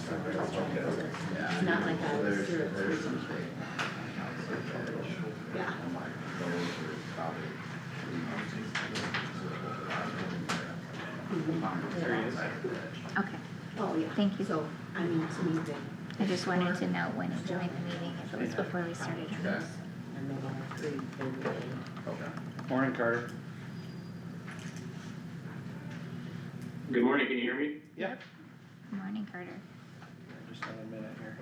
It's not like I was through it three times. Yeah. There he is. Okay, Oh, yeah. thank you. So, I mean, to me, I just wanted to know when you joined the meeting, if it was before we started. and they have three, they would be. Morning, Carter. Good morning, can you hear me? Yeah. Morning, Carter. Just another minute here.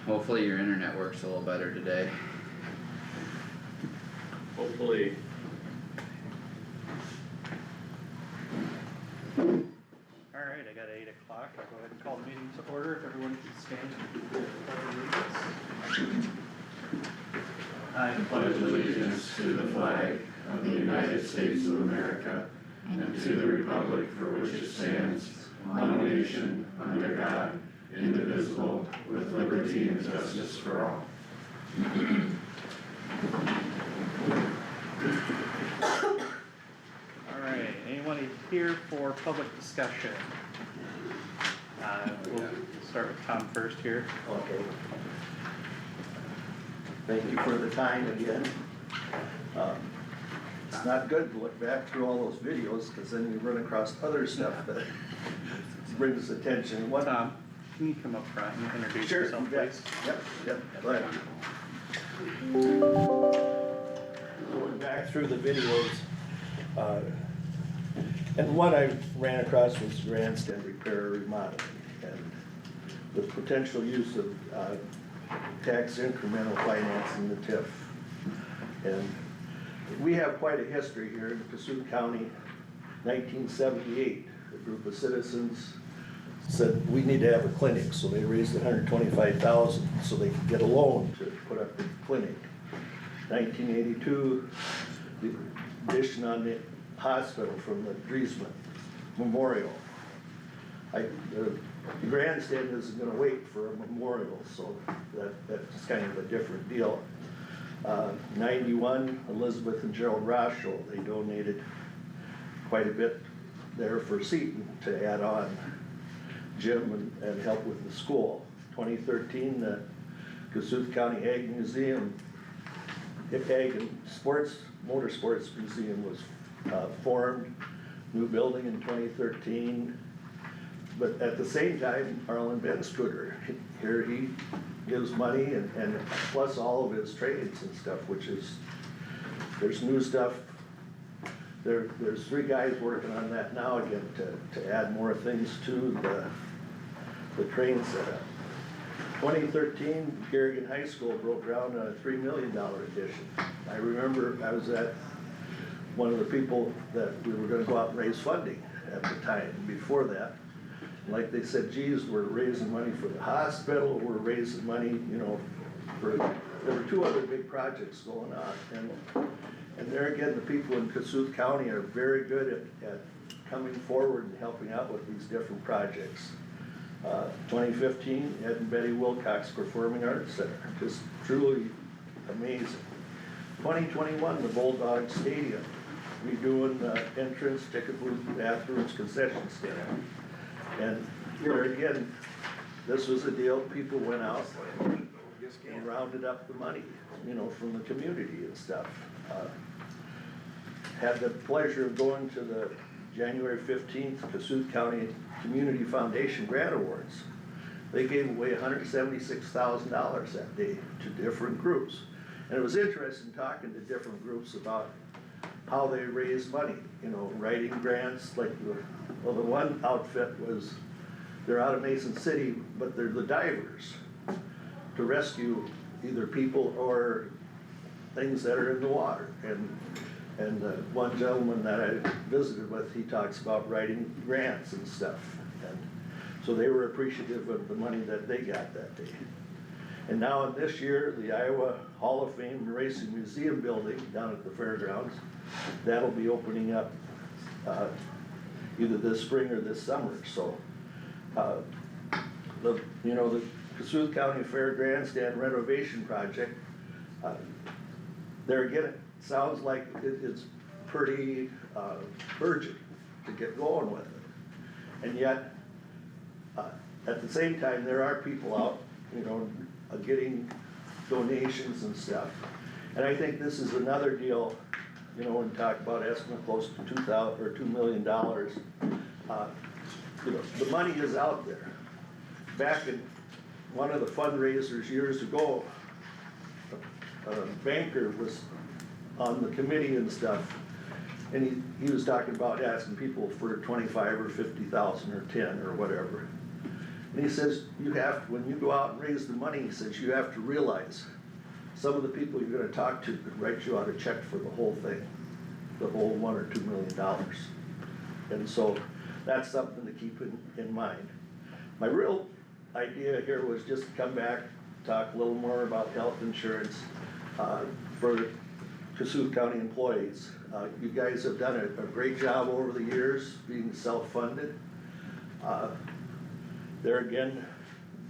Hopefully your internet works a little better today. Hopefully. Alright, I got 8 o'clock, I'll go ahead and call the meeting to order, if everyone can stand for the pledge of allegiance. I pledge allegiance to the flag of the United States of America and to the republic for which it stands, one nation, under God, indivisible, with liberty and justice for all. Alright, anyone here for public discussion? We'll start with Tom first here. Okay. Thank you for the time again. It's not good to look back through all those videos, because then you run across other stuff that brings attention. What? Tom, can you come up front and introduce Sure, yourself, you bet. please? Yep, go ahead. Going back through the videos, and one I ran across was grandstand repair or remodeling, and the potential use of tax incremental financing, the TIF. And we have quite a history here in Kossuth County. 1978, a group of citizens said we need to have a clinic, so they raised $125,000 so they could get a loan to put up the clinic. 1982, the addition on the hospital from the Driesman Memorial. The grandstand isn't gonna wait for a memorial, so that's kind of a different deal. 91, Elizabeth and Gerald Rochel, they donated quite a bit there for Seton to add on gym and help with the school. 2013, the Kossuth County Ag Museum, Ag and Motorsports Museum was formed, new building in 2013. But at the same time, Arlen Benstruder, here he gives money and plus all of his trades and stuff, which is, there's new stuff. There's 3 guys working on that now again to add more things to the train setup. 2013, Garrigan High School broke ground on a $3 million addition. I remember I was at one of the people that we were gonna go out and raise funding at the time. Before that, like they said, geez, we're raising money for the hospital, we're raising money, you know, there were 2 other big projects going on. And there again, the people in Kossuth County are very good at coming forward and helping out with these different projects. 2015, Ed and Betty Wilcox Performing Arts Center, just truly amazing. 2021, the Bulldog Stadium, redoing the entrance, ticket booth, bathrooms, concession stand. And here again, this was a deal, people went out and rounded up the money, you know, from the community and stuff. Had the pleasure of going to the January 15th Kossuth County Community Foundation Grant Awards. They gave away $176,000 that day to different groups. And it was interesting talking to different groups about how they raise money, you know, writing grants, like the one outfit was, they're out of Mason City, but they're the divers to rescue either people or things that are in the water. And one gentleman that I visited with, he talks about writing grants and stuff. And so they were appreciative of the money that they got that day. And now this year, the Iowa Hall of Fame Racing Museum building down at the fairgrounds, that'll be opening up either this spring or this summer. So, the Kossuth County Fair Grandstand renovation project, there again, it sounds like it's pretty urgent to get going with it. And yet, at the same time, there are people out, you know, getting donations and stuff. And I think this is another deal, you know, when you talk about estimate close to $2 million, you know, the money is out there. Back in one of the fundraisers years ago, a banker was on the committee and stuff, and he was talking about asking people for 25 or 50,000 or 10 or whatever. And he says, you have to, when you go out and raise the money, he says, you have to realize some of the people you're gonna talk to could write you out a check for the whole thing, the whole $1 or $2 million. And so that's something to keep in mind. My real idea here was just to come back, talk a little more about health insurance for Kossuth County employees. You guys have done a great job over the years being self-funded. There again,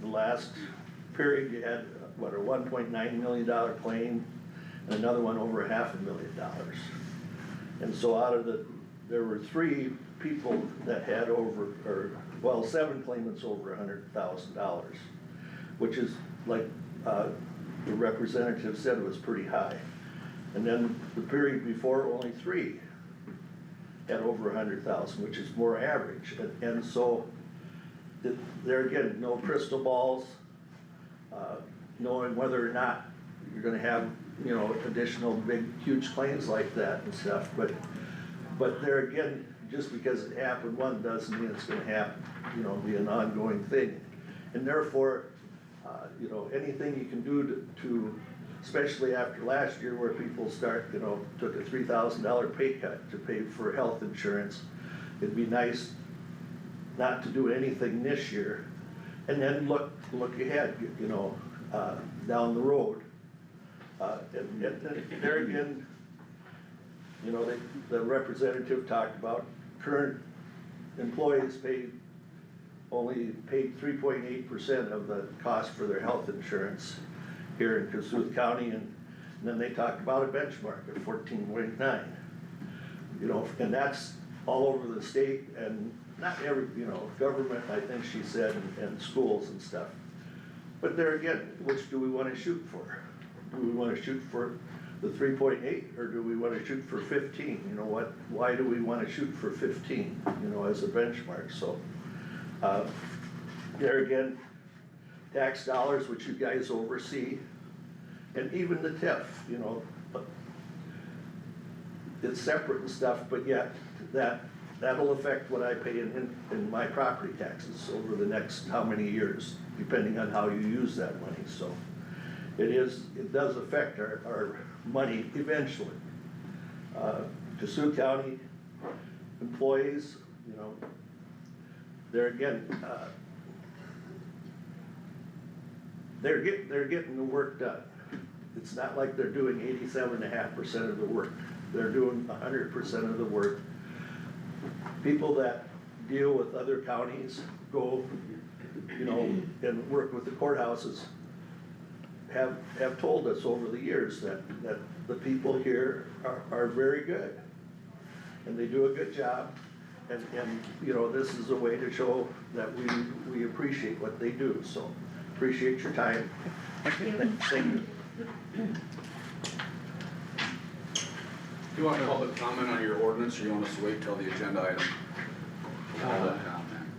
the last period you had, what, a $1.9 million claim and another one over $500,000. And so out of there were 3 people that had over, or, well, 7 claimants over $100,000, which is like the representative said was pretty high. And then the period before, only 3 had over $100,000, which is more average. And so there again, no crystal balls, knowing whether or not you're gonna have, you know, additional big, huge claims like that and stuff. But there again, just because it happened one doesn't mean it's gonna happen, you know, be an ongoing thing. And therefore, you know, anything you can do to especially after last year where people you know, took a $3,000 pay cut to pay for health insurance, it'd be nice not to do anything this year, and then look ahead, you know, down the road. And there again, you know, the representative talked about current employees only paid 3.8% of the cost for their health insurance here in Kossuth County, and then they talked about a benchmark of 14.9. You know, and that's all over the state, and not every, you know, government, I think she said, and schools and stuff. But there again, which do we wanna shoot for? Do we wanna shoot for the 3.8, or do we wanna shoot for 15? You know what, why do we wanna shoot for 15, you know, as a benchmark? So, there again, tax dollars, which you guys oversee, and even the TIF, you know, it's separate and stuff, but yet that'll affect what I pay in my property taxes over the next how many years, depending on how you use that money. So it does affect our money eventually. Kossuth County employees, you know, there again, they're getting the work done. It's not like they're doing 87.5% of the work. They're doing 100% of the work. People that deal with other counties go, you know, and work with the courthouses have told us over the years that the people here are very good, and they do a good job. And you know, this is a way to show that we appreciate what they do. So appreciate your time. Thank you. Thank you. You want public comment on your ordinance, or you want us to wait till the agenda item?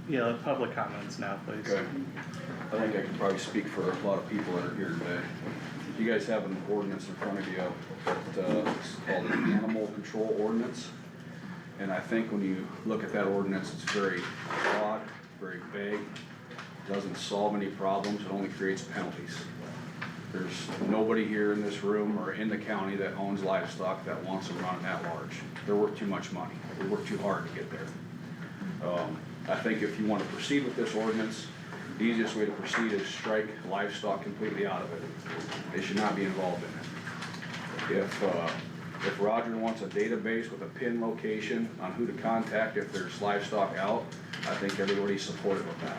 Yeah, public comments now, please. Okay. I think I can probably speak for a lot of people that are here today. You guys have an ordinance in front of you that's called an animal control ordinance. And I think when you look at that ordinance, it's very broad, very vague, doesn't solve any problems, it only creates penalties. There's nobody here in this room or in the county that owns livestock that wants them running that large. They're worth too much money. We work too hard to get there. I think if you want to proceed with this ordinance, the easiest way to proceed is strike livestock completely out of it. They should not be involved in it. If Roger wants a database with a pin location on who to contact if there's livestock out, I think everybody's supportive of that.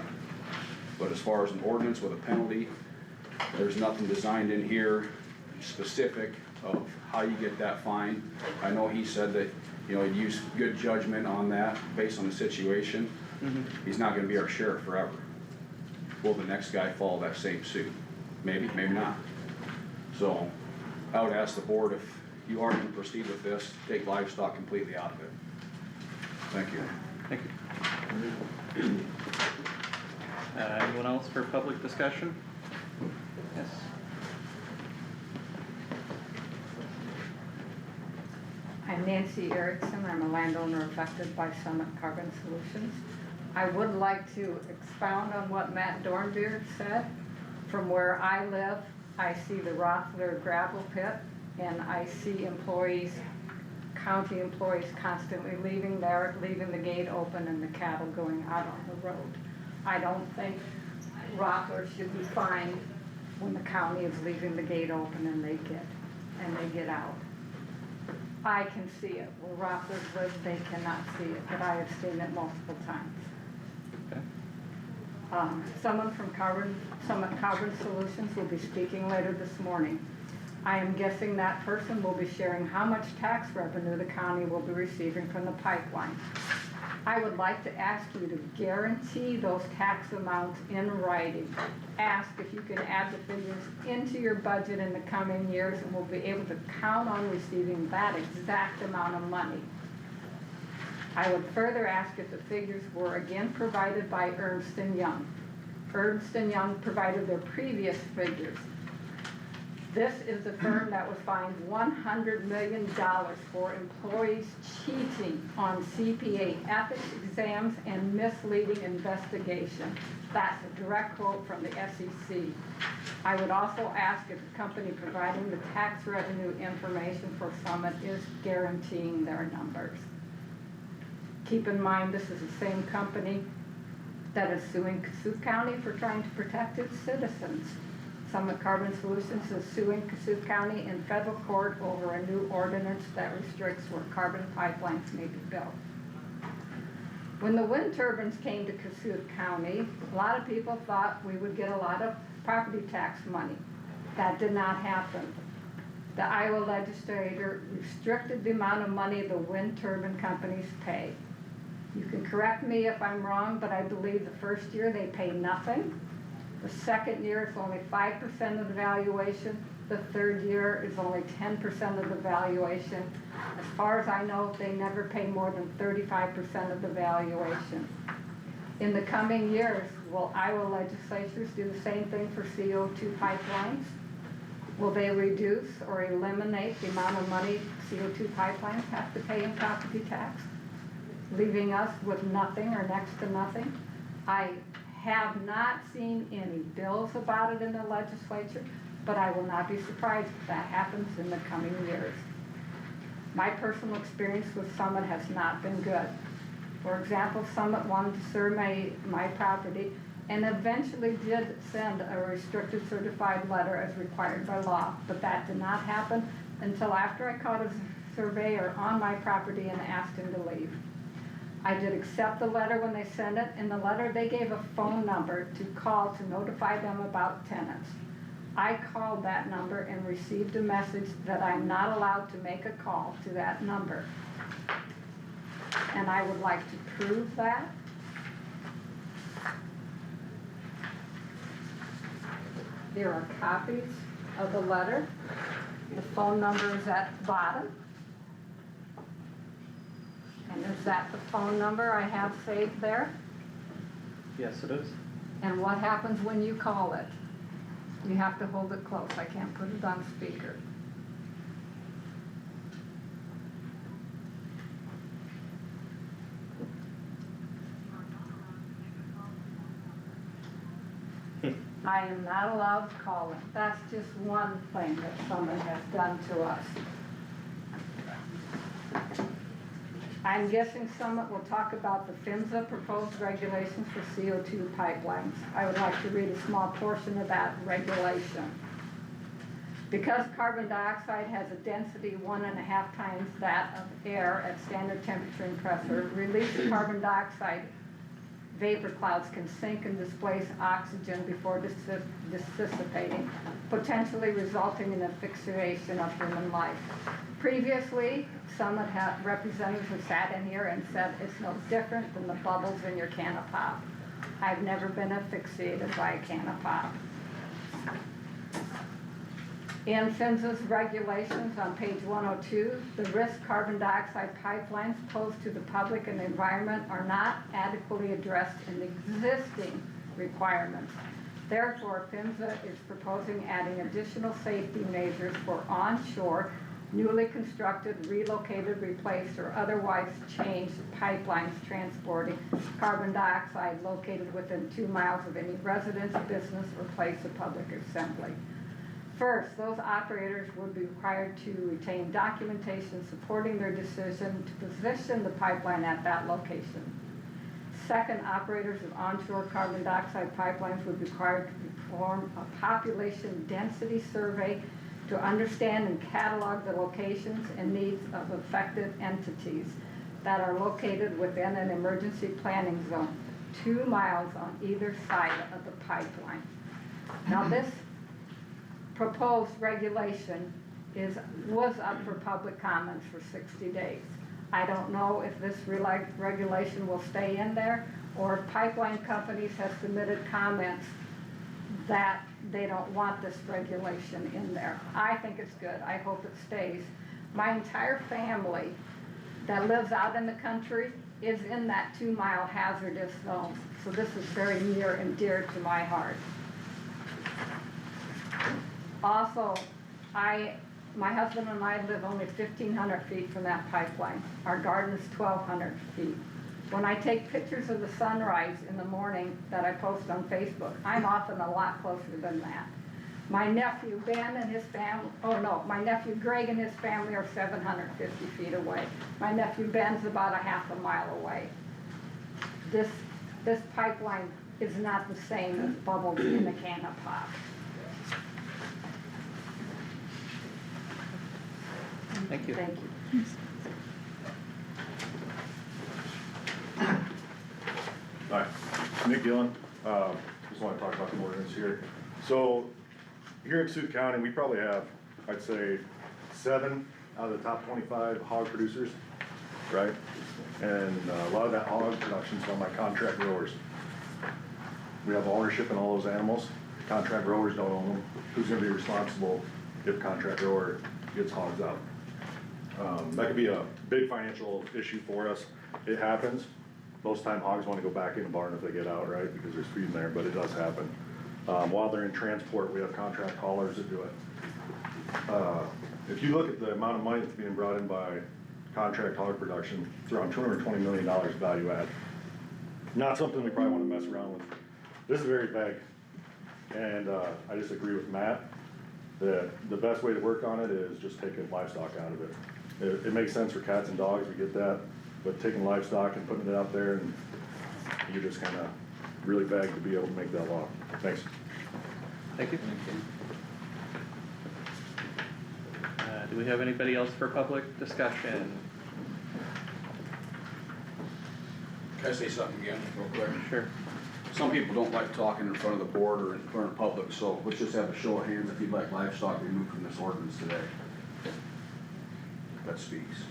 But as far as an ordinance with a penalty, there's nothing designed in here specific of how you get that fine. I know he said that, you know, he'd use good judgment on that based on the situation. He's not gonna be our sheriff forever. Will the next guy follow that same suit? Maybe, maybe not. So, I would ask the board if you are gonna proceed with this, take livestock completely out of it. Thank you. Thank you. Anyone else for public discussion? Yes. I'm Nancy Erickson, I'm a landowner affected by Summit Carbon Solutions. I would like to expound on what Matt Dornbeard said. From where I live, I see the Rothler gravel pit, and I see employees, county employees constantly leaving there, leaving the gate open and the cattle going out on the road. I don't think Rothler should be fined when the county is leaving the gate open and they get out. I can see it. Where Rothler's live, they cannot see it, but I have seen it multiple times. Okay. Someone from Summit Carbon Solutions will be speaking later this morning. I am guessing that person will be sharing how much tax revenue the county will be receiving from the pipeline. I would like to ask you to guarantee those tax amounts in writing. Ask if you can add the figures into your budget in the coming years, and we'll be able to count on receiving that exact amount of money. I would further ask if the figures were again provided by Ernst & Young. Ernst & Young provided their previous figures. This is the firm that was fined $100 million for employees cheating on CPA ethics exams and misleading investigation. That's a direct quote from the SEC. I would also ask if the company providing the tax revenue information for Summit is guaranteeing their numbers. Keep in mind, this is the same company that is suing Kossuth County for trying to protect its citizens. Summit Carbon Solutions is suing Kossuth County in federal court over a new ordinance that restricts where carbon pipelines may be built. When the wind turbines came to Kossuth County, a lot of people thought we would get a lot of property tax money. That did not happen. The Iowa legislature restricted the amount of money the wind turbine companies pay. You can correct me if I'm wrong, but I believe the first year they pay nothing. The second year is only 5% of the valuation. The third year is only 10% of the valuation. As far as I know, they never pay more than 35% of the valuation. In the coming years, will Iowa legislatures do the same thing for CO2 pipelines? Will they reduce or eliminate the amount of money CO2 pipelines have to pay in property tax, leaving us with nothing or next to nothing? I have not seen any bills about it in the legislature, but I will not be surprised if that happens in the coming years. My personal experience with Summit has not been good. For example, Summit wanted to survey my property and eventually did send a restricted certified letter as required by law, but that did not happen until after I caught a surveyor on my property and asked him to leave. I did accept the letter when they sent it. In the letter, they gave a phone number to call to notify them about tenants. I called that number and received a message that I'm not allowed to make a call to that number. And I would like to prove that. Here are copies of the letter. The phone number is at the bottom. And is that the phone number I have saved there? Yes, it is. And what happens when you call it? You have to hold it close. I can't put it on speaker. I am not allowed to call it. That's just one thing that someone has done to us. I'm guessing Summit will talk about the PHMSA proposed regulations for CO2 pipelines. I would like to read a small portion of that regulation. Because carbon dioxide has a density 1.5 times that of air at standard temperature and pressure, released carbon dioxide vapor clouds can sink and displace oxygen before dissipating, potentially resulting in asphyxiation of human life. Previously, some representatives have sat in here and said it's no different than the bubbles in your can of pop. I've never been asphyxiated by a can of pop. In PHMSA's regulations on page 102, the risk carbon dioxide pipelines posed to the public and the environment are not adequately addressed in the existing requirements. Therefore, PHMSA is proposing adding additional safety measures for onshore, newly constructed, relocated, replaced, or otherwise changed pipelines transporting carbon dioxide located within 2 miles of any residence, business, or place of public assembly. First, those operators would be required to retain documentation supporting their decision to position the pipeline at that location. Second, operators of onshore carbon dioxide pipelines would be required to perform a population density survey to understand and catalog the locations and needs of affected entities that are located within an emergency planning zone, 2 miles on either side of the pipeline. Now this proposed regulation was up for public comments for 60 days. I don't know if this regulation will stay in there or if pipeline companies have submitted comments that they don't want this regulation in there. I think it's good. I hope it stays. My entire family that lives out in the country is in that 2 mile hazardous zone. So this is very near and dear to my heart. Also, my husband and I live only 1,500 feet from that pipeline. Our garden is 1,200 feet. When I take pictures of the sunrise in the morning that I post on Facebook, I'm often a lot closer than that. My nephew Ben and his family, my nephew Greg and his family are 750 feet away. My nephew Ben's about a half a mile away. This pipeline is not the same as bubbles in a can of pop. Thank you. Thank you. Hi, Nick Gillen, just wanna talk about the ordinance here. So, here in Kossuth County, we probably have, I'd say, 7 out of the top 25 hog producers, right? And a lot of that hog production's done by contract growers. We have ownership in all those animals, contract growers don't own them. Who's gonna be responsible if contract grower gets hogs out? That could be a big financial issue for us. It happens. Most time hogs wanna go back in the barn if they get out, right, because there's feed in there, but it does happen. While they're in transport, we have contract haulers that do it. If you look at the amount of money that's being brought in by contract hog production, it's around $220 million value add. Not something we probably wanna mess around with. This is very vague, and I just agree with Matt that the best way to work on it is just taking livestock out of it. It makes sense for cats and dogs, we get that, but taking livestock and putting it out there, and you're just kinda really vague to be able to make that law. Thanks. Thank you. Do we have anybody else for public discussion? Can I say something again, real quick? Sure. Some people don't like talking in front of the board or in front of public, so let's just have a show of hands if you'd like livestock removed from this ordinance today. That speaks.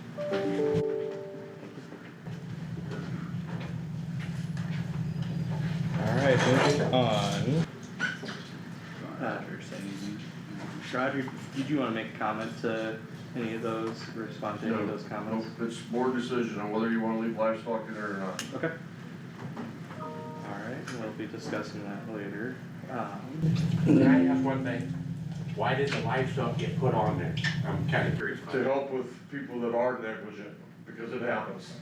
Alright, moving on. Roger, say anything? Roger, did you wanna make a comment to any of those, respond to any of those comments? Nope, it's board decision on whether you wanna leave livestock in there or not. Okay. Alright, we'll be discussing that later. Can I ask one thing? Why did the livestock get put on there? I'm kinda curious about To that. help with people that are negligent, because it happens.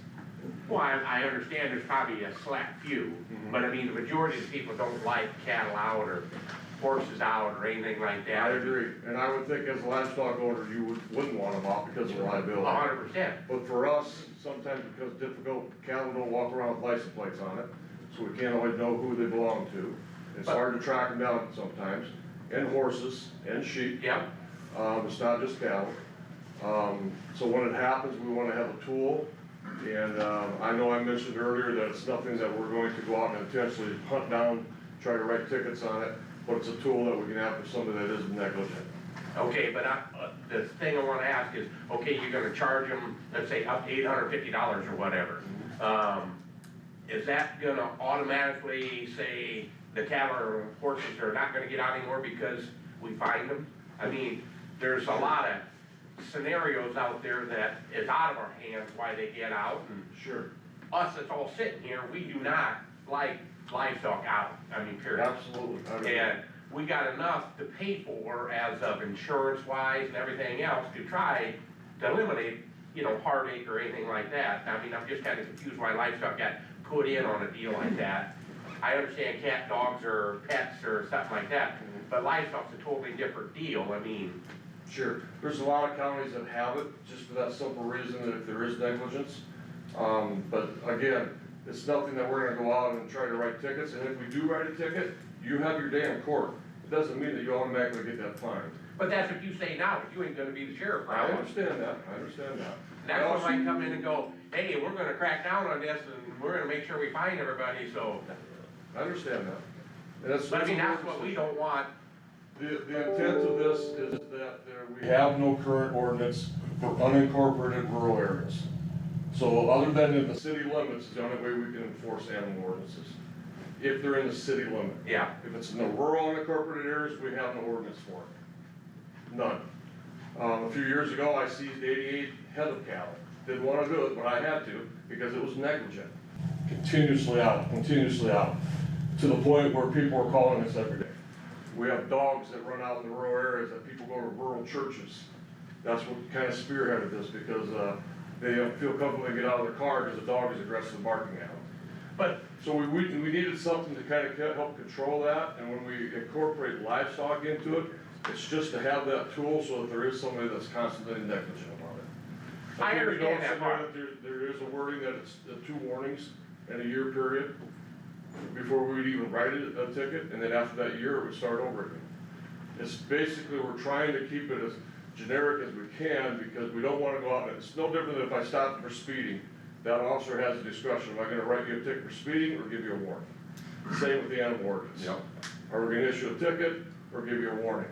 Well, I understand there's probably a select few, but I mean, the majority of the people don't like cattle out or horses out or anything like that. I agree, and I would think as a livestock owner, you wouldn't want them out because of liability. 100%. But for us, sometimes because it's difficult, cattle don't walk around with license plates on it, so we can't always know who they belong to. It's hard to track them down sometimes, and horses, and sheep. Yep, It's not just cattle. So when it happens, we wanna have a tool And, I know I mentioned earlier that it's nothing that we're going to go out and intentionally hunt down, try to write tickets on it, but it's a tool that we can have for somebody that is negligent. Okay, but the thing I wanna ask is, okay, you're gonna charge them, let's say up to $850 or whatever. Is that gonna automatically say the cattle or horses are not gonna get out anymore because we find them? I mean, there's a lot of scenarios out there that is out of our hands why they get out, and Sure. us that's all sitting here, we do not like livestock out, I mean, period. Absolutely. I agree. And we got enough to pay for as of insurance wise and everything else to try to eliminate, you know, heartache or anything like that. I mean, I'm just kinda confused why livestock got put in on a deal like that. I understand cat, dogs, or pets or stuff like that, but livestock's a totally different deal, I mean. Sure, there's a lot of counties that have it, just for that simple reason that if there is negligence. But again, it's nothing that we're gonna go out and try to write tickets, and if we do write a ticket, you have your day in court. It doesn't mean that you automatically get that fine. But that's what you say now, but you ain't gonna be the sheriff, I right? understand that, I understand that. That's when I come in and go, hey, we're gonna crack down on this and we're gonna make sure we find everybody, so. I understand that. And that's. But I mean, that's what we don't want. The intent of this is that we have no current ordinance for unincorporated rural areas. So other than in the city limits, is the only way we can enforce animal ordinances. If they're in the city limit. Yeah. If it's in the rural unincorporated areas, we have no ordinance for it. None. A few years ago, I seized 88 head of cattle. Didn't wanna do it, but I had to, because it was negligent. Continuously out, to the point where people are calling us every day. We have dogs that run out in the rural areas that people go to rural churches. That's what kind of spearheaded this, because, they don't feel comfortable to get out of their car because the dog is aggressive barking at them. But So we needed something to kind of help control that, and when we incorporate livestock into it, it's just to have that tool so that there is somebody that's constantly negligent about it. I think we understand know that somewhere part. that there is a wording that it's 2 warnings in a year period before we'd even write a ticket, and then after that year, it would start over again. It's basically, we're trying to keep it as generic as we can, because we don't wanna go out, and it's no different than if I stopped for speeding. That officer has the discretion, am I gonna write you a ticket for speeding or give you a warning? Same with the animal ordinance. Yep. Are we gonna issue a ticket or give you a warning?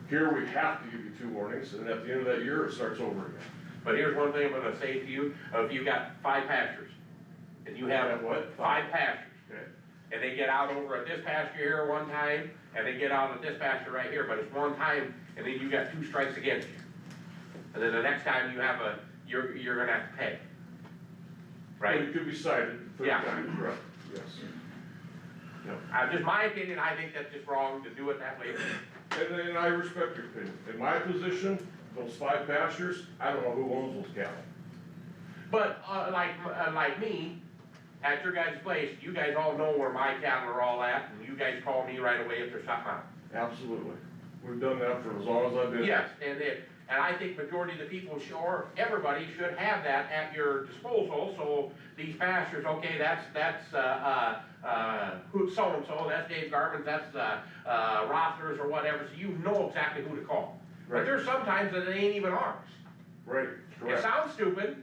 Here, we have to give you 2 warnings, and at the end of that year, it starts over again. But here's one thing I'm gonna say to you, if you got 5 pastures, and you have What? 5 pastures, Okay. and they get out over at this pasture here one time, and they get out at this pasture right here, but it's one time, and then you got 2 strikes against you. And then the next time you have you're gonna have to pay. Well, Right? you could be cited for the Yeah. time, correct, yes. Just my opinion, I think that's just wrong to do it that way. And I respect your opinion. In my position, those 5 pastures, I don't know who owns those cattle. But, like me, at your guys' place, you guys all know where my cattle are all at, and you guys call me right away if there's something out. Absolutely. We've done that for as long as I've been. Yes, and I think majority of the people or everybody should have that at your disposal, so these pastures, okay, that's who's so-and-so, that's Dave Garvin's, that's, Rothers or whatever, so you know exactly who to call. But Right. there's sometimes that it ain't even ours. Right, It correct. sounds stupid,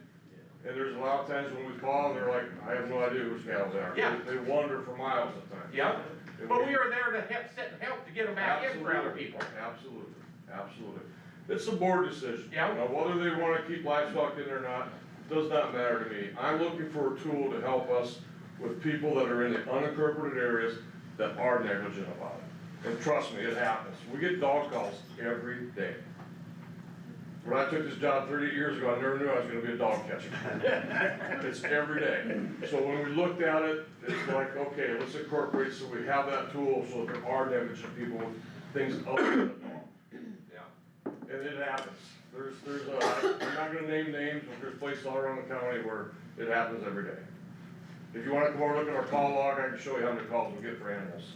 And there's a lot of times when we call, and they're like, I have no idea whose cattle they are. Yeah. They wander for miles at times. yeah, And but we are there to sit and help to get them back in for other Absolutely. people. Absolutely, absolutely. It's a board decision. Yeah. Now, whether they wanna keep livestock in there or not, does not matter to me. I'm looking for a tool to help us with people that are in the unincorporated areas that are negligent about it. And trust me, it happens. We get dog calls every day. When I took this job 38 years ago, I never knew I was gonna be a dog catcher. It's every day. So when we looked at it, it's like, okay, let's incorporate so we have that tool so that there are negligent people with things other than a dog. Yeah. And it happens. I'm not gonna name names, but there's places all around the county where it happens every day. If you wanna come over and look at our call log, I can show you how many calls we get for animals.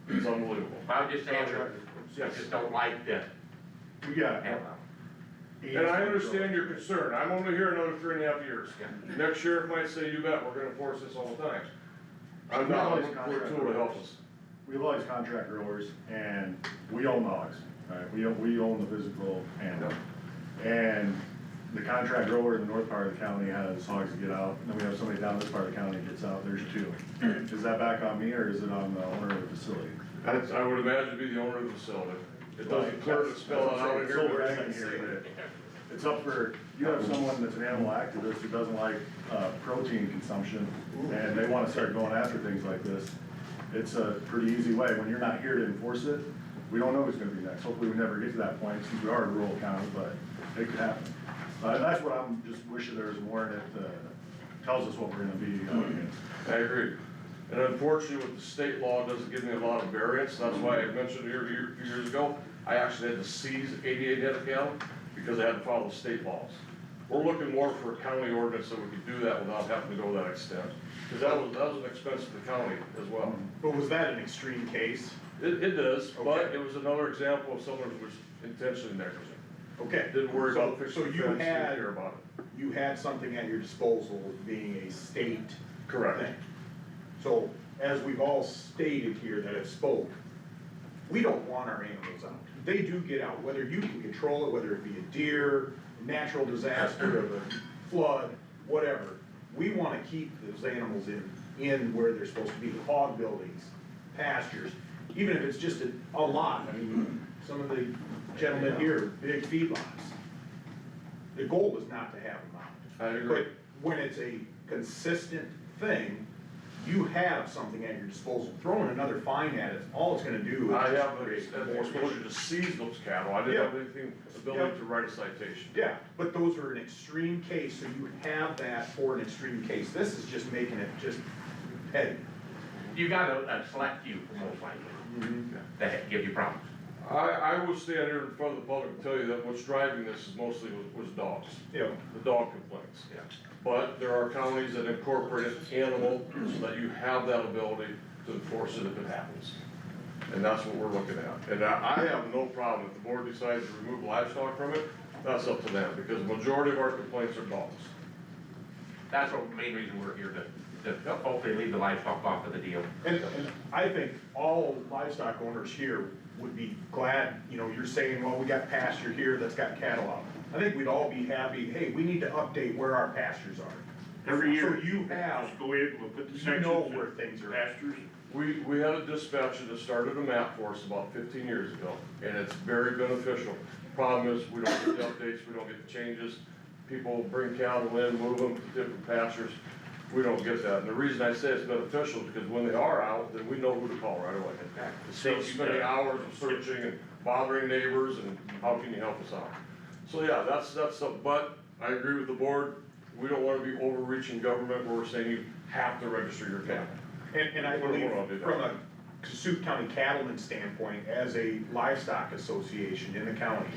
It's unbelievable. I'm just saying, I Yes. just don't like the We got animal. And I understand your concern. I'm only here another 3.5 years. Next sheriff might say, you bet, we're gonna enforce this all the time. I'm not looking for a tool to help us. We have all these contract growers, and we own dogs, right? We own the physical animal. And the contract grower in the north part of the county has hogs that get out, and then we have somebody down this part of the county that gets out, there's two. Is that back on me, or is it on the owner of the facility? That's, I would imagine be the owner of the facility. It doesn't clearly spell it out in here, but I can say it. It's up for, you have someone that's an animal activist who doesn't like, protein consumption, and they wanna start going after things like this. It's a pretty easy way, when you're not here to enforce it, we don't know who's gonna be next, hopefully we never get to that point, since we are a rural county, but it could happen. That's what I'm just wishing there was more that, tells us what we're gonna be up against. I agree. And unfortunately, with the state law, it doesn't give me a lot of variance. That's why I mentioned here a few years ago, I actually had to seize 88 head of cattle because I had to follow the state laws. We're looking more for a county ordinance so we could do that without having to go that extent. Because that was an expense to the county as well. But was that an extreme case? It does, but Okay. it was another example of someone who was intentionally negligent. Okay. Didn't worry about So fixing the you fence, didn't had, care about it. you had something at your disposal being a state Correct. thing. So, as we've all stated here that have spoke, we don't want our animals out. They do get out, whether you can control it, whether it be a deer, natural disaster, of a flood, whatever. We wanna keep those animals in where they're supposed to be, hog buildings, pastures, even if it's just a lot. I mean, some of the gentlemen here, big feedlots. The goal is not to have them out. I agree. But when it's a consistent thing, you have something at your disposal. Throwing another fine at it, all it's gonna do is. I just have create the more exposure to seize those cattle. I didn't Yeah. have anything, ability to write a citation. Yeah, but those are an extreme case, so you have that for an extreme case. This is just making it just petty. You got a select few, most likely, that give you problems. I will stand here in front of the public and tell you that what's driving this is mostly was dogs, Yeah. the dog complaints. Yeah. But there are counties that incorporate animal so that you have that ability to enforce it if it happens. And that's what we're looking at. And I have no problem if the board decides to remove livestock from it, that's up to them, because the majority of our complaints are dogs. That's the main reason we're here, to hopefully leave the livestock off of the deal. And I think all livestock owners here would be glad, you know, you're saying, well, we got pasture here that's got cattle out. I think we'd all be happy, hey, we need to update where our pastures are. Every year. So you have, Just go in, we'll put the you sections. know where things are at. Pastures. We had a dispatcher that started a map for us about 15 years ago, and it's very beneficial. Problem is, we don't get the updates, we don't get the changes. People bring cattle in, move them to different pastures, we don't get that. And the reason I say it's beneficial is because when they are out, then we know who to call right away. Instead of spending hours of searching and bothering neighbors, and how can you help us out? So yeah, that's something, but I agree with the board, we don't wanna be overreaching government where we're saying you have to register your cattle. And I We're believe gonna do that. from a Kossuth County cattleman standpoint, as a livestock association in the county,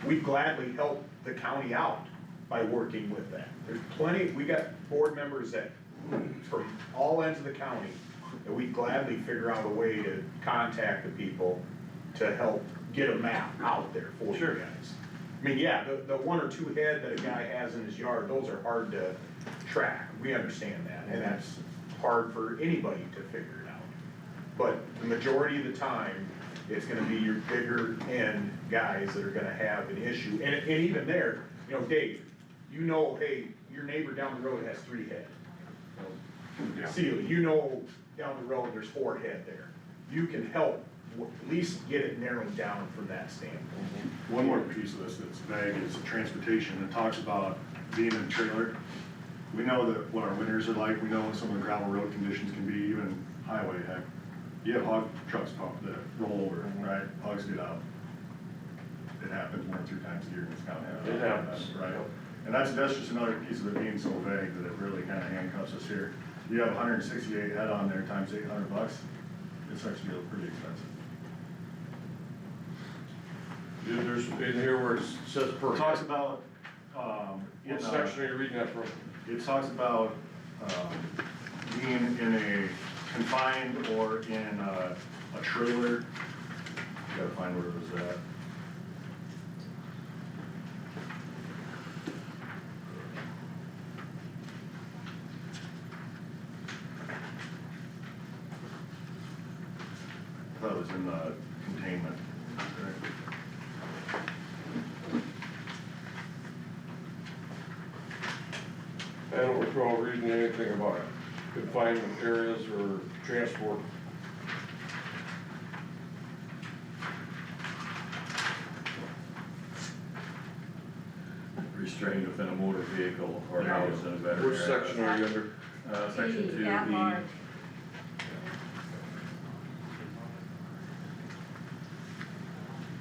we gladly help the county out by working with that. There's plenty, we got board members that, from all ends of the county, that we gladly figure out a way to contact the people to help get a map out there for you guys. I mean, yeah, the one or two head that a guy has in his yard, those are hard to track, we understand that, and that's hard for anybody to figure it out. But the majority of the time, it's gonna be your bigger end guys that are gonna have an issue, and even there, you know, Dave, you know, hey, your neighbor down the road has 3 head. Sealy, you know, down the road, there's 4 head there. You can help, at least get it narrowed down from that standpoint. One more piece of this that's vague is transportation. It talks about being in a trailer. We know that what our winters are like, we know what some of the gravel road conditions can be, even highway, heck. You have hog trucks that roll over, right? Hogs get out. It happens 1 or 2 times a year in this county. It happens. Right? And that's just another piece of it being so vague that it really kinda handcuffs us here. You have 168 head on there times $800, it starts to get pretty expensive. Dude, there's, in here where it says per. It talks about, What section are you reading that from? it talks about, being in a confined or in a trailer. Gotta find where it was at. I thought it was in the containment. recall reading anything about confinement areas or transport. Restrained within a motor vehicle or housed in a veterinary. Which section are you under? Section 2E. At large.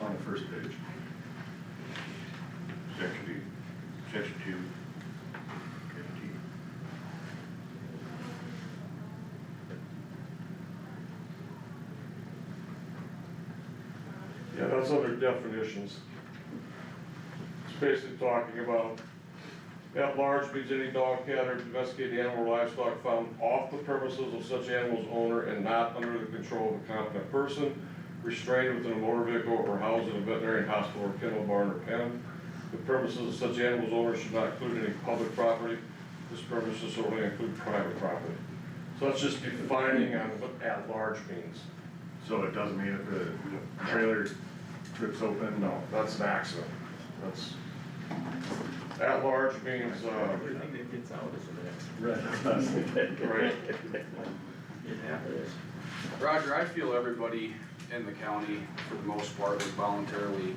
On the first page. Section Section 2. Yeah, that's under definitions. It's basically talking about, at large means any dog, cat, or domesticated animal or livestock found off the premises of such animal's owner and not under the control of a competent person, restrained within a motor vehicle or housed in a veterinary hospital or kennel, barn, or pen. The premises of such animal's owner should not include any public property. This premises only include private property. So that's just defining on what at large means. So it doesn't mean if the trailer trips open? No, that's an accident. That's, at large means, Everything that gets out is an accident. right. It happens. Roger, I feel everybody in the county, for the most part, would voluntarily,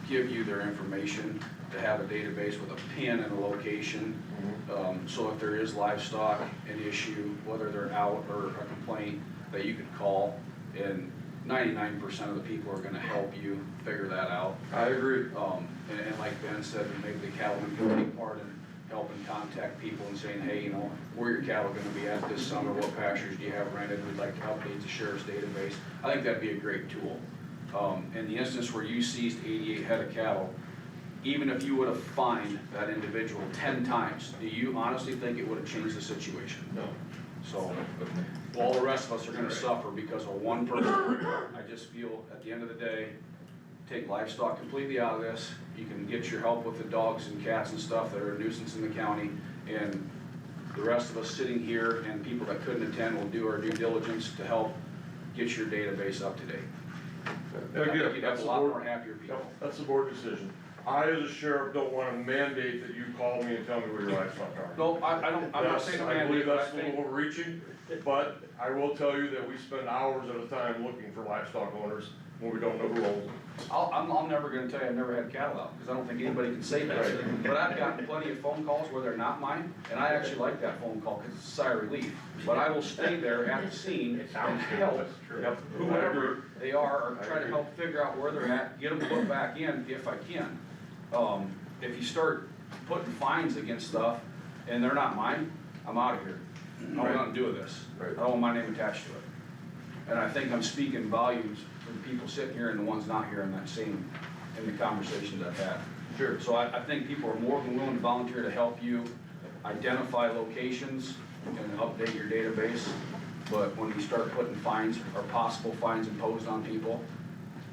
give you their information to have a database with a pin and a location. So if there is livestock, an issue, whether they're out or a complaint, that you could call, and 99% of the people are gonna help you figure that out. I agree. And like Ben said, maybe the cattlemen can take part in helping contact people and saying, hey, you know, where are your cattle gonna be at this summer, what pastures do you have rented, we'd like to update the sheriff's database. I think that'd be a great tool. In the instance where you seized 88 head of cattle, even if you would have fined that individual 10 times, do you honestly think it would have changed the situation? No. So, all the rest of us are gonna suffer because of one person. I just feel, at the end of the day, take livestock completely out of this. You can get your help with the dogs and cats and stuff that are a nuisance in the county, and the rest of us sitting here and people that couldn't attend will do our due diligence to help get your database up to date. And I think again, you'd have that's a the lot board, more happier people. that's the board decision. I, as a sheriff, don't wanna mandate that you call me and tell me where your livestock are. No, I don't, I'm not saying a I mandate, believe but I that's a little think, overreaching, but I will tell you that we spend hours at a time looking for livestock owners when we don't know who owns them. I'm never gonna tell you I've never had cattle out, because I don't think anybody can say that. But I've gotten plenty of phone calls where they're not mine, and I actually like that phone call, because it's a sigh of relief. But I will stay there at the scene and help whoever they are, or try to help figure out where they're at, get them put back in if I can. If you start putting fines against stuff, and they're not mine, I'm out of here. I don't want nothing to do with this. I don't want my name attached to it. And I think I'm speaking volumes for the people sitting here and the ones not here in the conversations I've had. Sure. So I think people are more than willing to volunteer to help you identify locations and update your database. But when you start putting fines or possible fines imposed on people,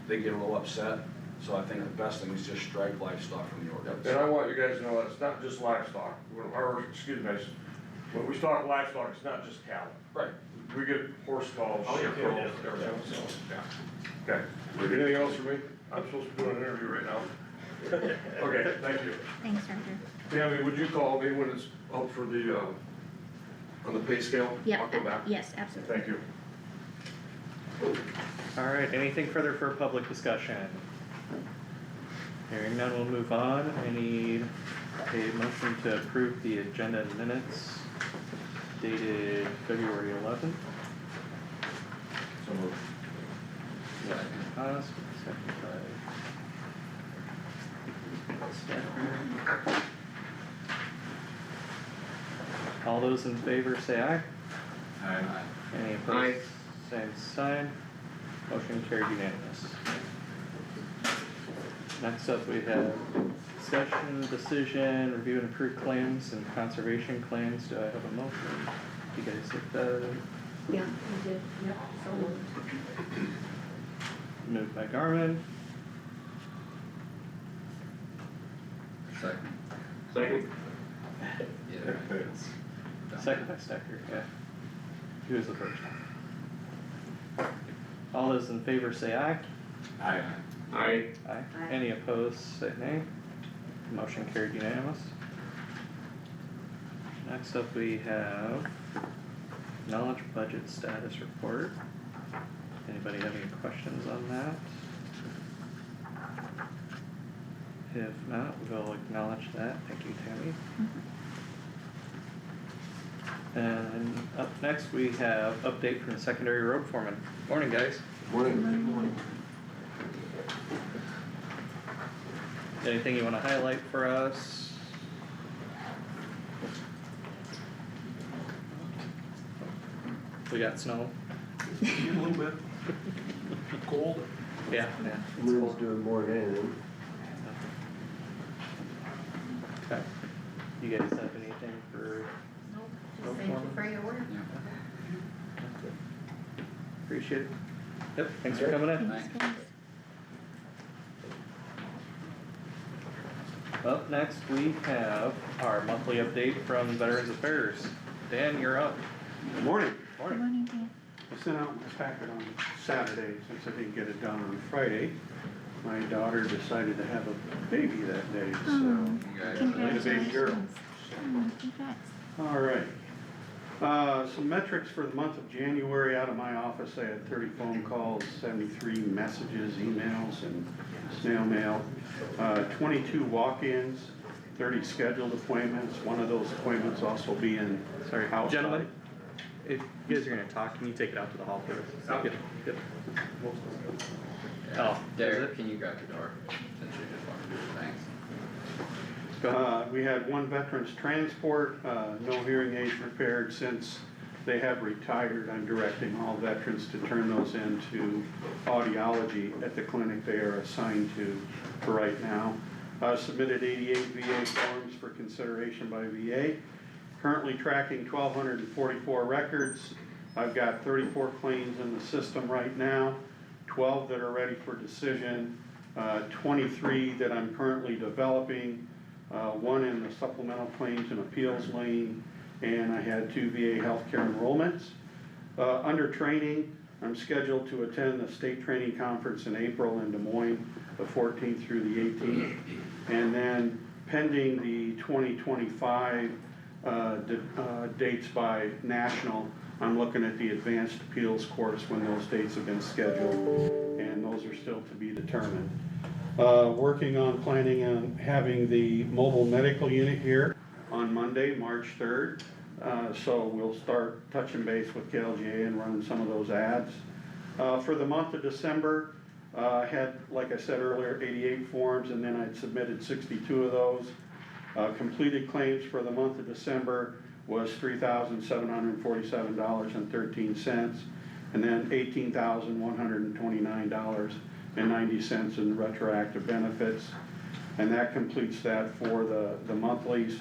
they get a little upset. So I think the best thing is just strike livestock from the ordinance. And I want you guys to know that it's not just livestock, when we talk livestock, it's not just cattle. Right. We get horse calls. Oh, yeah. sheep calls, everything, so, yeah. Okay, anything else for me? I'm supposed to be doing an interview right now. Okay, thank you. Thanks, Roger. Tammy, would you call me when it's up for the, on the pay scale? Yeah, I'll come back. yes, absolutely. Thank you. Alright, anything further for public discussion? Hearing none, we'll move on. I need a motion to approve the agenda and minutes dated February 11th. So moved. Haas, second by Stecker. All those in favor say aye. Aye. Any opposed? Same sign. Motion carried unanimous. Next up, we have discussion, decision, review and approve claims and conservation claims. Do I have a motion? You guys hit that? Yeah, we did, yep, so moved. Moved by Garmin, Second. Second? Yeah. second by Stecker, yeah. Who was the first? All those in favor say aye. Aye. Aye. Aye. Aye. Any opposed, say nay. Motion carried unanimous. next up we have knowledge budget status report. Anybody have any questions on that? If not, we'll acknowledge that, thank you, Tammy. And up next, we have update from the secondary road foreman. Morning, guys. Morning. Anything you wanna highlight for us? We got snow. A little bit cold. Yeah. It's Lynn's cold. doing more than anything. Okay. You guys have anything for? Nope, Road just thank you foreman? for your work. Appreciate it. Yep, thanks for coming in. Thanks, guys. Up next, we have our monthly update from Veterans Affairs. Dan, you're up. Good morning. Good Morning. morning, Dan. I sent out my packet on Saturday, since I didn't get it done on Friday. My daughter decided to have a baby that day, so. Oh, Congratulations. Baby girl. congratulations. Oh, congrats. All right. Some metrics for the month of January out of my office. I had 30 phone calls, 73 messages, emails, and snail mail. 22 walk-ins, 30 scheduled appointments. One of those appointments also being Sorry, outside. gentlemen, if you guys are gonna talk, can you take it out to the hall, please? Yep. Oh, is Derek, it? can you grab the door, since you're just walking, thanks. We had one veterans transport, no hearing aids repaired since they have retired. I'm directing all veterans to turn those into audiology at the clinic they are assigned to for right now. Submitted 88 VA forms for consideration by VA. Currently tracking 1,244 records. I've got 34 claims in the system right now, 12 that are ready for decision, 23 that I'm currently developing, one in the supplemental claims and appeals lane, and I had 2 VA healthcare enrollments. Under training, I'm scheduled to attend the state training conference in April in Des Moines, the 14th through the 18th. And then pending the 2025 dates by national, I'm looking at the advanced appeals course when those dates have been scheduled, and those are still to be determined. Working on planning on having the mobile medical unit here on Monday, March 3rd. So we'll start touching base with KLGA and running some of those ads. For the month of December, I had, like I said earlier, 88 forms, and then I'd submitted 62 of those. Completed claims for the month of December was $3,747.13, and then $18,129.90 in retroactive benefits. And that completes that for the monthlies.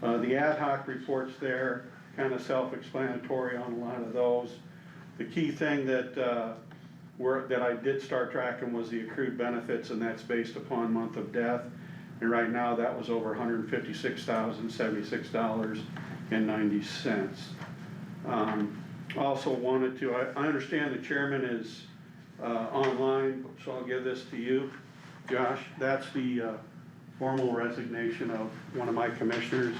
The ad hoc reports there, kind of self-explanatory on a lot of those. The key thing that I did start tracking was the accrued benefits, and that's based upon month of death. And right now, that was over $156,076.90. Also wanted to, I understand the chairman is online, so I'll give this to you, Josh. That's the formal resignation of one of my commissioners.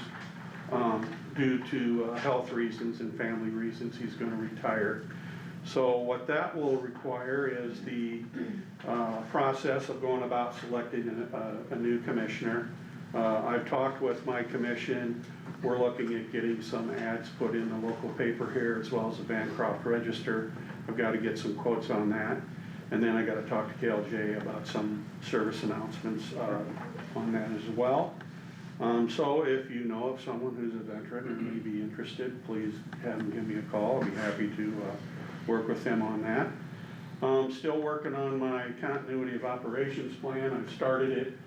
Due to health reasons and family reasons, he's gonna retire. So what that will require is the process of going about selecting a new commissioner. I've talked with my commission. We're looking at getting some ads put in the local paper here as well as the Bancroft Register. I've got to get some quotes on that. And then I got to talk to KLJ about some service announcements on that as well. So if you know of someone who's a veteran and may be interested, please have them give me a call. I'll be happy to work with them on that. Still working on my continuity of operations plan. I've started it.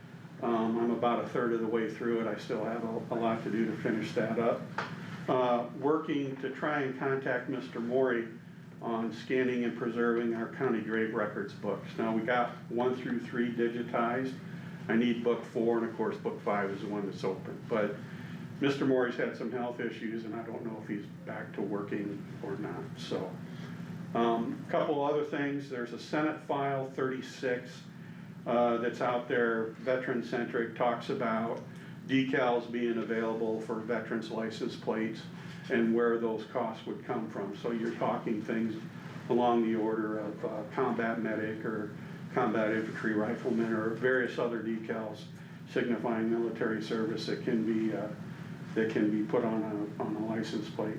I'm about a third of the way through it. I still have a lot to do to finish that up. Working to try and contact Mr. Maury on scanning and preserving our county grave records books. Now we got 1 through 3 digitized. I need book 4, and of course book 5 is the one that's open. But Mr. Maury's had some health issues, and I don't know if he's back to working or not. So, couple other things. There's a Senate File 36 that's out there, veteran-centric, talks about decals being available for veterans license plates and where those costs would come from. So you're talking things along the order of combat medic or combat infantry rifleman or various other decals signifying military service that can be put on a license plate.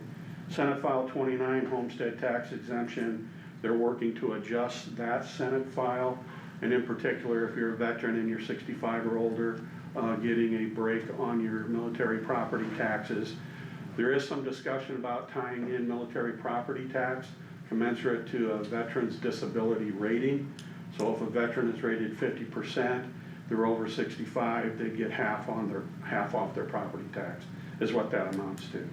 Senate File 29, homestead tax exemption, they're working to adjust that Senate file. And in particular, if you're a veteran and you're 65 or older, getting a break on your military property taxes. There is some discussion about tying in military property tax commensurate to a veteran's disability rating. So if a veteran is rated 50%, they're over 65, they get half off their property tax, is what that amounts to.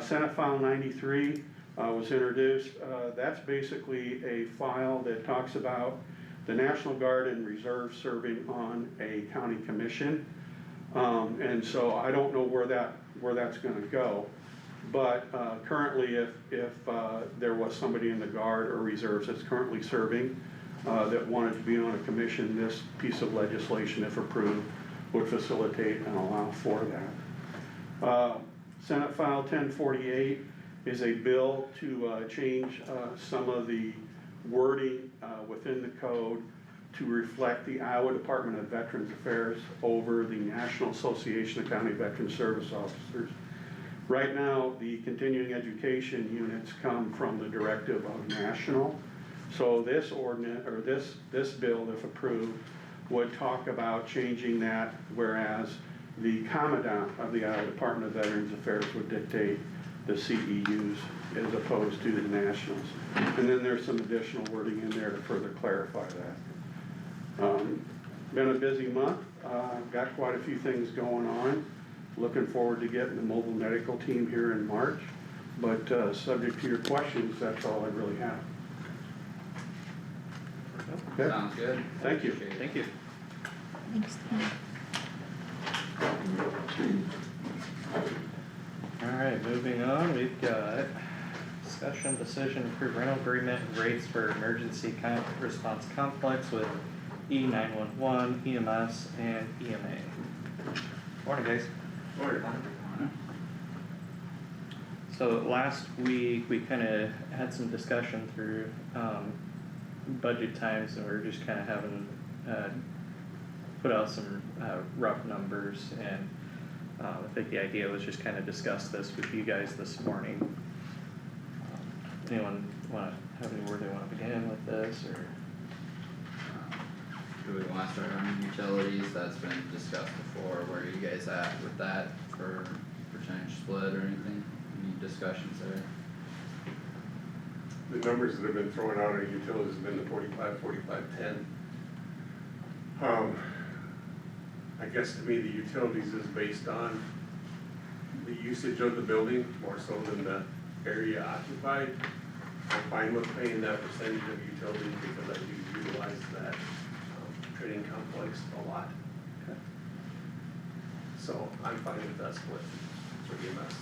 Senate File 93 was introduced. That's basically a file that talks about the National Guard and Reserve serving on a county commission. And so I don't know where that's gonna go. But currently, if there was somebody in the Guard or Reserves that's currently serving that wanted to be on a commission, this piece of legislation, if approved, would facilitate and allow for that. Senate File 1048 is a bill to change some of the wording within the code to reflect the Iowa Department of Veterans Affairs over the National Association of County Veteran Service Officers. Right now, the continuing education units come from the directive of national. So this ordinance, or this bill, if approved, would talk about changing that, whereas the commandant of the Iowa Department of Veterans Affairs would dictate the CEUs as opposed to the nationals. And then there's some additional wording in there to further clarify that. Been a busy month, got quite a few things going on. Looking forward to getting the mobile medical team here in March, but subject to your questions, that's all I really have. Okay. Sounds good. Thank you. Appreciate it. Thank you. Thanks, Tim. Alright, moving on, we've got discussion, decision, approve rental agreement and rates for emergency response complex with E911, EMS, and EMA. Morning, guys. So last week, we kinda had some discussion through, budget times, and we were just kinda having, put out some, rough numbers, and, I think the idea was just kinda discuss this with you guys this morning. Anyone have any word they wanna begin with this, or? Do we wanna start on utilities? That's been discussed before. Where are you guys at with that for percentage split or anything? Any discussions there? The numbers that have been thrown out on utilities have been the 45, 45, 10. I guess to me, the utilities is based on the usage of the building more so than the area occupied. I'm fine with paying that percentage of utilities because I do utilize that training complex a lot. So I'm fine with that split for EMS.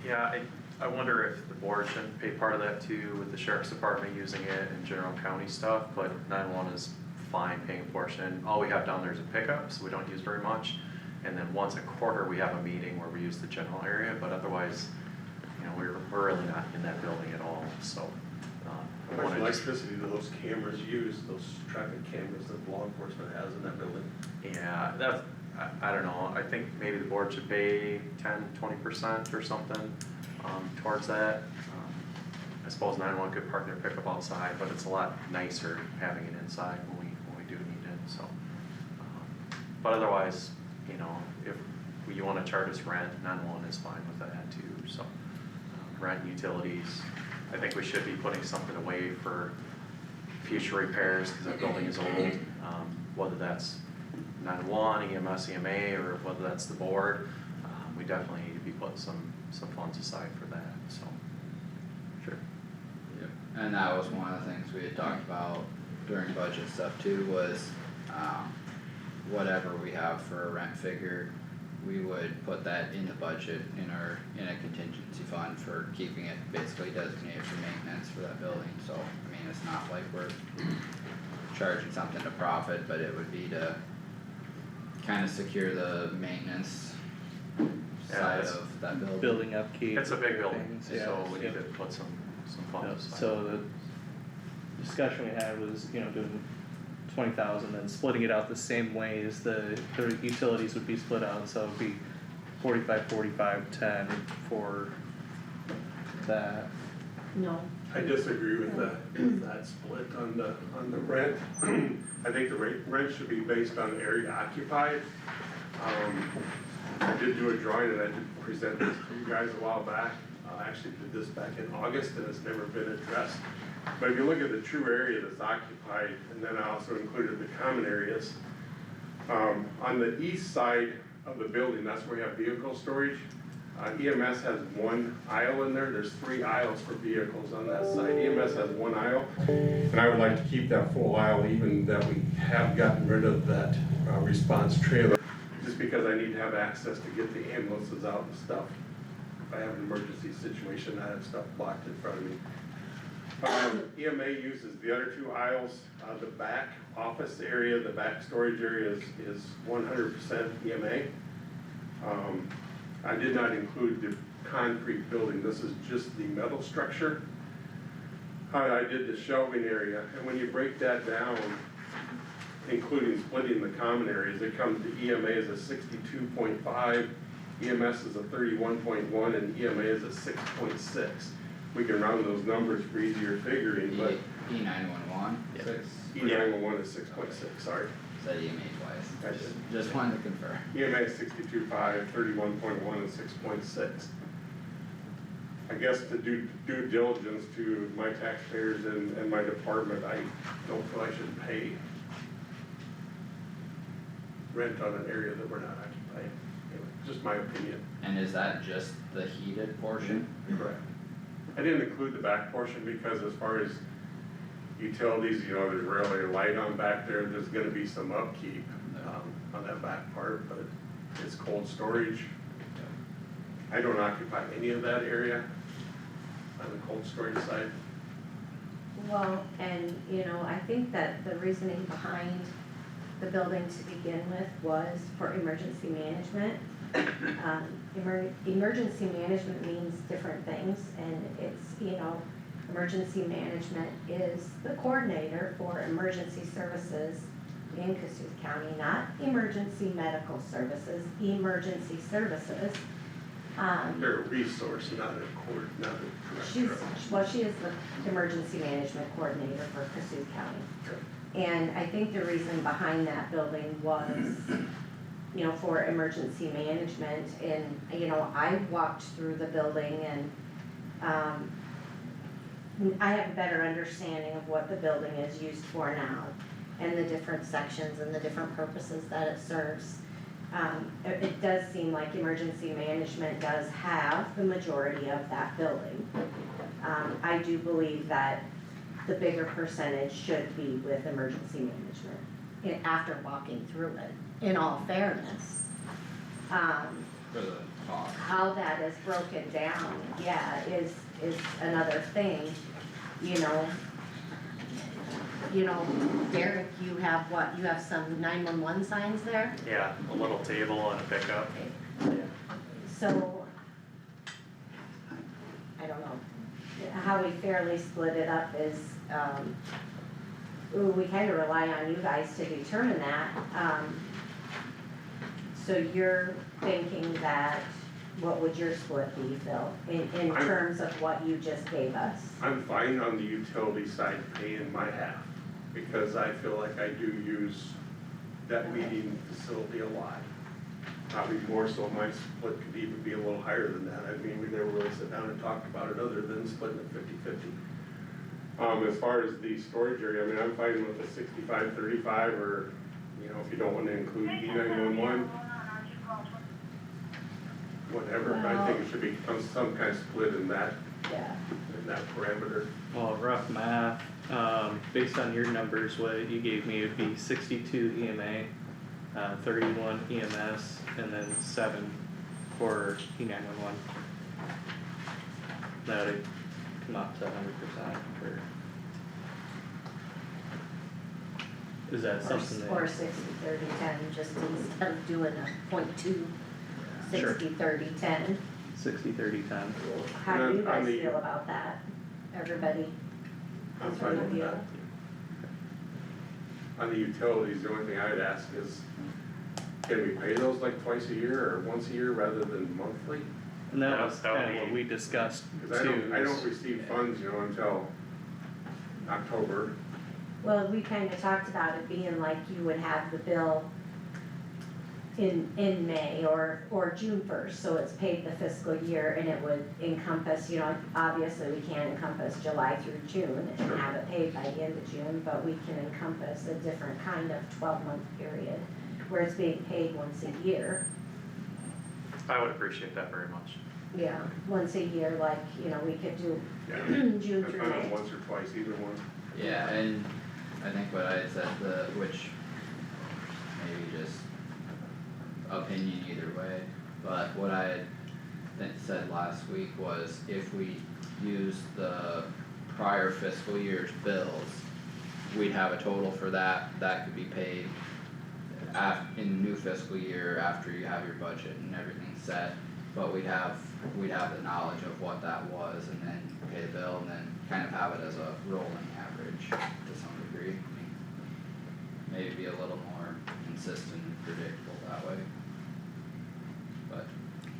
Yeah, I wonder if the board shouldn't pay part of that too with the sheriff's department using it in general county stuff, but 911 is fine paying a portion. All we have down there is a pickup, so we don't use very much. And then once a quarter, we have a meeting where we use the general area, but otherwise, you know, we're really not in that building at all, so. How much electricity do those cameras use, those traffic cameras that law enforcement has in that building? Yeah, that's, I don't know, I think maybe the board should pay 10-20% or something, towards that. I suppose 911 could park their pickup outside, but it's a lot nicer having it inside when we do need it, so. But otherwise, you know, if you wanna charge us rent, 911 is fine with that too, so. Rent, utilities, I think we should be putting something away for future repairs, cause that building is old, whether that's 911, EMS, EMA, or whether that's the board, we definitely need to be putting some funds aside for that, so. Sure. Yep, and that was one of the things we had talked about during budget stuff too, was, whatever we have for a rent figure, we would put that in the budget in a contingency fund for keeping it basically designated for maintenance for that building, so, I mean, it's not like we're charging something to profit, but it would be to kinda secure the maintenance Yeah, side it's- of that building. building upkeep. It's a big building, things, yeah, so we yeah. need to put some Yeah, funds aside. so the discussion we had was, doing 20,000 and splitting it out the same way as the utilities would be split out, so it'd be 45, 45, 10 for that. No. I disagree with that split on the rent. I think the rent should be based on area occupied. I did do a drawing and I did present this to you guys a while back. I actually did this back in August and it's never been addressed. But if you look at the true area that's occupied, and then I also included the common areas. On the east side of the building, that's where we have vehicle storage. EMS has one aisle in there, there's 3 aisles for vehicles on that side. EMS has 1 aisle, and I would like to keep that full aisle, even that we have gotten rid of that response trailer, just because I need to have access to get the ambulances out and stuff. If I have an emergency situation, I have stuff blocked in front of me. EMA uses the other 2 aisles, the back office area, the back storage area is 100% EMA. I did not include the concrete building, this is just the metal structure. I did the shelving area, and when you break that down, including splitting the common areas, it comes to EMA is a 62.5, EMS is a 31.1, and EMA is a 6.6. We can round those numbers for easier figuring, but E911, Yeah. 6, E911 is 6.6, sorry. said EMA twice. I did. Just wanted to confirm. EMA is 62.5, 31.1, and 6.6. I guess to do due diligence to my taxpayers and my department, I don't feel I should pay rent on an area that we're not occupying. Anyway, just my opinion. And is that just the heated portion? Correct. I didn't include the back portion because as far as utilities, there's rarely a light on back there, there's gonna be some upkeep, on that back part, but it's cold storage. I don't occupy any of that area on the cold storage side. Well, and, I think that the reasoning behind the building to begin with was for emergency management. Emergency management means different things, and it's, emergency management is the coordinator for emergency services in Kossuth County, not emergency medical services, emergency services. They're a resource, not a director. She is the emergency management coordinator for Kossuth County. And I think the reason behind that building was, for emergency management, and, I walked through the building and, I have a better understanding of what the building is used for now, and the different sections and the different purposes that it serves. It does seem like emergency management does have the majority of that building. I do believe that the bigger percentage should be with emergency management, after walking through it, in all fairness. For the cost. How that is broken down, is another thing, Derek, you have some 911 signs there? Yeah, a little table and a pickup. So, I don't know, how we fairly split it up is, we kinda rely on you guys to determine that. So you're thinking that, what would your split be, Phil, in terms of what you just gave us? I'm fine on the utility side paying my half, because I feel like I do use that meeting facility a lot. Probably more so, my split could even be a little higher than that. I mean, we never really sit down and talked about it other than splitting it 50-50. As far as the storage area, I'm fine with the 65-35, or, if you don't wanna include E911, whatever, I think it should be some kind of split in that parameter. Well, rough math, based on your numbers, what you gave me would be 62 EMA, 31 EMS, and then 7 for E911. That would come up to 100% for. is that something that? Or 60-30-10, just instead of doing a .2, 60-30-10. 60-30-10. How do you On guys the- feel about that? Everybody? I'm in fine front of with you? that. On the utilities, the only thing I'd ask is, can we pay those like twice a year or once a year rather than monthly? And that Yeah, was that would kinda what be- we discussed too. Cause I don't is- receive funds, until October. Well, we kinda talked about it being like you would have the bill in May or June 1st, so it's paid the fiscal year and it would encompass, obviously we can't encompass July through June and Sure. have it paid by the end of June, but we can encompass a different kind of 12-month period where it's being paid once a year. I would appreciate that very much. Yeah, once a year, like, we could do Yeah. June I'm through fine May. with once or twice, either one. Yeah, and I think what I had said, which maybe just opinion either way, but what I had said last week was if we use the prior fiscal year's bills, we'd have a total for that could be paid in the new fiscal year after you have your budget and everything set, but we'd have the knowledge of what that was and then pay the bill and then kind of have it as a rolling average to some degree. I mean, maybe be a little more consistent and predictable that way. But,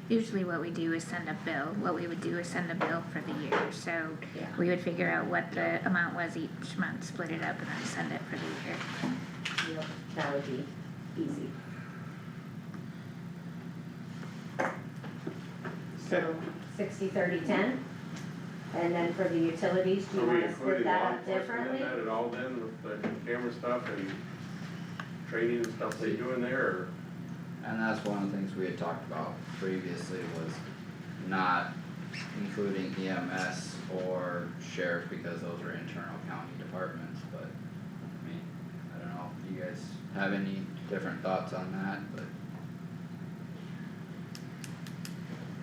Usually what we do is send a bill, what we would do is send a bill for the year, so Yeah. we would figure out what the amount was each month, split it up and then send it for the year. Yep, that would be easy. So 60-30-10, and then for the utilities, do you Are we wanna split including that law up enforcement differently? in that at all then, with the camera stuff and training and stuff they do in there, or? and that's one of the things we had talked about previously was not including EMS or sheriff because those are internal county departments, but I mean, I don't know if you guys have any different thoughts on that, but.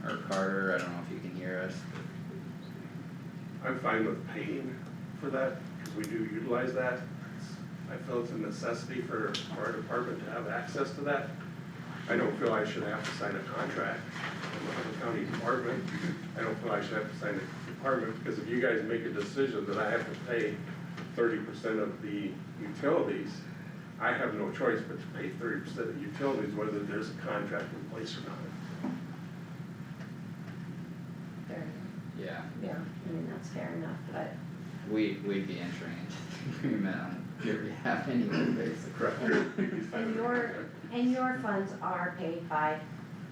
Or Carter, I don't know if you can hear us, I'm fine with paying for that, cause we do utilize that. I feel it's a necessity for our department to have access to that. I don't feel I should have to sign a contract with the county department. I don't feel I should have to sign a department, because if you guys make a decision that I have to pay 30% of the utilities, I have no choice but to pay 30% of the utilities, whether there's a contract in place or not. Fair enough. yeah, Yeah, I mean, that's fair enough, but, we'd be entering into the agreement on your behalf anyway, basically. Correct. and your funds are paid by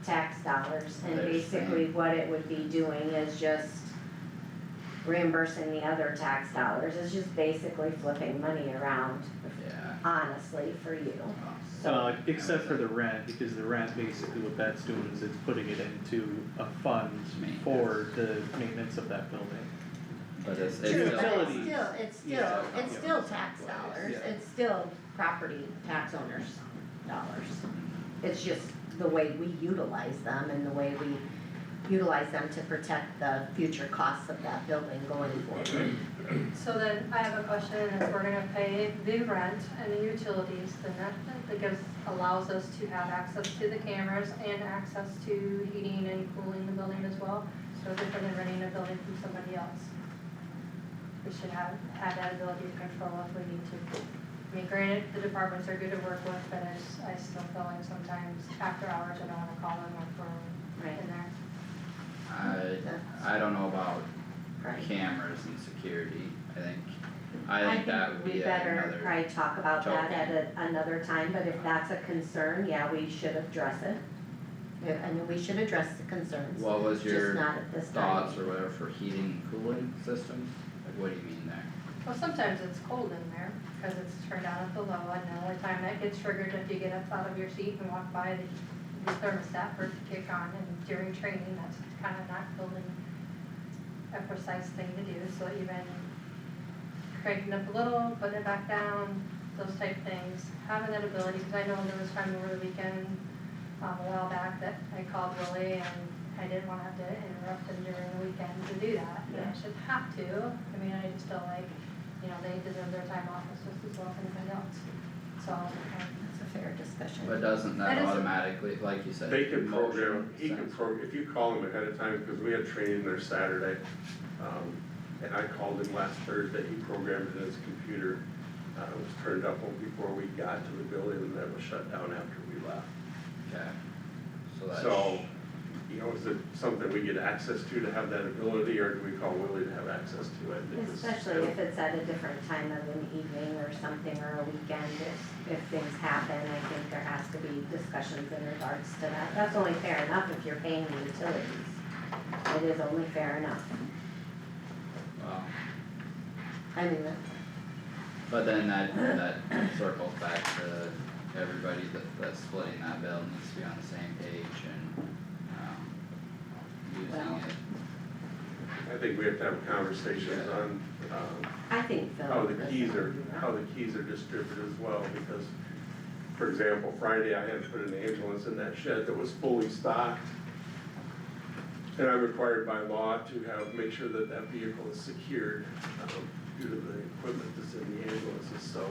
tax dollars, and They're basically same. what it would be doing is just reimbursing the other tax dollars, it's just basically flipping money around, Yeah. honestly, for you, Well, so. Except for the rent, because the rent basically what that's doing is it's putting it into a fund for the maintenance of that building. But it's True, still. but Utilities. Yeah. it's still tax dollars, Yeah. it's still property tax owners' dollars. It's just the way we utilize them and the way we utilize them to protect the future costs of that building going forward. So then I have a question, and if we're gonna pay the rent and the utilities, then that allows us to have access to the cameras and access to heating and cooling the building as well, so different than renting a building from somebody else. We should have that ability to control if we need to. I mean, granted, the departments are good to work with, but I still feel like sometimes after hours, I don't wanna call them if we're in there. I don't know about Right. cameras and security, I think that would we be better another, probably talk about that token. at another time, but if that's a concern, yeah, we should address it. Yeah, I mean, we should address the concerns, what was just your not at this time. thoughts or whatever for heating and cooling systems? Like, what do you mean there? Well, sometimes it's cold in there, cause it's turned down at the low, and the only time that gets triggered if you get up out of your seat and walk by the thermostat for it to kick on, and during training, that's kinda not building a precise thing to do, so even cranking up a little, putting it back down, those type things, having that ability, cause I know there was time over the weekend, a while back that I called Willie and I didn't wanna have to interrupt them during the weekend to do that, but I should have to, I mean, I just feel like, they deserve their time off just as well as anybody else. so. That's a fair discussion. But doesn't That that is- automatically, like you said? They can program, motion he can sensor? program, if you call him ahead of time, because we had training there Saturday, and I called him last Thursday, he programmed it in his computer. It was turned up before we got to the building, and then it was shut down after we left. Okay, so that's. So, you know, is it something we get access to have that ability, or do we call Willie to have access to it? Because- Especially if it's at a different time of an evening or something, or a weekend, if things happen, I think there has to be discussions in regards to that. That's only fair enough if you're paying the utilities. It is only fair enough. Well, I mean, but then that circles back to everybody that's splitting that bill needs to be on the same page and, using Well. it. I think we have to have conversations on, I think Phil. how the doesn't keys are, do that. how the keys are distributed as well, because, for example, Friday I had to put an ambulance in that shed that was fully stocked. And I'm required by law to make sure that that vehicle is secured, due to the equipment that's in the ambulances, so.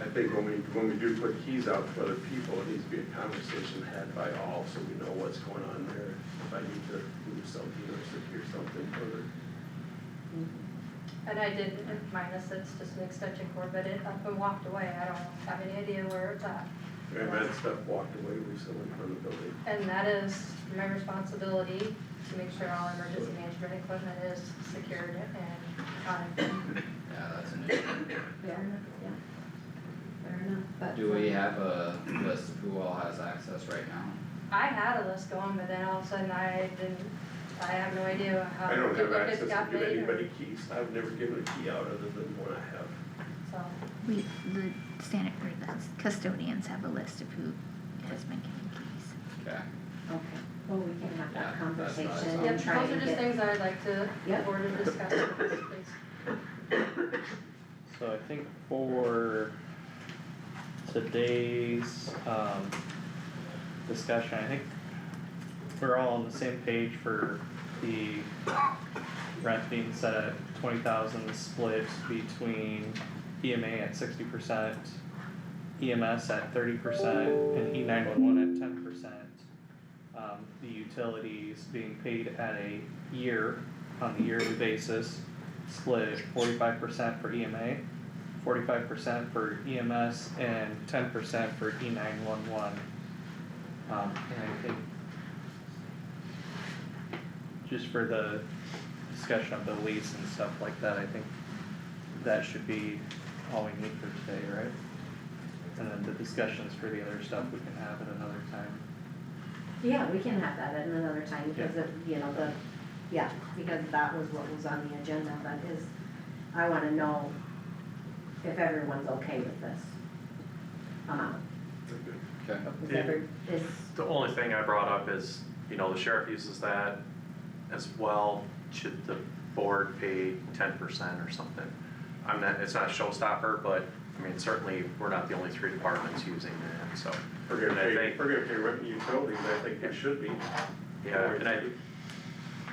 I think when we do put keys out to other people, it needs to be a conversation had by all, so we know what's going on there. If I need to move something or secure something further. And I did minus it's just an extension cord, but it up and walked away, I don't have any idea where it's at. I've had stuff walked away recently from the building. And that is my responsibility to make sure all emergency management equipment is secured and accounted. Yeah, that's an issue. Fair enough, yeah. Fair enough, but. Do we have a list of who all has access right now? I had a list going, but then all of a sudden I have no idea how I don't have duplicates access to got give made or, anybody keys. I've never given a key out other than one I have. so. The standard, or the custodians have a list of who has been given keys. Okay, Okay, well, we can have Yeah, that that's what I conversation thought. and Yep, try those are and just get. things I'd like to, the Yep. board to discuss, please. So I think for today's, discussion, I think we're all on the same page for the rent being set at 20,000 split between EMA at 60%, EMS at 30%, and E911 at 10%. The utilities being paid at a year, on the yearly basis, split 45% for EMA, 45% for EMS, and 10% for E911. And I think just for the discussion of the lease and stuff like that, I think that should be all we need for today, right? And then the discussions for the other stuff we can have at another time. Yeah, we can have that at another time because of, you know, because that was what was on the agenda, but I wanna know if everyone's okay with this amount. okay. Is The only thing I brought up is, you know, the sheriff uses that as well. Should the board pay 10% or something? It's not a showstopper, but I mean, certainly, we're not the only three departments using that, so. We're gonna And I pay, think- we're gonna pay rent and utilities, I think we should be. Yeah, and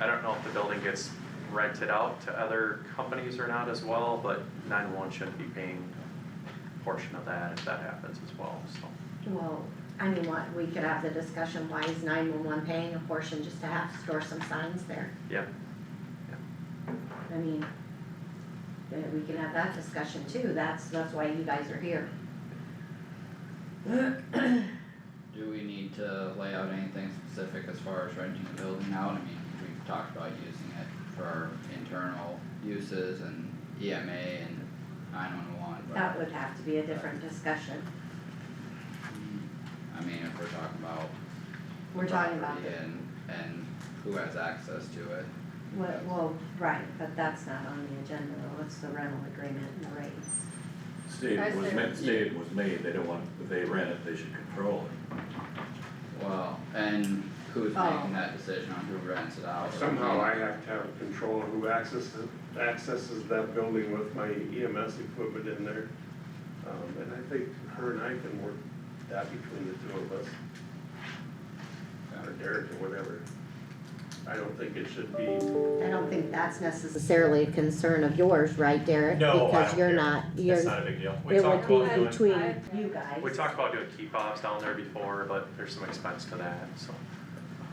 I don't know if the building gets rented out to other companies or not as well, but 911 shouldn't be paying a portion of that if that happens as well, so. well, I mean, we could have the discussion, why is 911 paying a portion just to have to store some signs there? Yeah, I mean, we can have that discussion too, that's why you guys are here. Do we need to lay out anything specific as far as renting the building out? I mean, we've talked about using it for our internal uses and EMA and 911, but. That would have to be a different discussion. I mean, if we're talking about. We're talking about property and who has access to it. well, right, but that's not on the agenda, though, it's the rental agreement and the rates. Statement was made, they don't want, if they rent it, they should control it. Well, and who's Oh. making that decision on who rents it out? Somehow I have to have control of who accesses that building with my EMS equipment in there. And I think her and I can work that between the two of us. Or Derek or whatever. I don't think it should be. I don't think that's necessarily a concern of yours, right, Derek? No, I Because don't you're care. not, It's you're, not a big deal. We it talked would about be doing, between you guys. we talked about doing keep-offs down there before, but there's some expense to that, so.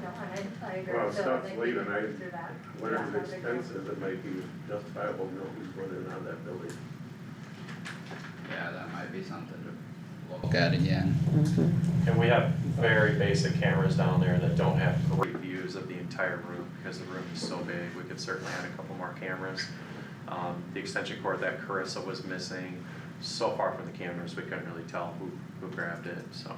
No, and I agree. Well, So stuff's think we leaving, can work through that. Whatever That's the not a big deal. expense is, it might be justifiable, you know, who's running out of that building. Yeah, that might be something to look at again. And we have very basic cameras down there that don't have great views of the entire room, because the room is so big, we could certainly add a couple more cameras. The extension cord that Carissa was missing, so far from the cameras, we couldn't really tell who grabbed it, so.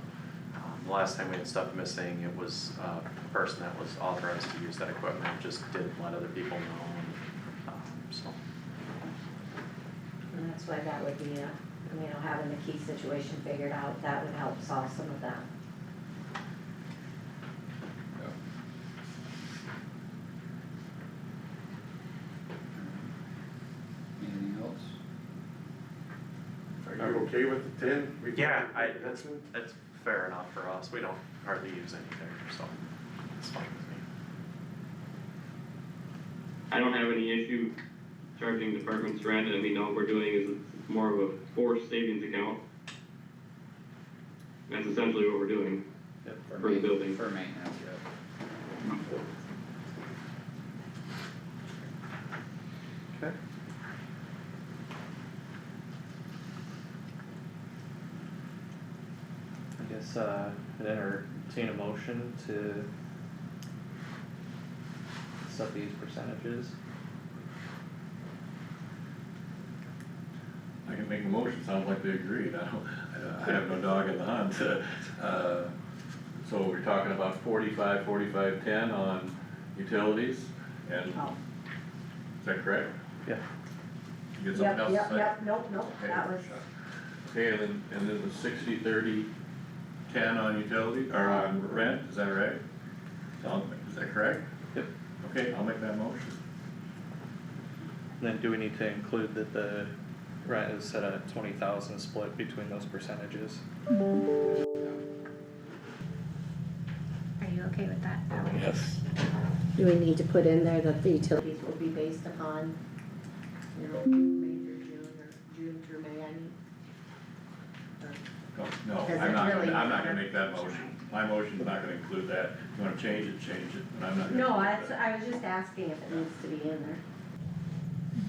The last time we had stuff missing, it was a person that was authorized to use that equipment, just didn't let other people know, and, so. And that's why that would be a, you know, having the key situation figured out, that would help solve some of that. Anything else? Are you okay with the 10? Yeah, that's fair enough for us, we don't hardly use any there, so it's fine with me. I don't have any issue charging departments rent. I mean, all we're doing is it's more of a forced savings account. That's essentially what we're doing for the building. For maintenance, yeah. Okay. I guess, I'd entertain a motion to set these percentages. I can make a motion, sounds like they agreed, I have no dog in the hunt. So we're talking about 45, 45, 10 on utilities, and, is that correct? Yeah. You get something else to say? Nope, Okay. that was, Okay, and then the 60, 30, 10 on utility, or on rent, is that right? Is that correct? Yep. Okay, I'll make that motion. Then do we need to include that the rent is set at 20,000 split between those percentages? Are you okay with that? Yes. do we need to put in there that the utilities will be based upon, you know, May through June, or June through May, I mean? No, Does I'm it not, really I'm not matter? gonna make that motion. My motion's not gonna include that. You wanna change it, but I'm not gonna. No, include that. I was just asking if it needs to be in there.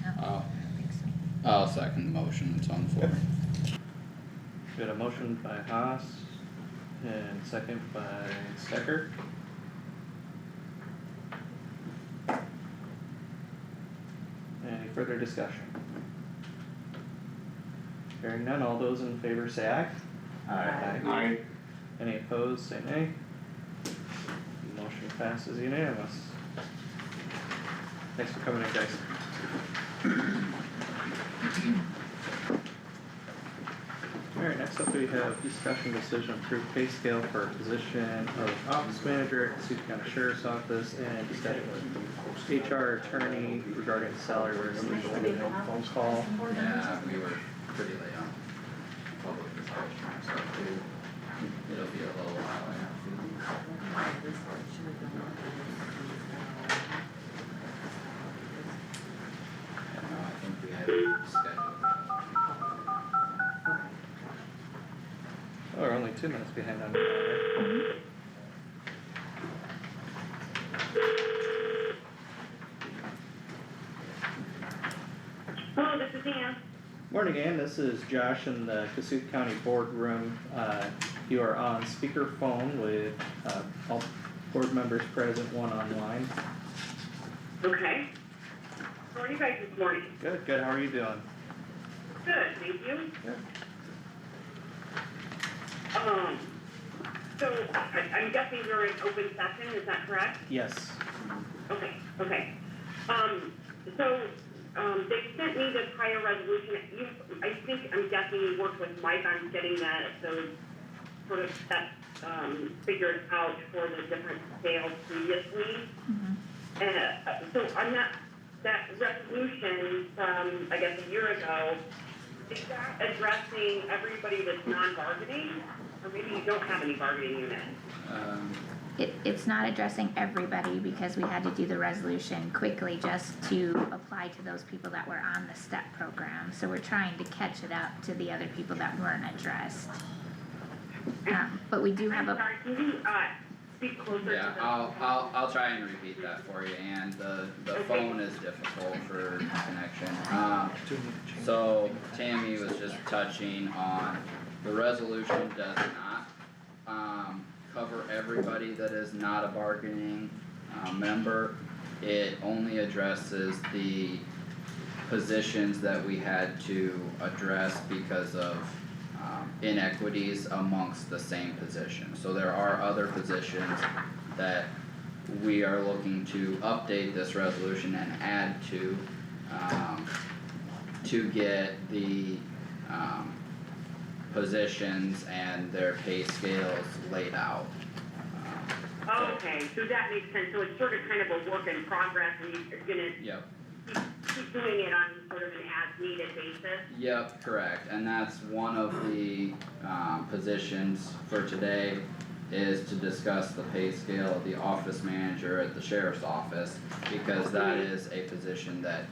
No, I Oh. don't think so. I'll second the motion, it's on the floor. We got a motion by Haas and second by Stecker. Any further discussion? Hearing none, all those in favor say aye. Aye. Aye. Any opposed, say nay. Motion passes unanimous. Thanks for coming in, guys. Alright, next up we have discussion decision approved pay scale for position of office manager at Kossuth County Sheriff's Office and discussion with HR attorney regarding salary resolution phone call. Yeah, we were pretty late on public discussion, so it'll be a little while after. No, I think we had it scheduled. Oh, we're only 2 minutes behind on the Hello, this is Ann. Morning, Ann. This is Josh in the Kossuth County boardroom. You are on speakerphone with all board members present, one online. Okay. How are you guys this morning? Good, good. How are you doing? Good, thank you. Good. So I'm guessing you're in open session, is that correct? Yes. Okay. They sent me the prior resolution. I'm guessing you worked with Mike on getting that, figured out for the different sales previously. So I'm not, that resolution from, I guess, a year ago, is that addressing everybody that's non-bargaining? Or maybe you don't have any bargaining units? it's not addressing everybody because we had to do the resolution quickly just to apply to those people that were on the STEP program, so we're trying to catch it up to the other people that weren't addressed. But we do have I'm sorry, can you, speak closer to the? Yeah, I'll try and repeat that for you, and the Okay. phone is difficult for connection. So Tammy was just touching on, the resolution does not, cover everybody that is not a bargaining, member. It only addresses the positions that we had to address because of inequities amongst the same position. So there are other positions that we are looking to update this resolution and add to get the positions and their pay scales laid out. Okay, so that makes sense, so it's sort of kind of a work in progress, and you're gonna Yep. keep doing it on sort of an as-needed basis? Yep, correct, and that's one of the, positions for today, is to discuss the pay scale of the office manager at the sheriff's office, because that is a position that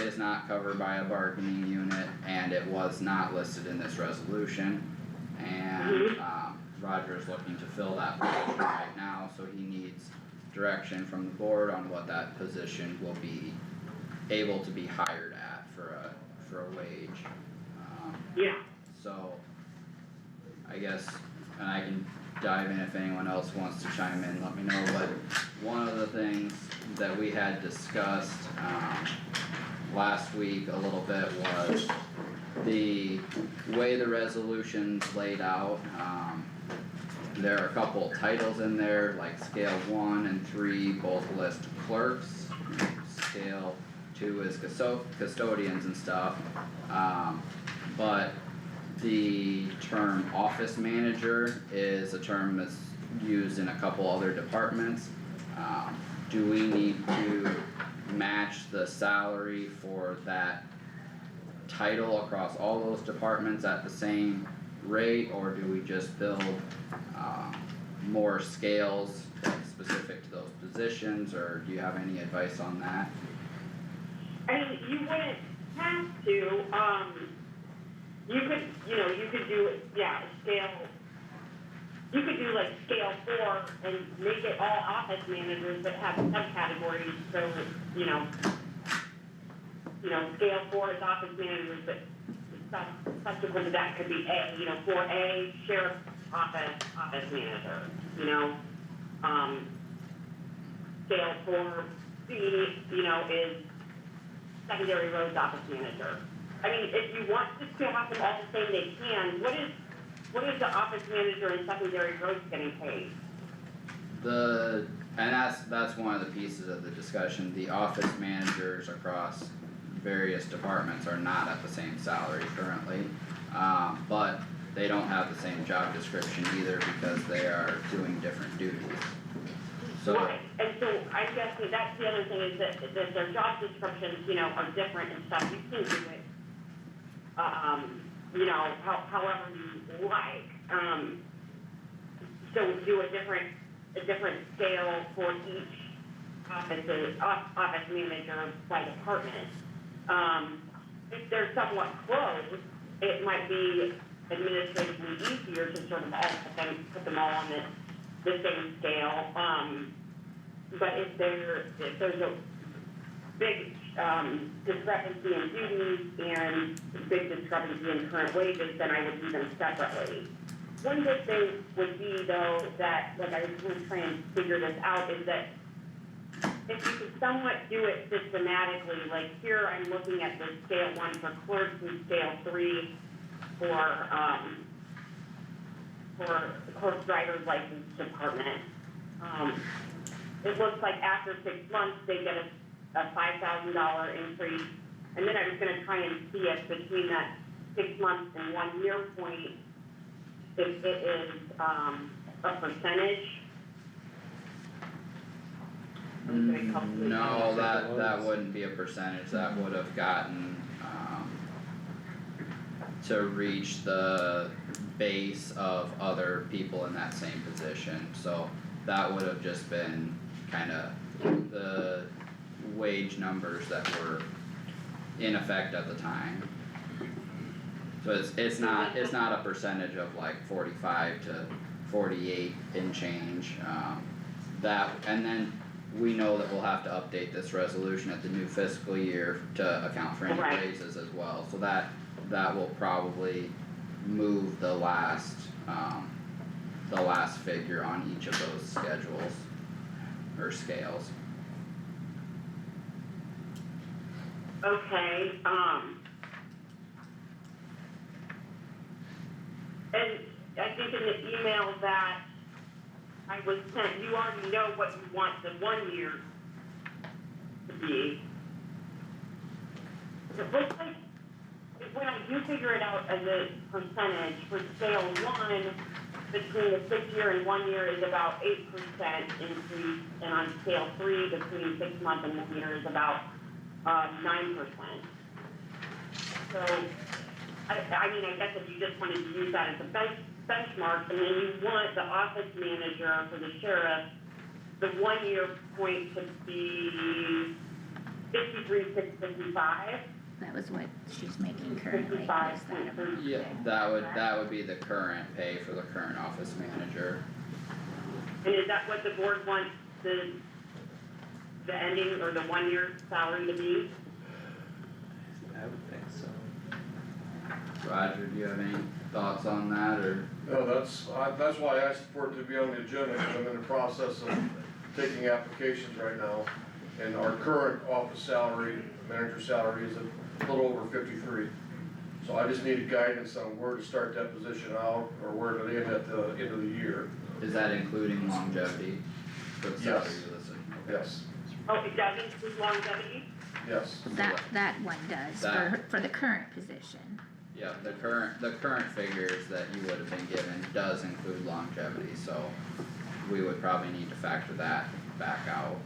is not covered by a bargaining unit, and it was not listed in this resolution. And, Roger's looking to fill that position right now, so he needs direction from the board on what that position will be able to be hired at for a wage. Yeah. So, I guess, and I can dive in if anyone else wants to chime in, let me know, but one of the things that we had discussed, last week a little bit was the way the resolution's laid out. There are a couple titles in there, like scale 1 and 3 both list clerks, scale 2 is custodians and stuff. But the term office manager is a term that's used in a couple other departments. Do we need to match the salary for that title across all those departments at the same rate, or do we just build more scales specific to those positions, or do you have any advice on that? I mean, you wouldn't have to, you could do, scale, you could do like scale 4 and make it all office managers that have subcategories, so, scale 4 is office managers, but subsequent to that could be A, 4A, sheriff office manager, scale 4B, is secondary roads office manager. I mean, if you want to still have them all the same, they can. What is the office manager and secondary roads getting paid? And that's one of the pieces of the discussion, the office managers across various departments are not at the same salary currently. But they don't have the same job description either because they are doing different duties. So. Right, and so I guess that's the other thing is that their job descriptions, are different and stuff, you can do it, however you like. So do a different scale for each office manager by department. If they're somewhat close, it might be administratively easier to sort of all put them all on the same scale. But if there's a big discrepancy in duties and big discrepancy in current wages, then I would do them separately. One good thing would be though that, like I was really trying to figure this out, is that if you could somewhat do it systematically, like here I'm looking at the scale 1 for clerks and scale 3 for clerk driver's license department. It looks like after 6 months they get a $5,000 increase, and then I was going to try and see if between that 6 months and 1 year point, if it is a percentage. No, that wouldn't be a percentage, that would have gotten, to reach the base of other people in that same position, so that would have just been kinda the wage numbers that were in effect at the time. So it's not a percentage of like 45 to 48 and change, and then we know that we'll have to update this resolution at the new fiscal year to account for any Right. raises as well, so that will probably move the last figure on each of those schedules or scales. Okay, and I think in the email that I was sent, you already know what you want the 1 year to be. It looks like, when I do figure it out as a percentage, for scale 1, between the 6 year and 1 year is about 8% increase, and on scale 3, between 6 months and 1 year is about 9%. So, I mean, I guess if you just wanted to use that as a benchmark, and then you want the office manager for the sheriff, the 1 year point to be 53,655. That was what she's making currently, is 55. that amount Yeah, there? that would be the current pay for the current office manager. And is that what the board wants the ending or the 1 year salary to be? I would think so. Roger, do you have any thoughts on that, or? No, that's why I asked for it to be on the agenda, because I'm in the process of taking applications right now. And our current office salary, manager salary is a little over 53. So I just needed guidance on where to start that position out, or where to end at the end of the year. Is that including longevity for the salary Yes. you listed? Yes, Oh, it does include longevity? yes. That one does, That- for the current position. Yeah, the current figures that you would have been given does include longevity, so we would probably need to factor that back out.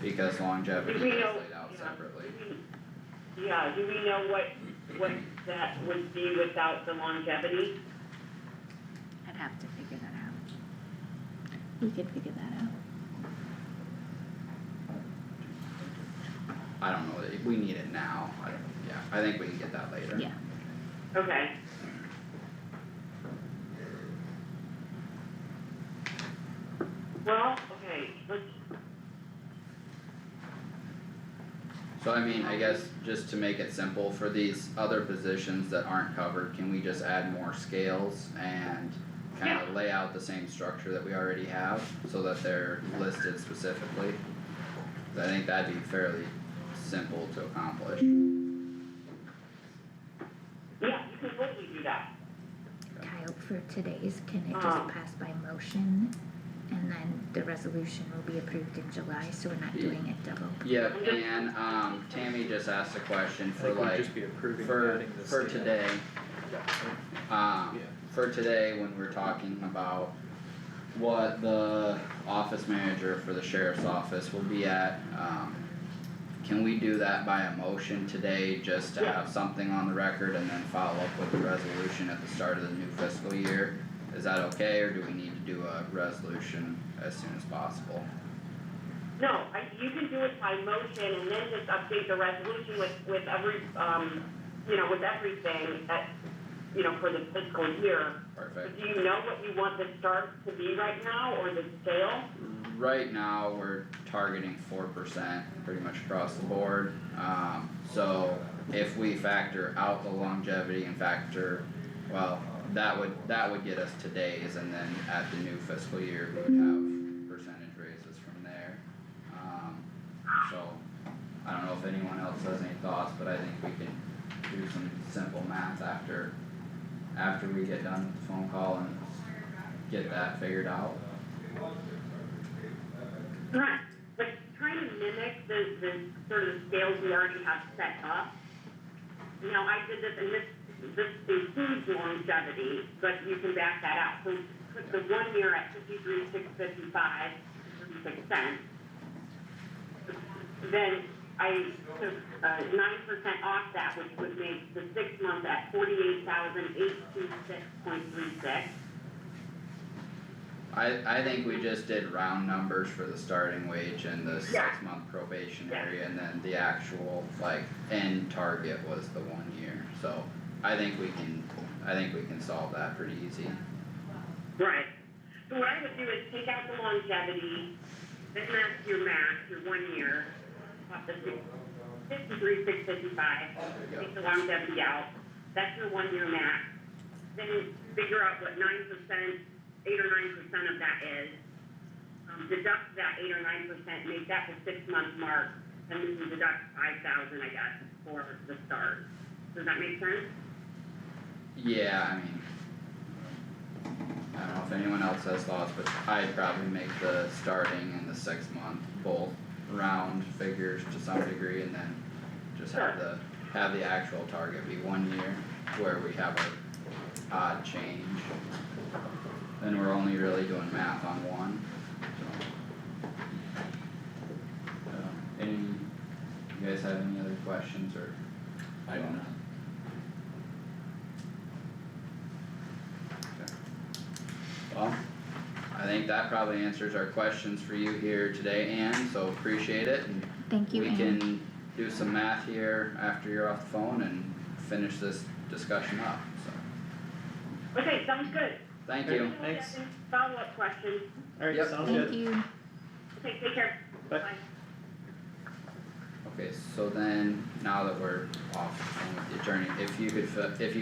Because longevity Do we is know- laid out yeah. separately. Yeah, do we know what that would be without the longevity? I'd have to figure that out. We could figure that out. I don't know, if we need it now, I think we can get that later. Yeah. Okay. Well, okay, let's, So I mean, I guess just to make it simple, for these other positions that aren't covered, can we just add more scales and kind of lay out the same structure that we already have, so that they're listed specifically? 'Cause I think that'd be fairly simple to accomplish. yeah, you can totally do that. Kyle, for today's, can it Um. just pass by motion? And then the resolution will be approved in July, so we're not doing it double. Yep, and Tammy just asked a question I for think we'd like, just be approving for adding the for scale. today, Yeah. for today, when we're talking about what the office manager for the sheriff's office will be at, can we do that by a motion today, just to have something on the record and then follow up with the resolution at the start of the new fiscal year? Is that okay, or do we need to do a resolution as soon as possible? No, you can do it by motion and then just update the resolution with every, with everything at, for the fiscal year. Perfect. Do you know what you want the start to be right now, or the scale? Right now, we're targeting 4% pretty much across the board. So if we factor out the longevity and that would get us today's, and then at the new fiscal year, we would have percentage raises from there. So, I don't know if anyone else has any thoughts, but I think we can do some simple math after we get done with the phone call and get that figured out. Right, but trying to mimic the sort of scales we already have set up. I did this, and this includes longevity, but you can back that out. So put the 1 year at 53,655, 36 cents. Then I took 9% off that, which would make the 6 months at 48,826.36. I think we just did round numbers for the starting wage and the Yeah. 6-month probationary, and then the actual, like, end target was the 1 year, so I think we can solve that pretty easy. Right. So what I would do is take out the longevity, then that's your max, your 1 year, up to 53,655, take the longevity out, that's your 1 year max. Then figure out what 9%, 8 or 9% of that is. Deduct that 8 or 9%, make that the 6-month mark, and then you deduct 5,000, I guess, for the start. Does that make sense? Yeah, I mean, I don't know if anyone else has thoughts, but I'd probably make the starting and the 6-month both round figures to some degree, and then just have the actual target be 1 year, where we have a odd change. Then we're only really doing math on one, so. You guys have any other questions, or? I don't know. Well, I think that probably answers our questions for you here today, Ann, so appreciate it, and Thank you, we Ann. can do some math here after you're off the phone and finish this discussion up, so. Okay, sounds good. Thank you. Thanks. Follow-up questions. Alright, Yep. sounds Thank good. you. Okay, take care. Bye. Okay, so then, now that we're off the phone with the attorney, if you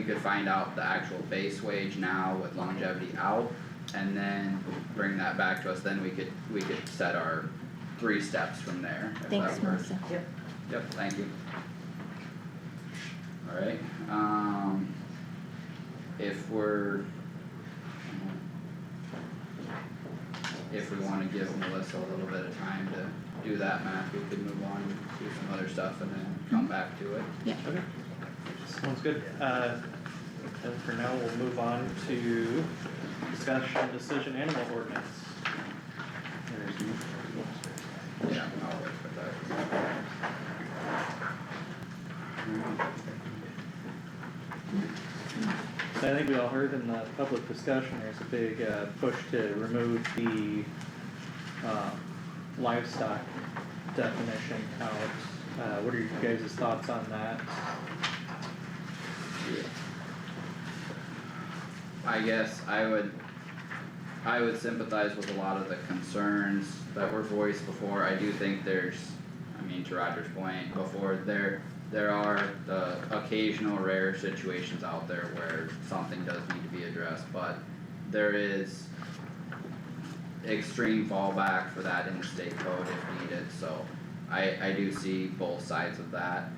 could find out the actual base wage now with longevity out, and then bring that back to us, then we could set our 3 steps from there, if that Thanks, works. Melissa. Yep, thank you. Alright, if we wanna give Melissa a little bit of time to do that math, we could move on and do some other stuff and then come back to it. Okay, sounds good. And for now, we'll move on to discussion decision animal ordinance. Yeah, I'll wait for that. So I think we all heard in the public discussion, there's a big push to remove the livestock definition out. What are your guys' thoughts on that? I guess I would sympathize with a lot of the concerns that were voiced before. I do think there's, to Roger's point before, there are the occasional rare situations out there where something does need to be addressed, but there is extreme fallback for that in the state code if needed, so I do see both sides of that.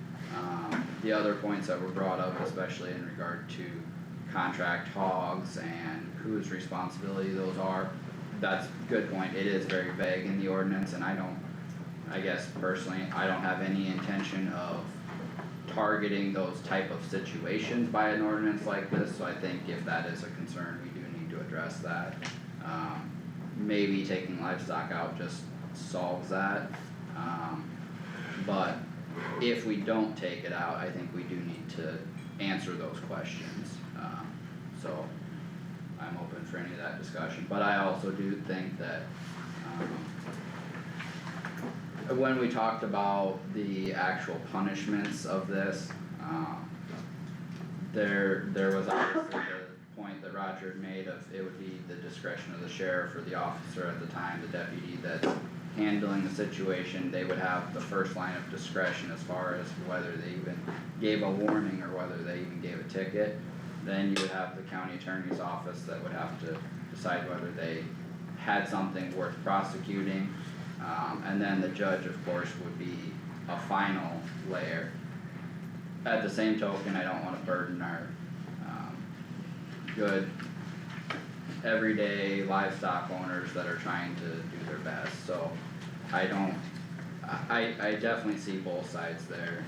The other points that were brought up, especially in regard to contract hogs and whose responsibility those are, that's a good point. It is very vague in the ordinance, and I guess personally, I don't have any intention of targeting those type of situations by an ordinance like this, so I think if that is a concern, we do need to address that. Maybe taking livestock out just solves that, but if we don't take it out, I think we do need to answer those questions. So I'm open for any of that discussion, but I also do think that, when we talked about the actual punishments of this, there was obviously the point that Roger had made of it would be the discretion of the sheriff or the officer at the time, the deputy that's handling the situation. They would have the first line of discretion as far as whether they even gave a warning or whether they even gave a ticket. Then you would have the county attorney's office that would have to decide whether they had something worth prosecuting. And then the judge, of course, would be a final layer. At the same token, I don't wanna burden our, good everyday livestock owners that are trying to do their best, so I definitely see both sides there,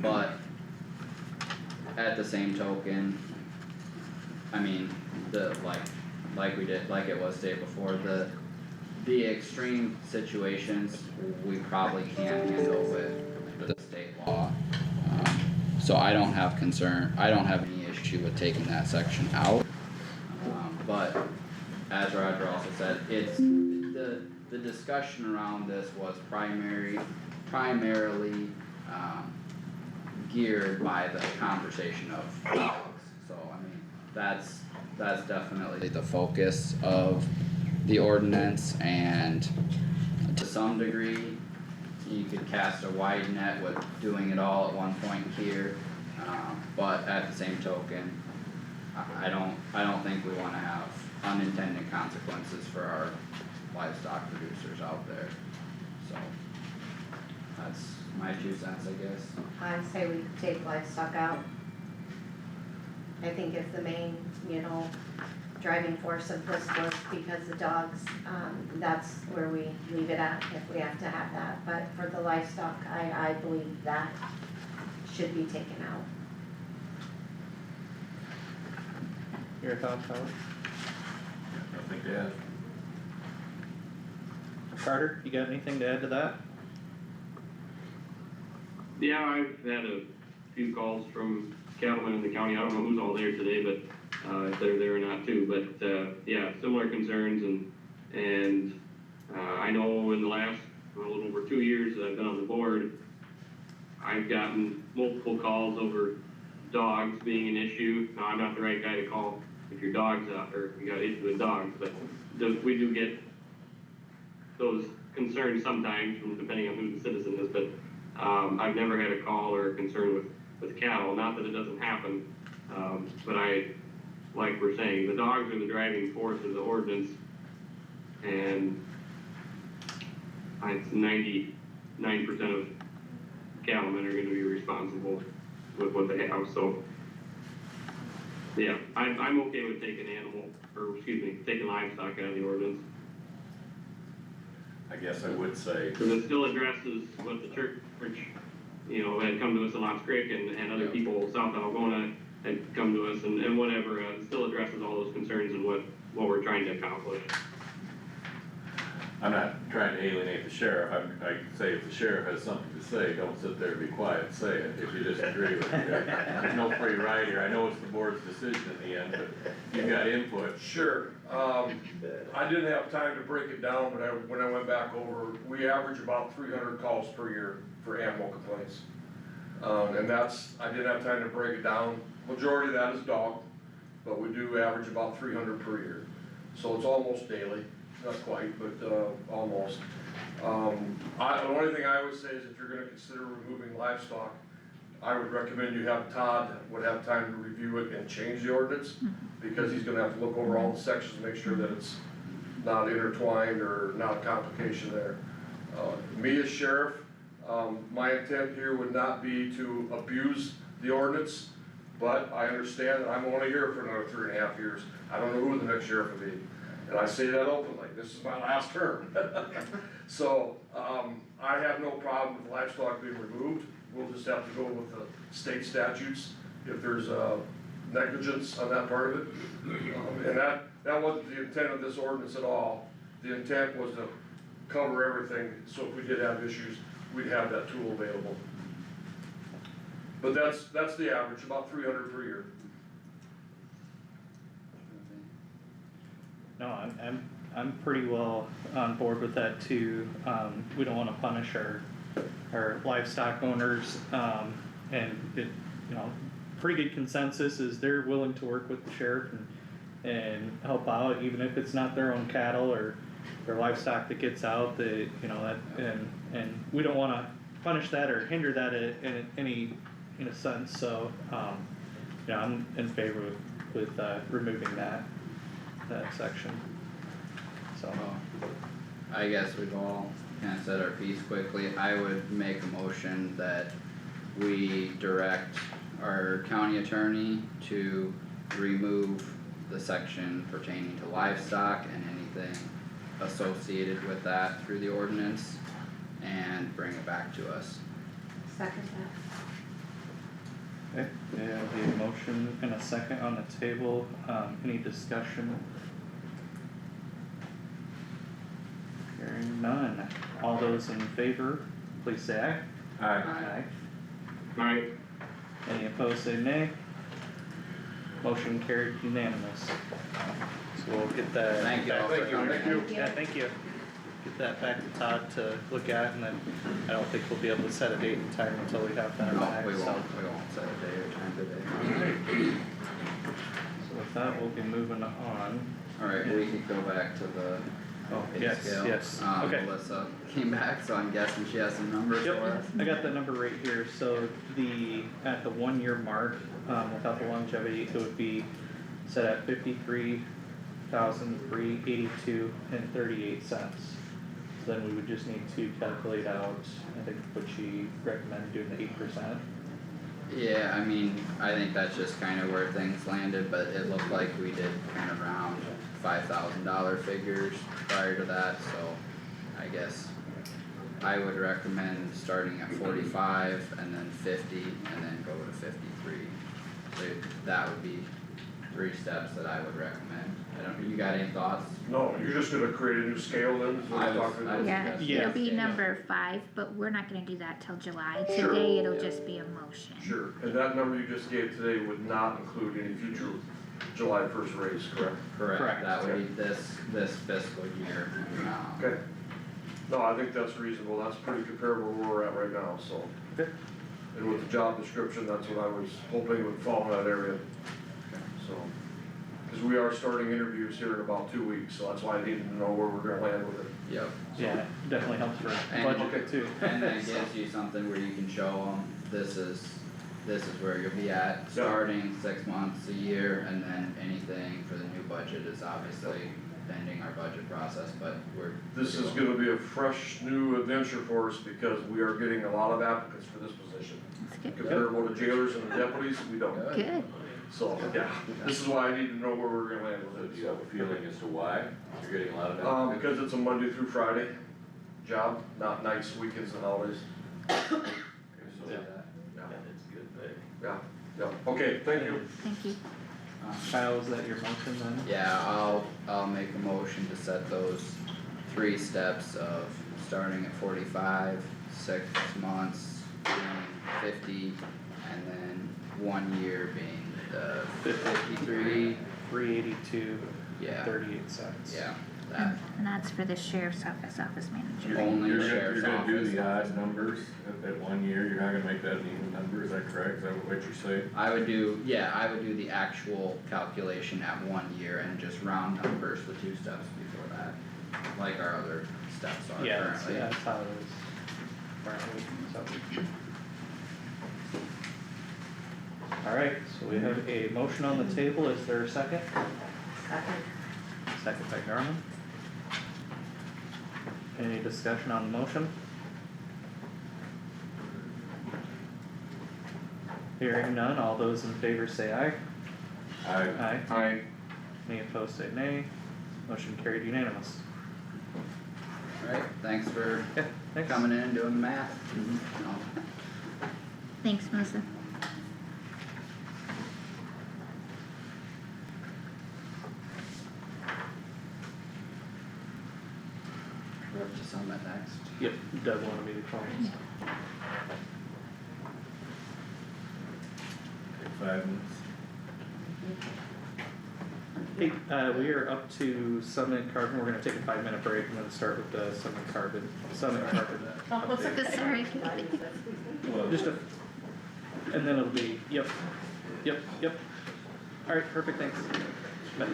but at the same token, like it was stated before, the extreme situations, we probably can't handle with the state law. So I don't have any issue with taking that section out. But as Roger also said, it's, the discussion around this was primarily, geared by the conversation of dogs. So, I mean, that's definitely the focus of the ordinance, and to some degree, you could cast a wide net with doing it all at one point here, but at the same token, I don't think we wanna have unintended consequences for our livestock producers out there, so. That's my 2 cents, I guess. I'd say we take livestock out. I think if the main, driving force of this was because of dogs, that's where we leave it at, if we have to have that. But for the livestock, I believe that should be taken out. Your thoughts, Howard? I think that. Carter, you got anything to add to that? Yeah, I've had a few calls from cattlemen in the county. I don't know who's all there today, but if they're there or not too. But yeah, similar concerns, and I know in the last a little over 2 years that I've been on the board, I've gotten multiple calls over dogs being an issue. Now, I'm not the right guy to call if your dog's out or if you got issues with dogs, but we do get those concerns sometimes, from depending on who the citizen is. But I've never had a call or a concern with cattle. Not that it doesn't happen, but like we're saying, the dogs are the driving force of the ordinance, and it's 99% of cattlemen are gonna be responsible with what they have, so. Yeah, I'm okay with taking taking livestock out of the ordinance. I guess I would say. Because it still addresses what the church, had come to us in Lost Creek and other people south of Algona had come to us and whatever, it still addresses all those concerns and what we're trying to accomplish. I'm not trying to alienate the sheriff. I say if the sheriff has something to say, don't sit there and be quiet, say it if you disagree with me. There's no free ride here. I know it's the board's decision in the end, but you've got input. Sure, I didn't have time to break it down, but when I went back over, we average about 300 calls per year for animal complaints. And I didn't have time to break it down. Majority of that is dog, but we do average about 300 per year. So it's almost daily. Not quite, but almost. The only thing I would say is if you're gonna consider removing livestock, I would recommend you have Todd would have time to review it and change the ordinance, because he's gonna have to look over all the sections and make sure that it's not intertwined or not a complication there. Me as sheriff, my intent here would not be to abuse the ordinance, but I understand that I'm only here for another 3.5 years. I don't know who the next sheriff will be. And I say that openly, this is my last term. So, I have no problem with livestock being removed. We'll just have to go with the state statutes if there's negligence on that part of it. And that wasn't the intent of this ordinance at all. The intent was to cover everything, so if we did have issues, we'd have that tool available. But that's the average, about 300 per year. No, I'm pretty well on board with that too. We don't wanna punish our livestock owners, and it, pretty good consensus is they're willing to work with the sheriff and help out, even if it's not their own cattle or their livestock that gets out, that and we don't wanna punish that or hinder that in a sense, so, I'm in favor with removing that section, so. I guess we've all kinda said our piece quickly. I would make a motion that we direct our county attorney to remove the section pertaining to livestock and anything associated with that through the ordinance and bring it back to us. Second that. Okay, yeah, the motion and a second on the table, any discussion? Hearing none, all those in favor, please say aye. Aye. Aye. Any opposed, say nay. Motion carried unanimous. So we'll get that. Thank you all for coming. Thank you. Yeah, thank you. Get that back to Todd to look at, and then I don't think we'll be able to set a date and time until we have that No, back, we so. won't set a day or time today. So with that, we'll be moving on. Alright, we could go back to the Oh, pay yes, scale. yes, okay. Melissa came back, so I'm guessing she has some numbers for Yep, us. I got the number right here, so at the 1 year mark, without the longevity, it would be set at 53,382.38 cents. So then we would just need to calculate out, I think what she recommended doing the 8%. Yeah, I mean, I think that's just kinda where things landed, but it looked like we did kinda round $5,000 figures prior to that, so I guess I would recommend starting at 45 and then 50 and then go to 53. So that would be 3 steps that I would recommend. I don't, you got any thoughts? No, you're just gonna create a new scale then, is what you're talking about? Yeah, Yeah. it'll be number 5, but we're not gonna do that till July. Sure. Today, it'll just be a motion. Sure, and that number you just gave today would not include any future July 1st raise, correct? Correct. That would be this fiscal year. Okay. No, I think that's reasonable, that's pretty comparable to where we're at right now, so. Okay. And with the job description, that's what I was hoping would fall in that area. So, cause we are starting interviews here in about 2 weeks, so that's why I needed to know where we're gonna land with it. Yep. Yeah, it definitely helps for And- budget too. And then gives you something where you can show them, this is where you'll be at, starting 6 months, a year, and then anything for the new budget is obviously pending our budget process, but This is gonna be a fresh new adventure for us because we are getting a lot of applicants for this position. That's good. Comparable to jailers and the deputies, we don't. Good. So, yeah, this is why I need to know where we're gonna land with it. Do you have a feeling as to why you're getting a lot of applicants? Because it's a Monday through Friday job, not nights, weekends and holidays. Okay, so Yeah. it's good pay. Yeah, okay, thank you. Thank you. Kyle, is that your motion then? Yeah, I'll make a motion to set those 3 steps of starting at 45, 6 months, being 50, and then 1 year being the 53, 382.38 cents. yeah, that, And that's for the sheriff's office manager. Only You're sheriff's gonna do office. the odd numbers at 1 year, you're not gonna make that an even number, is that correct? Is that what you're saying? I would do the actual calculation at 1 year and just round numbers the 2 steps before that, like our other steps are Yeah, currently. that's how it is currently, so. Alright, so we have a motion on the table, is there a second? Second by Garmin. Any discussion on the motion? Hearing none, all those in favor say aye. Aye. Aye. Any opposed say nay. Motion carried unanimous. Alright, thanks for Yeah, thanks. coming in and doing the math. No. Thanks, Melissa. We're up to Summit next. Yep, Doug wanted me to call. Take 5 minutes. Hey, we are up to Summit Carbon, we're gonna take a 5-minute break and then start with the Summit Carbon update. Sorry. Just and then it'll be, yep. Alright, perfect, thanks. Bye.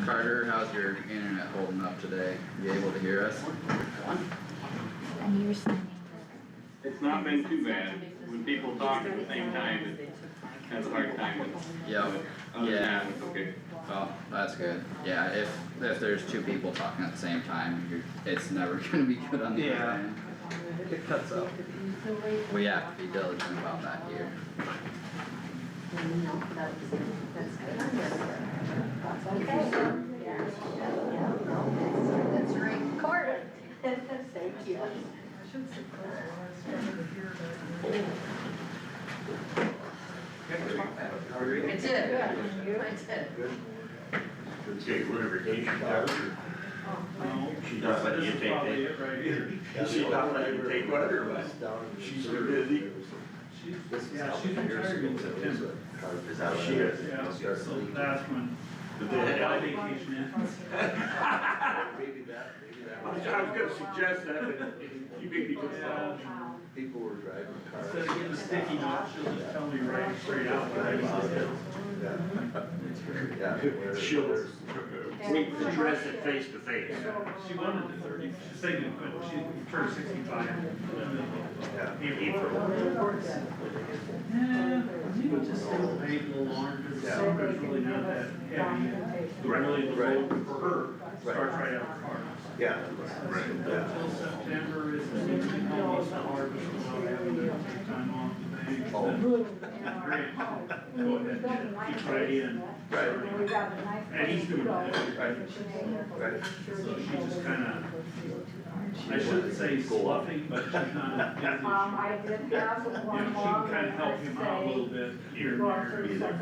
Carter, how's your internet holding up today? You able to hear us? And you're signing It's not been too bad. When people talk at the same time, it has a hard time with. Yep. Other than Yeah. that, it's okay. Oh, that's good. Yeah, if there's 2 people talking at the same time, it's never gonna be good on the other Yeah. end. It cuts out. We have to be diligent about that here. That's recorded. Thank you. I did. Okay, we're on vacation, Tyler. No, She's not letting you this is take probably it. it right here. She's not letting you take what other one? She's too busy. Yeah, she's retired in September. Is that what She it is. is? Yeah, Start so leaking. that's when But my then- vacation ends. Maybe that I was gonna suggest that, but you made me go slow. people were driving cars. Instead of getting sticky notes, she'll just tell me right straight out what I need to do. Yeah. She'll meet the dress it face to face. She wanted to 30, she's thinking, but she turned 65. Yeah, maybe just stay with paint a little longer, because the Yeah. summer's really not that heavy. Really, the Right. load for her starts right out of the car. Yeah. Until September, it's almost harvest, without having to take time off the bank. Oh. Then Grant, go ahead and keep right in. Right. And he's doing that. Right. So she's just kinda, I shouldn't say fluffy, but she's not busy. I did have You know, one she more. can kinda help him out a little bit here and there.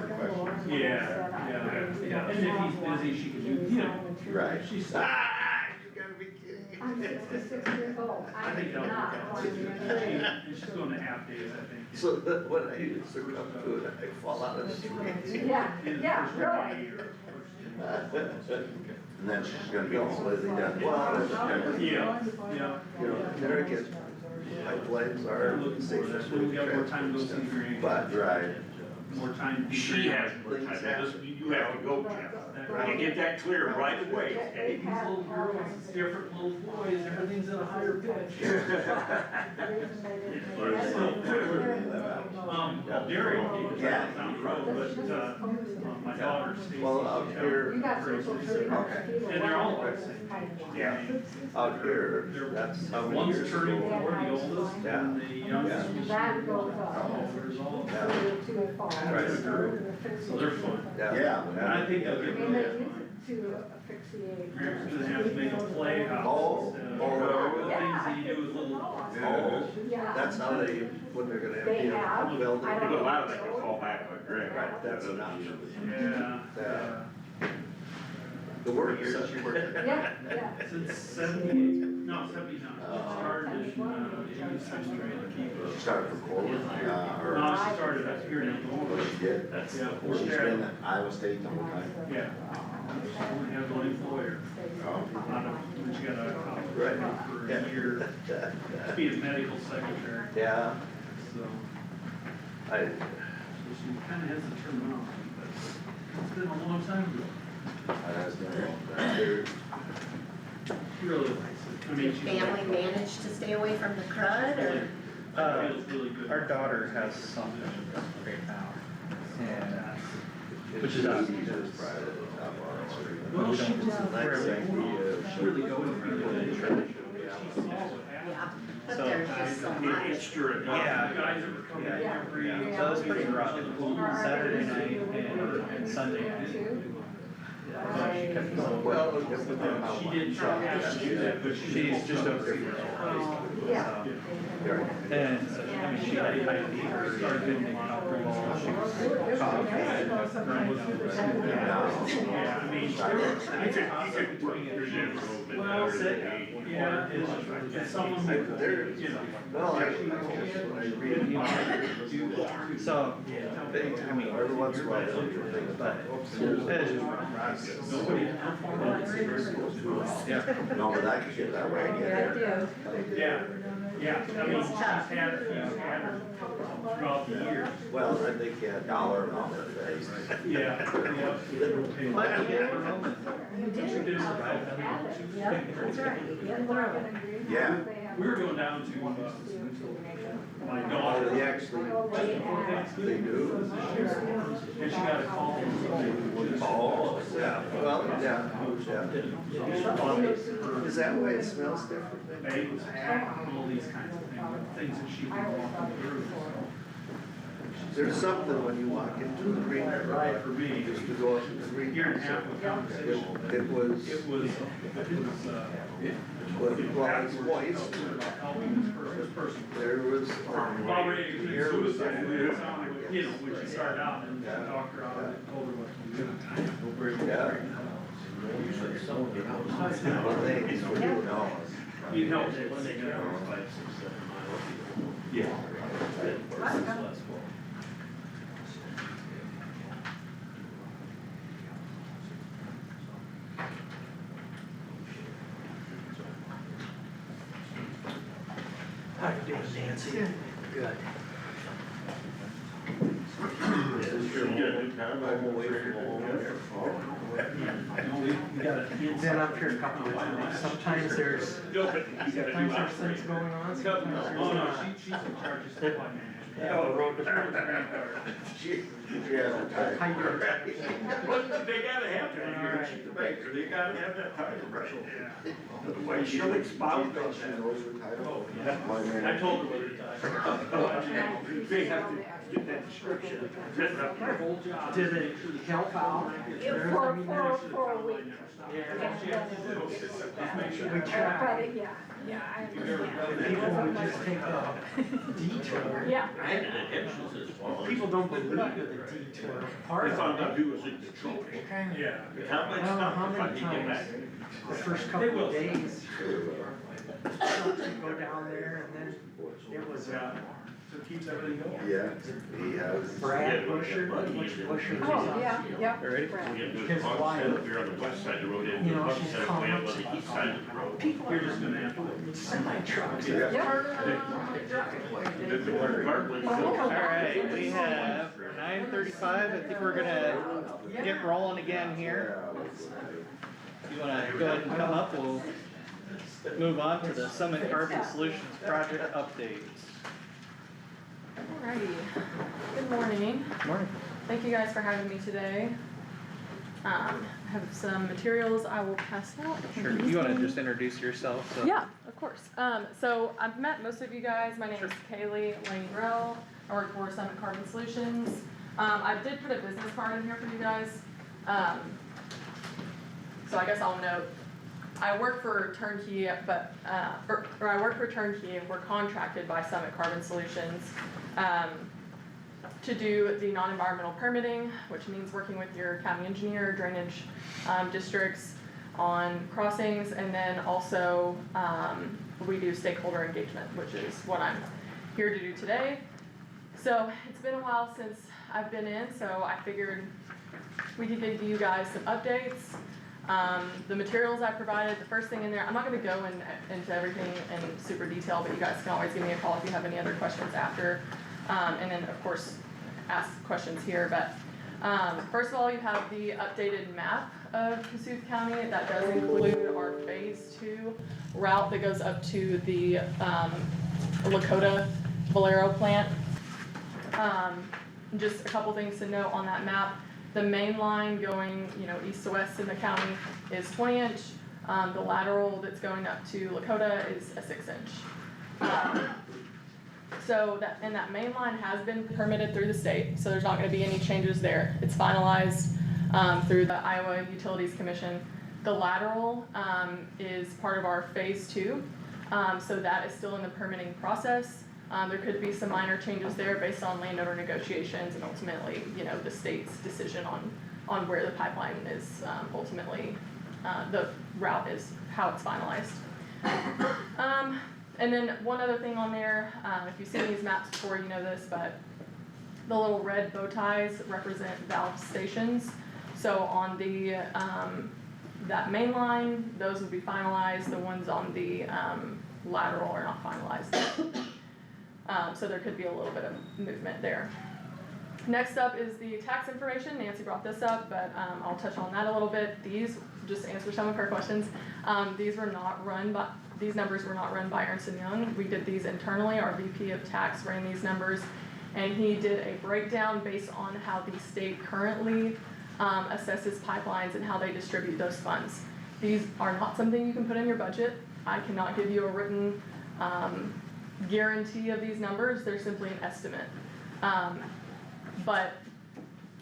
Yeah. And if he's busy, she can do, you know. Right. She's, You gotta be kidding. I'm 66 years old, I I think did that'll not work out. want to be And she's going to half days, I think. So that when I used to come to it, I fall out of the street. Yeah, yeah, really. And then she's gonna be completely done. Well, Yeah. you know, Connecticut pipelines are safest way We to got more time to go see transport her. stuff. But dry. More time. to be She great. has more time, you have to go, Jeff. You get that clear right away, okay? These little girls, it's different little boys, everything's at a higher pitch. Derry, Yeah. down the road, but, my daughter stays. Well, out here, You got social security. Okay. And they're all the same. Yeah. out here, that's how many One's years turning ago. 4, the oldest, and the youngest was. That goes up. Oh, there's all. To fall. Right. So they're fun. Yeah. And I think they'll I get mean, really they use fun. it to asphyxiate. You're gonna have to make a playhouse. Oh, instead of- oh. The things that you do with little. Oh, Yeah. that's how they, when they're gonna They empty have. a building. I don't But a lot of that can fall back on Greg. Right, that's an option. Yeah. The work is. Yeah, yeah. Since 78, no, 79. Started in, June 6th. Started from Corwin, No, she started up here in Illinois. She did? Yeah, She's worked been there. at Iowa State the whole time. Yeah. She only had one employer. Oh. Out of, when she got out of college. Right. For a year, to be a medical secretary, Yeah, so. I, So she kinda has the terminology, but it's been a long time ago. She really likes it. I mean, she's. Family managed to stay away from the crud, or? Feels really good. Our daughter has something right now, and, which is us. Well, she was, We're really going through the. Yeah, but So, there's just so much. Extra. Yeah. Guys are coming Yeah. every. So it was pretty rough, Saturday night and Sunday night. But she kept us well, She didn't have to do that, but She's just over 3 years old. Yeah. And so, I mean, she had high fever, started getting uncomfortable, she was coughing. Yeah, I mean, I could between it. Well, sick, yeah, it's someone who, you know. well, I read, So, I mean, every once in a while, they'll do things, but it's just process. Yeah. no, but I could get that way again. Yeah, I mean, she's had a few had throughout the years. Well, I think you had dollar amount of days. Yeah. That's right. Yeah. We were going down to, my Oh, daughter. they actually, they do. And she got a call from somebody. Oh, yeah, well, yeah, yeah. Is that why it smells different? Bagels, all these kinds of things that she was walking through. There's something when you walk into the green area, For me, just to go up to the green. year and a half of conversation. It was, It was, well, it's moist. helping this person. There was. Already the committed air was suicide, so it weird. sounded, you know, when she started out and the doctor out and told her what to do. Yeah. How you doing, Nancy? Good. Been up here a couple of times. Sometimes there's things going on, sometimes there's not. She's in charge of supply management. Yeah, road department. She has a title. How you doing? They gotta have that, she's the banker, they gotta have that title, right? Otherwise she'll expound on that. She knows her title. I told her what it is. They have to get that description written up there. Did it help out? For a week. We tried. Yeah, I People would just take a detour. Yeah. People don't believe in the detour part If I'm of not it. doing it, the trouble. Yeah. How I much don't know stuff how if I many can get back? times, the first couple of days, trucks would go down there and then it was, So it keeps everything going. Yeah, he has. Brad Busher, Busher. Oh, yeah, yep. Ready? His wife, We're on the west side of the road, you know, she's calling up, the east side of the road. people are just gonna have to semi trucks. Alright, we have 9:35, I think we're gonna get rolling again here. If you wanna go ahead and come up, we'll move on to the Summit Carbon Solutions project updates. Alrighty, good morning. Morning. Thank you guys for having me today. I have some materials I will pass out. Sure, you wanna just introduce yourself, so. Yeah, of course. So I've met most of you guys. My name is Kaylee Lane-Rell. I work for Summit Carbon Solutions. I did put a business card in here for you guys. So I guess I'll note, I work for Turnkey, but, or I work for Turnkey, we're contracted by Summit Carbon Solutions, to do the non-environmental permitting, which means working with your county engineer, drainage, districts on crossings, and then also, we do stakeholder engagement, which is what I'm here to do today. So it's been a while since I've been in, so I figured we could give you guys some updates. The materials I provided, the first thing in there, I'm not gonna go into everything in super detail, but you guys can always give me a call if you have any other questions after. And then of course, ask questions here, but, first of all, you have the updated map of Kossuth County. That does include our phase 2 route that goes up to the, Lakota Valero plant. Just a couple things to note on that map. The main line going, east to west in the county is 20-inch. The lateral that's going up to Lakota is a 6-inch. So that main line has been permitted through the state, so there's not gonna be any changes there. It's finalized, through the Iowa Utilities Commission. The lateral, is part of our phase 2, so that is still in the permitting process. There could be some minor changes there based on landowner negotiations and ultimately, the state's decision on where the pipeline is, ultimately, the route is how it's finalized. And then one other thing on there, if you've seen these maps before, you know this, but the little red bow ties represent valve stations. So on the, that main line, those will be finalized. The ones on the, lateral are not finalized. So there could be a little bit of movement there. Next up is the tax information. Nancy brought this up, but I'll touch on that a little bit. These, just to answer some of her questions, these numbers were not run by Ernst & Young. We did these internally. Our VP of tax ran these numbers, and he did a breakdown based on how the state currently assesses pipelines and how they distribute those funds. These are not something you can put in your budget. I cannot give you a written guarantee of these numbers. They're simply an estimate. But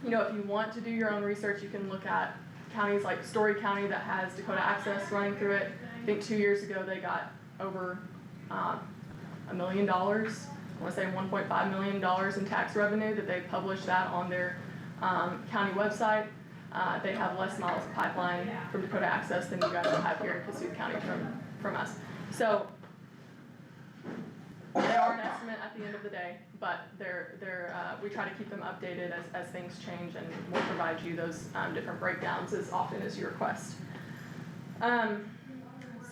if you want to do your own research, you can look at counties like Story County that has Dakota Access running through it. I think 2 years ago they got over $1 million. I want to say $1.5 million in tax revenue that they published that on their county website. They have less miles of pipeline from Dakota Access than you guys will have here in Kossuth County from us. So they are an estimate at the end of the day, but we try to keep them updated as things change, and we'll provide you those different breakdowns as often as you request. Let's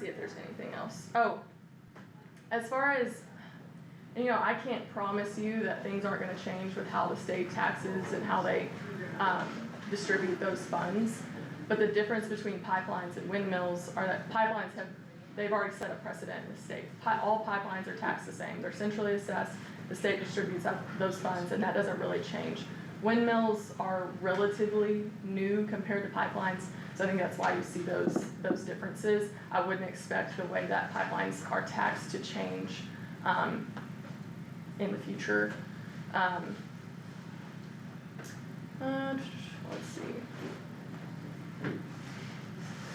see if there's anything else. Oh, as far as, I can't promise you that things aren't gonna change with how the state taxes and how they distribute those funds. But the difference between pipelines and windmills are that they've already set a precedent in the state. All pipelines are taxed the same. They're centrally assessed, the state distributes up those funds, and that doesn't really change. Windmills are relatively new compared to pipelines, so I think that's why you see those differences. I wouldn't expect the way that pipelines are taxed to change in the future. Let's see. I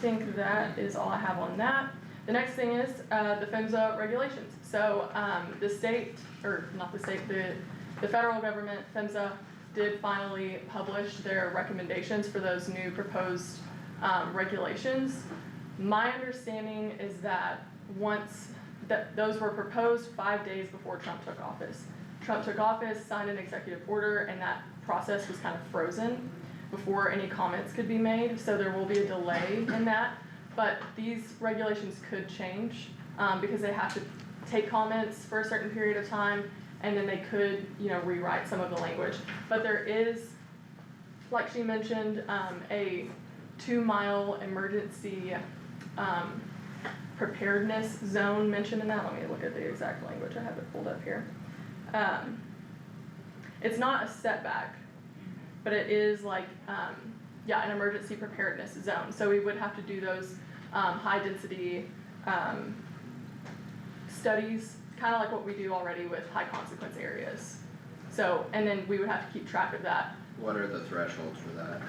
think that is all I have on that. The next thing is the PHMSA regulations. So the federal government, PHMSA, did finally publish their recommendations for those new proposed regulations. My understanding is that those were proposed 5 days before Trump took office. Trump took office, signed an executive order, and that process was kind of frozen before any comments could be made, so there will be a delay in that. But these regulations could change because they have to take comments for a certain period of time, and then they could, rewrite some of the language. But there is, like she mentioned, a 2-mile emergency preparedness zone mentioned in that. Let me look at the exact language. I have it pulled up here. It's not a setback, but it is like, an emergency preparedness zone. So we would have to do those high density studies, kind of like what we do already with high consequence areas. So, and then we would have to keep track of that. What are the thresholds for that?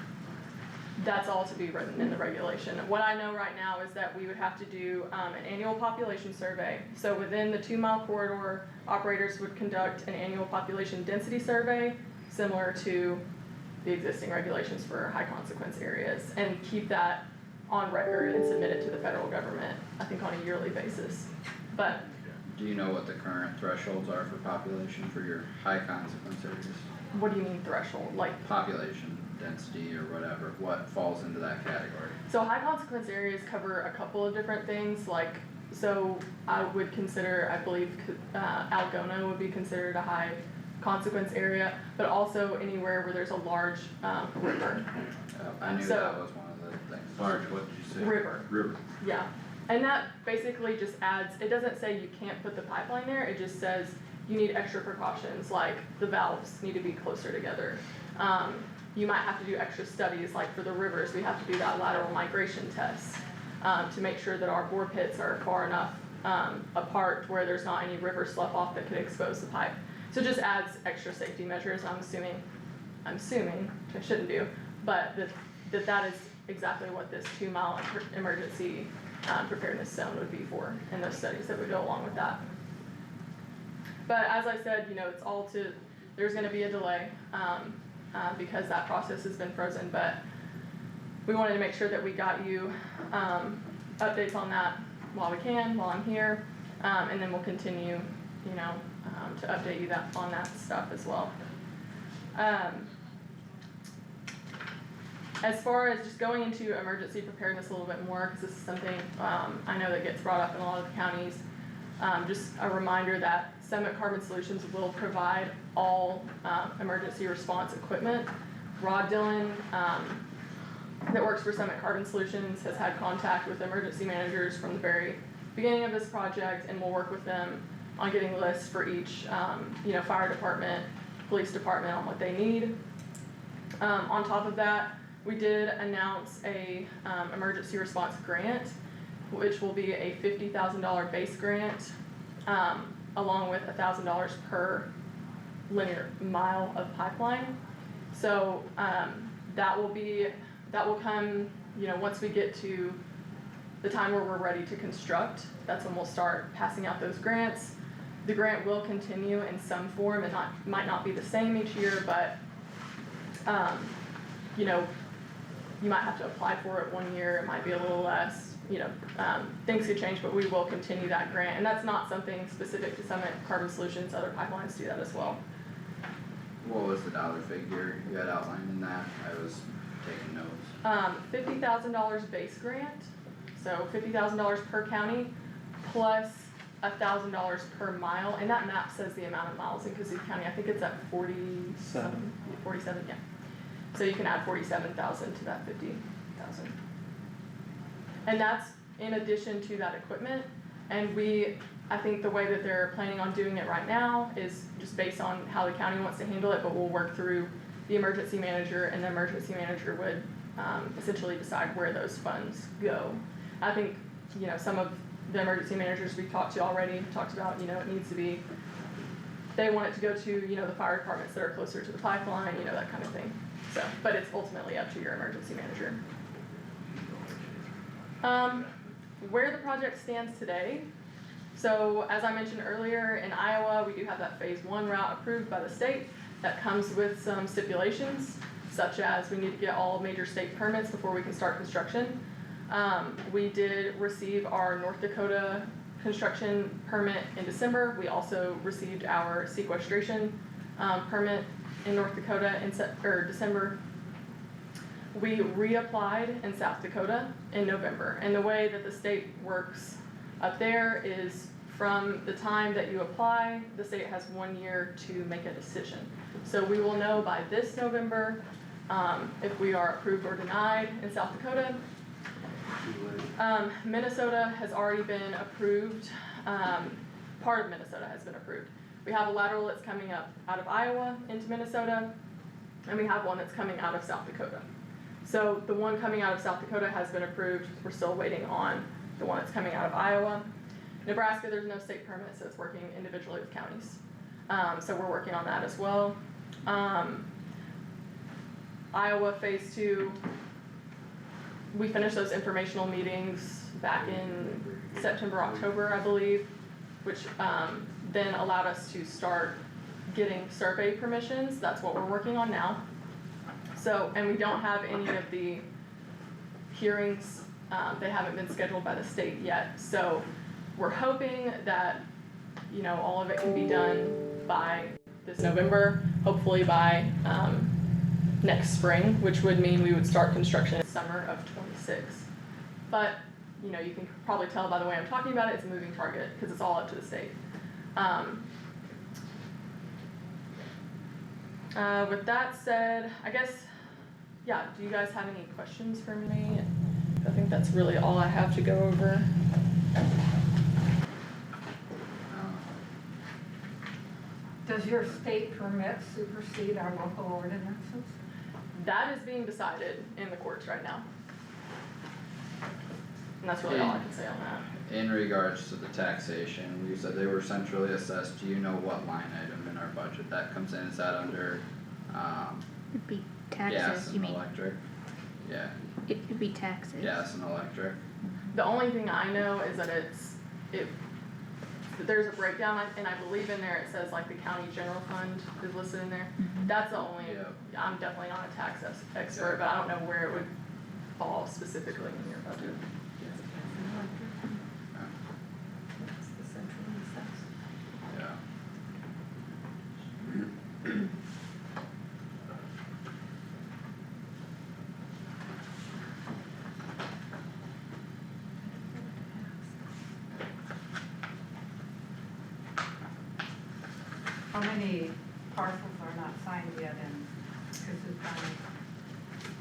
That's all to be written in the regulation. What I know right now is that we would have to do an annual population survey. So within the 2-mile corridor, operators would conduct an annual population density survey, similar to the existing regulations for high consequence areas, and keep that on record and submit it to the federal government, I think on a yearly basis. But do you know what the current thresholds are for population for your high consequence areas? what do you mean threshold? Like Population density or whatever, what falls into that category? So high consequence areas cover a couple of different things, like, so I would consider, I believe, Algona would be considered a high consequence area, but also anywhere where there's a large river. I knew that was one of the things. Large, what did you say? River. River. Yeah, and that basically just adds, it doesn't say you can't put the pipeline there, it just says you need extra precautions, like the valves need to be closer together. You might have to do extra studies, like for the rivers, we have to do that lateral migration test to make sure that our bore pits are far enough apart where there's not any river slough off that could expose the pipe. So it just adds extra safety measures, I'm assuming, which I shouldn't do, but that is exactly what this 2-mile emergency preparedness zone would be for, and those studies that would go along with that. But as I said, it's all there's gonna be a delay, because that process has been frozen, but we wanted to make sure that we got you, updates on that while I'm here, and then we'll continue, to update you on that stuff as well. As far as just going into emergency preparedness a little bit more, because this is something I know that gets brought up in a lot of the counties, just a reminder that Summit Carbon Solutions will provide all emergency response equipment. Rod Dillon, that works for Summit Carbon Solutions, has had contact with emergency managers from the very beginning of this project, and we'll work with them on getting lists for each fire department, police department on what they need. On top of that, we did announce a emergency response grant, which will be a $50,000 base grant, along with $1,000 per linear mile of pipeline. So that will come, once we get to the time where we're ready to construct. That's when we'll start passing out those grants. The grant will continue in some form. It might not be the same each year, but you might have to apply for it 1 year, it might be a little less, you know, things could change, but we will continue that grant, and that's not something specific to Summit Carbon Solutions, other pipelines do that as well. What was the dollar figure you had outlined in that? I was taking notes. $50,000 base grant, so $50,000 per county, plus $1,000 per mile, and that map says the amount of miles in Kossuth County, I think it's at 47, yeah. So you can add 47,000 to that 50,000. And that's in addition to that equipment, and I think the way that they're planning on doing it right now is just based on how the county wants to handle it, but we'll work through the emergency manager, and the emergency manager would essentially decide where those funds go. I think, you know, some of the emergency managers we've talked to already talked about, you know, it needs to be, they want it to go to, you know, the fire departments that are closer to the pipeline, you know, that kind of thing. So, but it's ultimately up to your emergency manager. Where the project stands today, so as I mentioned earlier, in Iowa, we do have that phase 1 route approved by the state that comes with some stipulations, such as we need to get all major state permits before we can start construction. We did receive our North Dakota construction permit in December. We also received our sequestration permit in North Dakota in December. We reapplied in South Dakota in November, and the way that the state works up there is from the time that you apply, the state has 1 year to make a decision. So we will know by this November if we are approved or denied in South Dakota. Minnesota has already been approved, part of Minnesota has been approved. We have a lateral that's coming up out of Iowa into Minnesota, and we have one that's coming out of South Dakota. So the one coming out of South Dakota has been approved, we're still waiting on the one that's coming out of Iowa. Nebraska, there's no state permit, so it's working individually with counties. So we're working on that as well. Iowa phase 2, we finished those informational meetings back in September, October, I believe, which then allowed us to start getting survey permissions. That's what we're working on now. So, and we don't have any of the hearings, they haven't been scheduled by the state yet. So we're hoping that, you know, all of it can be done by this November, hopefully by next spring, which would mean we would start construction in summer of 26. But, you know, you can probably tell by the way I'm talking about it, it's a moving target because it's all up to the state. With that said, I guess, yeah, do you guys have any questions for me? I think that's really all I have to go over. Does your state permit supersede our local ordinances? That is being decided in the courts right now. And that's really all I can say on that. In regards to the taxation, you said they were centrally assessed, do you know what line item in our budget that comes in, is that under, It'd be gas taxes, you and mean, electric? Yeah, it'd be taxes. gas and electric, The only thing I know is that there's a breakdown, and I believe in there it says like the county general fund is listed in there. Mhm. That's the only, Yep. I'm definitely not a tax expert, but I don't know where it would fall specifically in your budget. yeah. How many parcels are not signed yet in Kossuth County?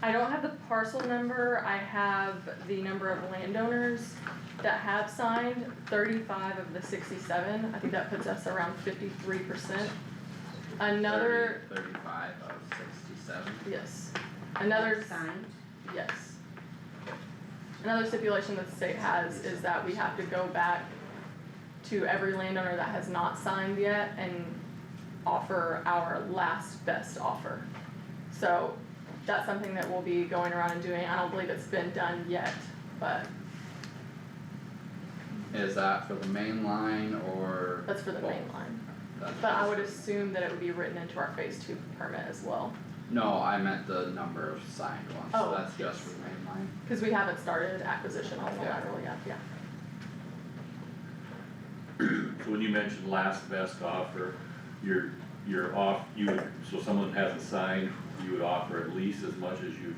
I don't have the parcel number, I have the number of landowners that have signed, 35 of the 67, I think that puts us around 53%. Another, 35 of 67. yes, another, Signed. yes. Another stipulation that the state has is that we have to go back to every landowner that has not signed yet and offer our last best offer. So that's something that we'll be going around and doing. I don't believe it's been done yet, but Is that for the main line or? that's for the main line. That's But I just would for- assume that it would be written into our phase 2 permit as well. No, I meant the number of signed ones, Oh, so that's just yes. for the main line. Cause we haven't started acquisition on the Yeah. lateral yet, yeah. So when you mentioned last best offer, you're off, so someone hasn't signed, you would offer at least as much as you've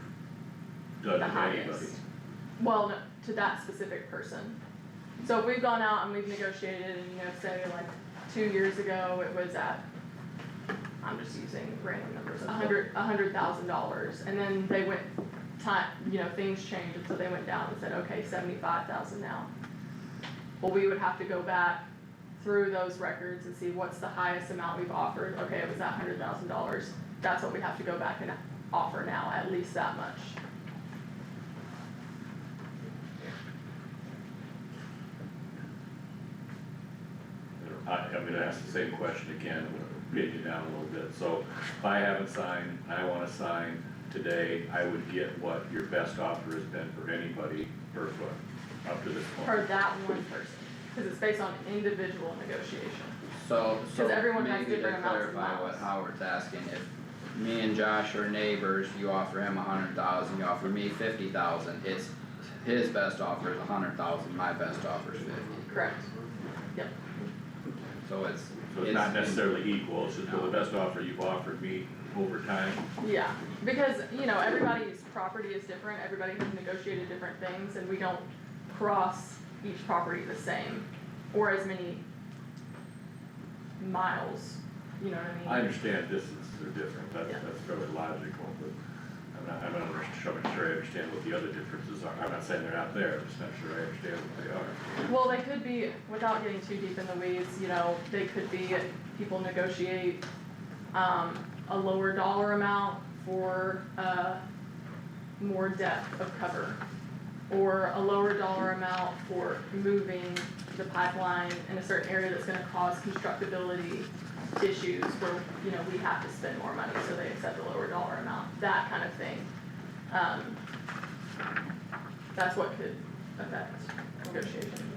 done The to anybody. highest. Well, no, to that specific person. So if we've gone out and we've negotiated and, say like 2 years ago, it was at, I'm just using random numbers, $100,000, and then they went, things changed, and so they went down and said, okay, 75,000 now. Well, we would have to go back through those records and see what's the highest amount we've offered, okay, it was that $100,000, that's what we have to go back and offer now, at least that much. I'm gonna ask the same question again, pin you down a little bit, so if I haven't signed, I wanna sign today, I would get what your best offer has been for anybody per foot, up to this point. For that one person, cause it's based on individual negotiation. So, 'Cause everyone has maybe to different amounts of clarify what miles. Howard's asking, if me and Josh are neighbors, you offer him 100,000, you offer me 50,000, it's, his best offer is 100,000, my best offer is 50. Correct. Yep. So it's. So it's not necessarily equal, it's just the best offer you've offered me over time. Yeah, because, everybody's property is different, everybody has negotiated different things, and we don't cross each property the same, or as many miles, you know what I mean? I understand distances are different, that's fairly logical, but I'm not sure I understand what the other differences are. I'm not saying they're not there, I'm just not sure I understand what they are. Well, they could be, without getting too deep in the weeds, they could be, people negotiate, a lower dollar amount for, more depth of cover, or a lower dollar amount for moving the pipeline in a certain area that's gonna cause constructability issues where, we have to spend more money, so they accept a lower dollar amount, that kind of thing. That's what could affect negotiation.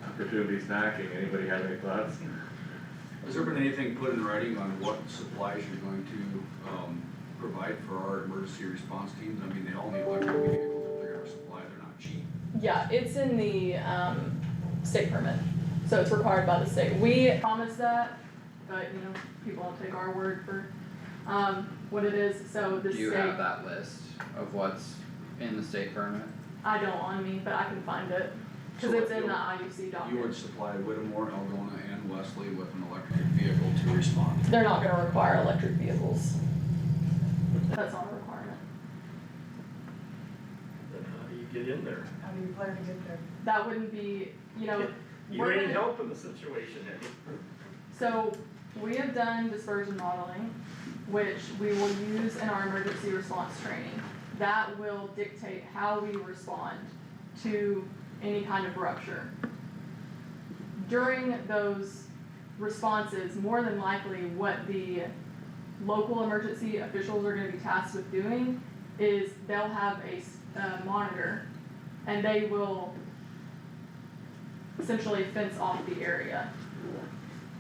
Opportunities knocking, anybody have any thoughts? Has there been anything put in writing on what supplies you're going to, provide for our emergency response teams? I mean, they all need electric vehicles that they're gonna supply, they're not cheap. Yeah, it's in the, state permit, so it's required by the state. We promise that, but, people don't take our word for, what it is, so the Do state. you have that list of what's in the state permit? I don't on me, but I can find it, cause So it's in you- the IUC document. You would supply Whittemore, Algona, and Wesley with an electric vehicle to respond. They're not gonna require electric vehicles. That's not a requirement. Then how do you get in there? How do you plan to get there? That wouldn't be, You we're ain't gonna- helping the situation any. So, we have done dispersion modeling, which we will use in our emergency response training. That will dictate how we respond to any kind of rupture. During those responses, more than likely what the local emergency officials are gonna be tasked with doing is they'll have a monitor, and they will essentially fence off the area.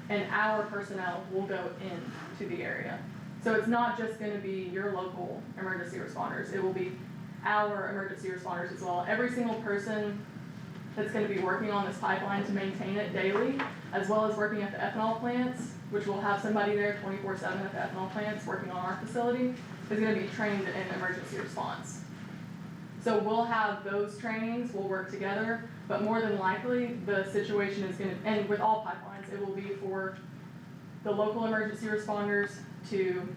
And our personnel will go into the area. So it's not just gonna be your local emergency responders, it will be our emergency responders as well. Every single person that's gonna be working on this pipeline to maintain it daily, as well as working at the ethanol plants, which will have somebody there 24/7 at the ethanol plants working on our facility, is gonna be trained in emergency response. So we'll have those trainings, we'll work together, but more than likely, the situation is gonna, and with all pipelines, it will be for the local emergency responders to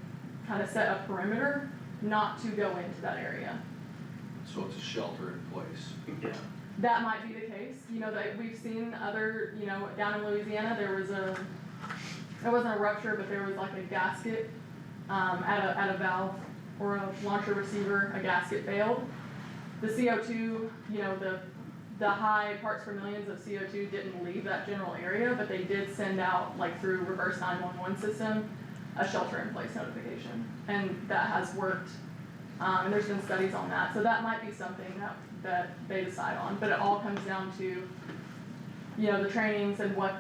kind of set a perimeter, not to go into that area. So it's a shelter in place. Yeah. That might be the case, that we've seen other, down in Louisiana, there was it wasn't a rupture, but there was like a gasket, at a valve or a launcher receiver, a gasket failed. The CO2, the high parts per millions of CO2 didn't leave that general area, but they did send out, like through reverse 911 system, a shelter-in-place notification, and that has worked. And there's been studies on that, so that might be something that they decide on, but it all comes down to, the trainings and what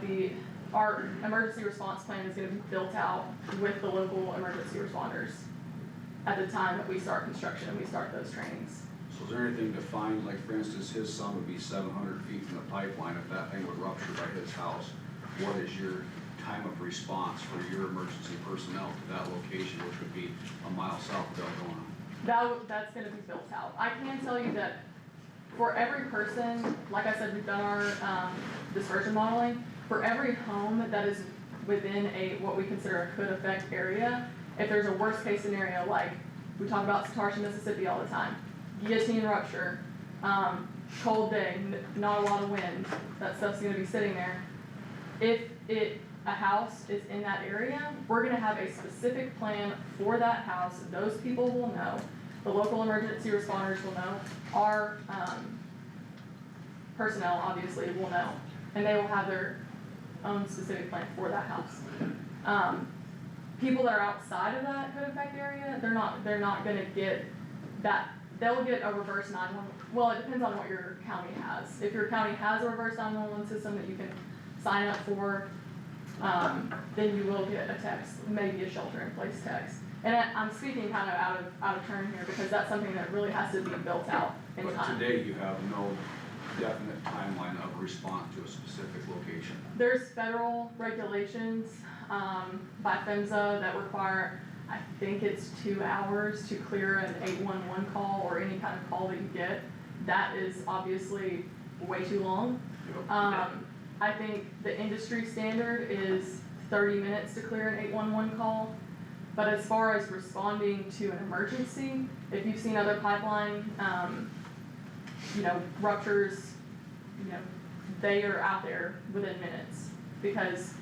our emergency response plan is gonna be built out with the local emergency responders at the time that we start construction and we start those trainings. So is there anything defined, like for instance, his son would be 700 feet from the pipeline, if that thing would rupture by his house, what is your time of response for your emergency personnel to that location, which would be a mile south of Algona? That's gonna be built out. I can tell you that for every person, like I said, we've done our dispersion modeling. For every home that is within what we consider a could affect area, if there's a worst case scenario, like we talk about Satartia, Mississippi all the time, guillotine rupture, cold day, not a lot of wind, that stuff's gonna be sitting there. If a house is in that area, we're gonna have a specific plan for that house. Those people will know. The local emergency responders will know. Our personnel obviously will know, and they will have their own specific plan for that house. People that are outside of that could affect area, they're not gonna get that. They'll get a reverse 911. Well, it depends on what your county has. If your county has a reverse 911 system that you can sign up for, then you will get a text, maybe a shelter-in-place text. And I'm speaking kind of out of turn here because that's something that really has to be built out in time. But today you have no definite timeline of response to a specific location. There's federal regulations by PHMSA that require, I think it's 2 hours to clear an 811 call or any kind of call that you get. That is obviously way too long. I think the industry standard is 30 minutes to clear an 811 call. But as far as responding to an emergency, if you've seen other pipeline, ruptures, they are out there within minutes because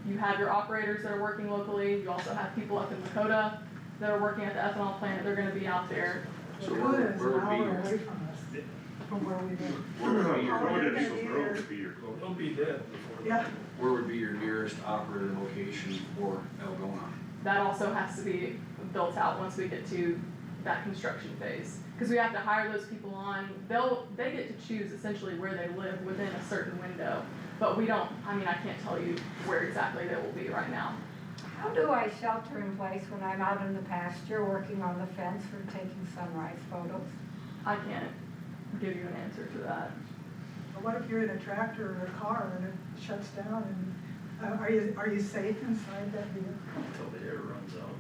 you have your operators that are working locally. You also have people up in Lakota that are working at the ethanol plant. They're going to be out there. So where would be your, From where we live. where would be your, They'll be dead before. Yeah. where would be your nearest operator location for Algona? That also has to be built out once we get to that construction phase. Because we have to hire those people on. They get to choose essentially where they live within a certain window. But we don't, I can't tell you where exactly they will be right now. How do I shelter in place when I'm out in the pasture working on the fence or taking sunrise photos? I can't give you an answer to that. But what if you're in a tractor or a car and it shuts down and, are you safe inside that vehicle? Until the air runs out.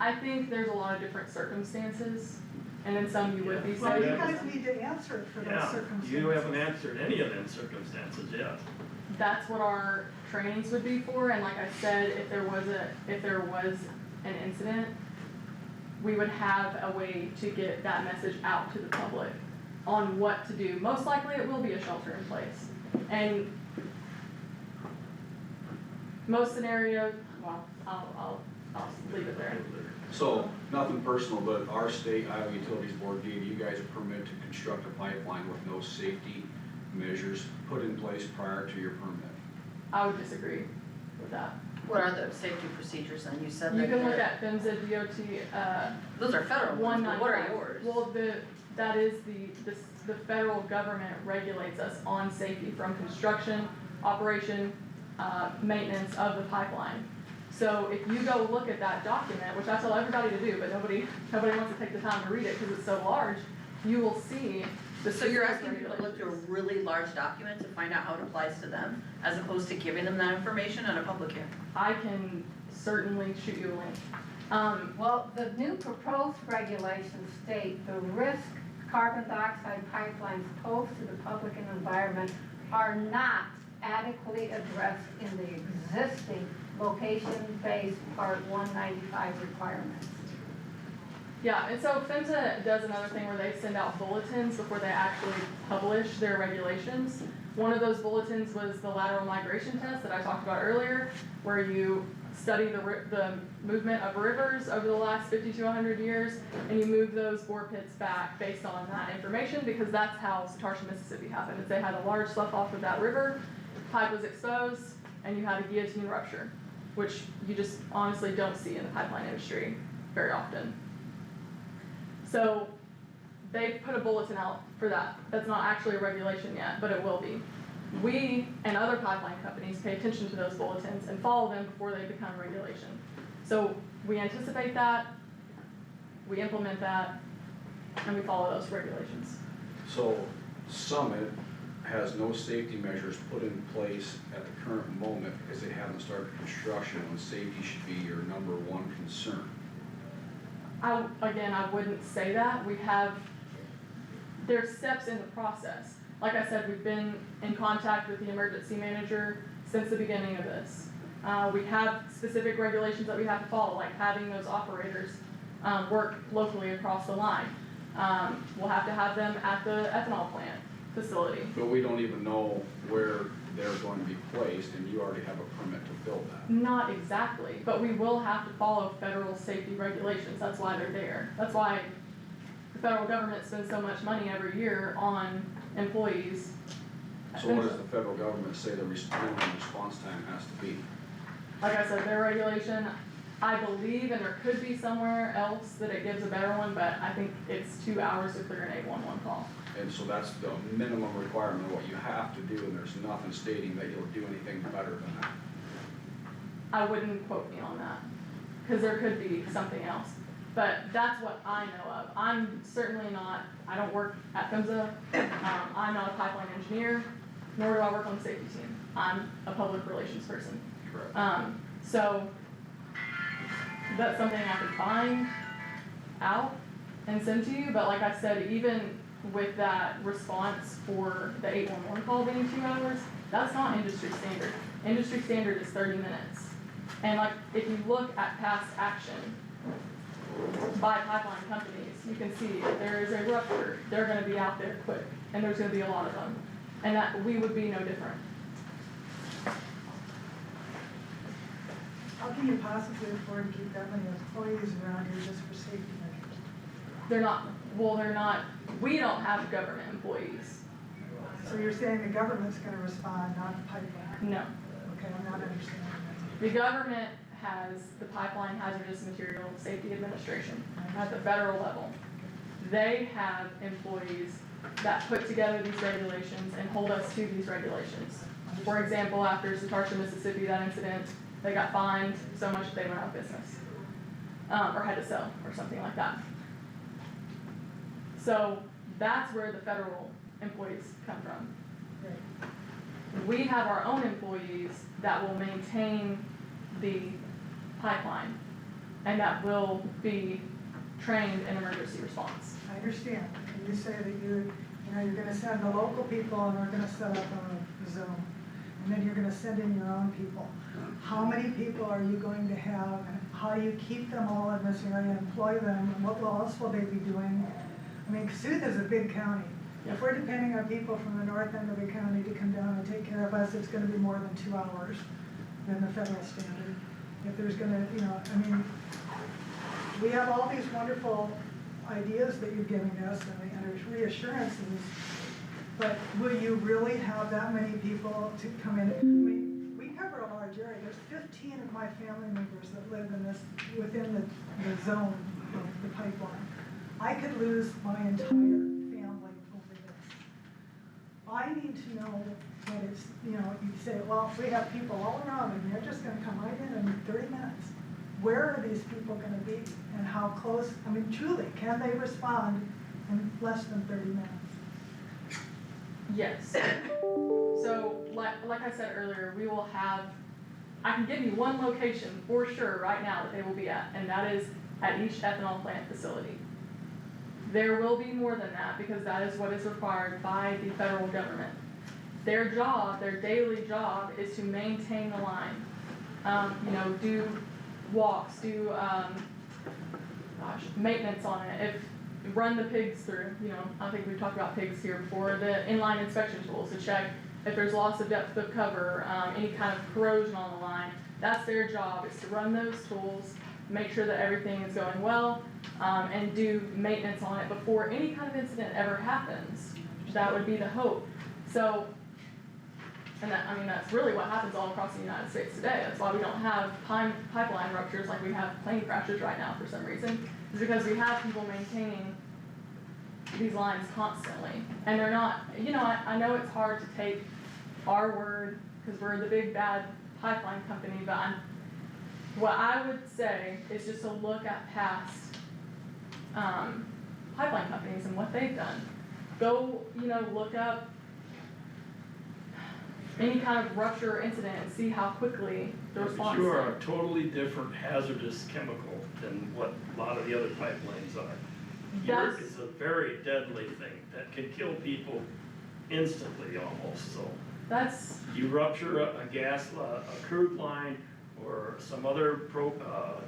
I think there's a lot of different circumstances, and in some you would be Well, safe. you guys need to answer it for those circumstances. You haven't answered any of them circumstances yet. That's what our trainings would be for, and like I said, if there was an incident, we would have a way to get that message out to the public on what to do. Most likely it will be a shelter in place. And most scenarios, well, I'll leave it there. So, nothing personal, but our state Iowa Utilities Board gave you guys a permit to construct a pipeline with no safety measures put in place prior to your permit. I would disagree with that. What are the safety procedures then? You said You that can look they're- at PHMSA DOT, those are federal ones, but what are 195. yours? Well, that is the federal government regulates us on safety from construction, operation, maintenance of the pipeline. So if you go look at that document, which I tell everybody to do, but nobody wants to take the time to read it because it's so large, you will see the. So you're specific asking people to look through a regulations. really large document to find out how it applies to them, as opposed to giving them that information at a public hearing? I can certainly shoot you a link. Well, the new proposed regulations state the risk carbon dioxide pipelines pose to the public and environment are not adequately addressed in the existing location-based Part 195 requirements. Yeah, and so PHMSA does another thing where they send out bulletins before they actually publish their regulations. One of those bulletins was the lateral migration test that I talked about earlier, where you study the movement of rivers over the last 50 to 100 years, and you move those bore pits back based on that information, because that's how Satartia, Mississippi happened. Is they had a large slough off of that river, pipe was exposed, and you had a guillotine rupture. which you just honestly don't see in the pipeline industry very often. So they put a bulletin out for that. That's not actually a regulation yet, but it will be. We and other pipeline companies pay attention to those bulletins and follow them before they become regulation. So we anticipate that, we implement that, and we follow those regulations. So Summit has no safety measures put in place at the current moment because they haven't started construction when safety should be your number one concern. I wouldn't say that. There's steps in the process. Like I said, we've been in contact with the emergency manager since the beginning of this. We have specific regulations that we have to follow, like having those operators work locally across the line. We'll have to have them at the ethanol plant facility. But we don't even know where they're going to be placed, and you already have a permit to build that. Not exactly, but we will have to follow federal safety regulations. That's why they're there. That's why the federal government spends so much money every year on employees. So what does the federal government say the minimum response time has to be? Like I said, their regulation, I believe, and there could be somewhere else that it gives a better one, but I think it's 2 hours to clear an 811 call. And so that's the minimum requirement of what you have to do, and there's nothing stating that you'll do anything better than that. I wouldn't quote me on that, because there could be something else. But that's what I know of. I'm certainly not, I don't work at PHMSA, I'm not a pipeline engineer, nor do I work on the safety team. I'm a public relations person. Correct. So that's something I could find out and send to you, but like I said, even with that response for the 811 call being 2 hours, that's not industry standard. Industry standard is 30 minutes. And like, if you look at past action by pipeline companies, you can see if there is a rupture, they're gonna be out there quick, and there's gonna be a lot of them. And that, we would be no different. How can you possibly afford to keep that many employees around here just for safety measures? They're not, we don't have government employees. So you're saying the government's gonna respond, not the pipeline? No. Okay, I'm not understanding that. The government has the Pipeline Hazardous Material Safety Administration at the federal level. They have employees that put together these regulations and hold us to these regulations. For example, after Satartia, Mississippi, that incident, they got fined so much that they went out of business, or had to sell, or something like that. So that's where the federal employees come from. We have our own employees that will maintain the pipeline, and that will be trained in emergency response. I understand, and you say that you're gonna send the local people and we're gonna set up a Zoom, and then you're gonna send in your own people. How many people are you going to have, and how do you keep them all in this area, employ them, and what else will they be doing? I mean, Kossuth is a big county. If we're depending on people from the north end of the county to come down and take care of us, it's gonna be more than 2 hours than the federal standard. If there's gonna, we have all these wonderful ideas that you're giving us and there's reassurances, but will you really have that many people to come in? I mean, we cover a large area. There's 15 of my family members that live in this, within the zone of the pipeline. I could lose my entire family over this. I need to know that it's, you say, well, if we have people all around and they're just gonna come right in 30 minutes. Where are these people gonna be and how close, I mean, truly, can they respond in less than 30 minutes? Yes. So, like I said earlier, we will have, I can give you one location for sure right now that they will be at, and that is at each ethanol plant facility. There will be more than that because that is what is required by the federal government. Their job, their daily job is to maintain the line. Do walks, do, maintenance on it. Run the pigs through, I think we've talked about pigs here before, the inline inspection tools to check if there's loss of depth of cover, any kind of corrosion on the line. That's their job, is to run those tools, make sure that everything is going well, and do maintenance on it before any kind of incident ever happens. That would be the hope. So And that, I mean, that's really what happens all across the United States today. That's why we don't have pipeline ruptures like we have plane crashes right now for some reason. Is because we have people maintaining these lines constantly. And they're not, you know, I know it's hard to take our word, cause we're the big bad pipeline company, but what I would say is just to look at past, pipeline companies and what they've done. Go, you know, look up any kind of rupture or incident and see how quickly the response. But you are a totally different hazardous chemical than what a lot of the other pipelines are. Yours is a very deadly thing that can kill people instantly almost, so. That's. You rupture a gas, a crude line or some other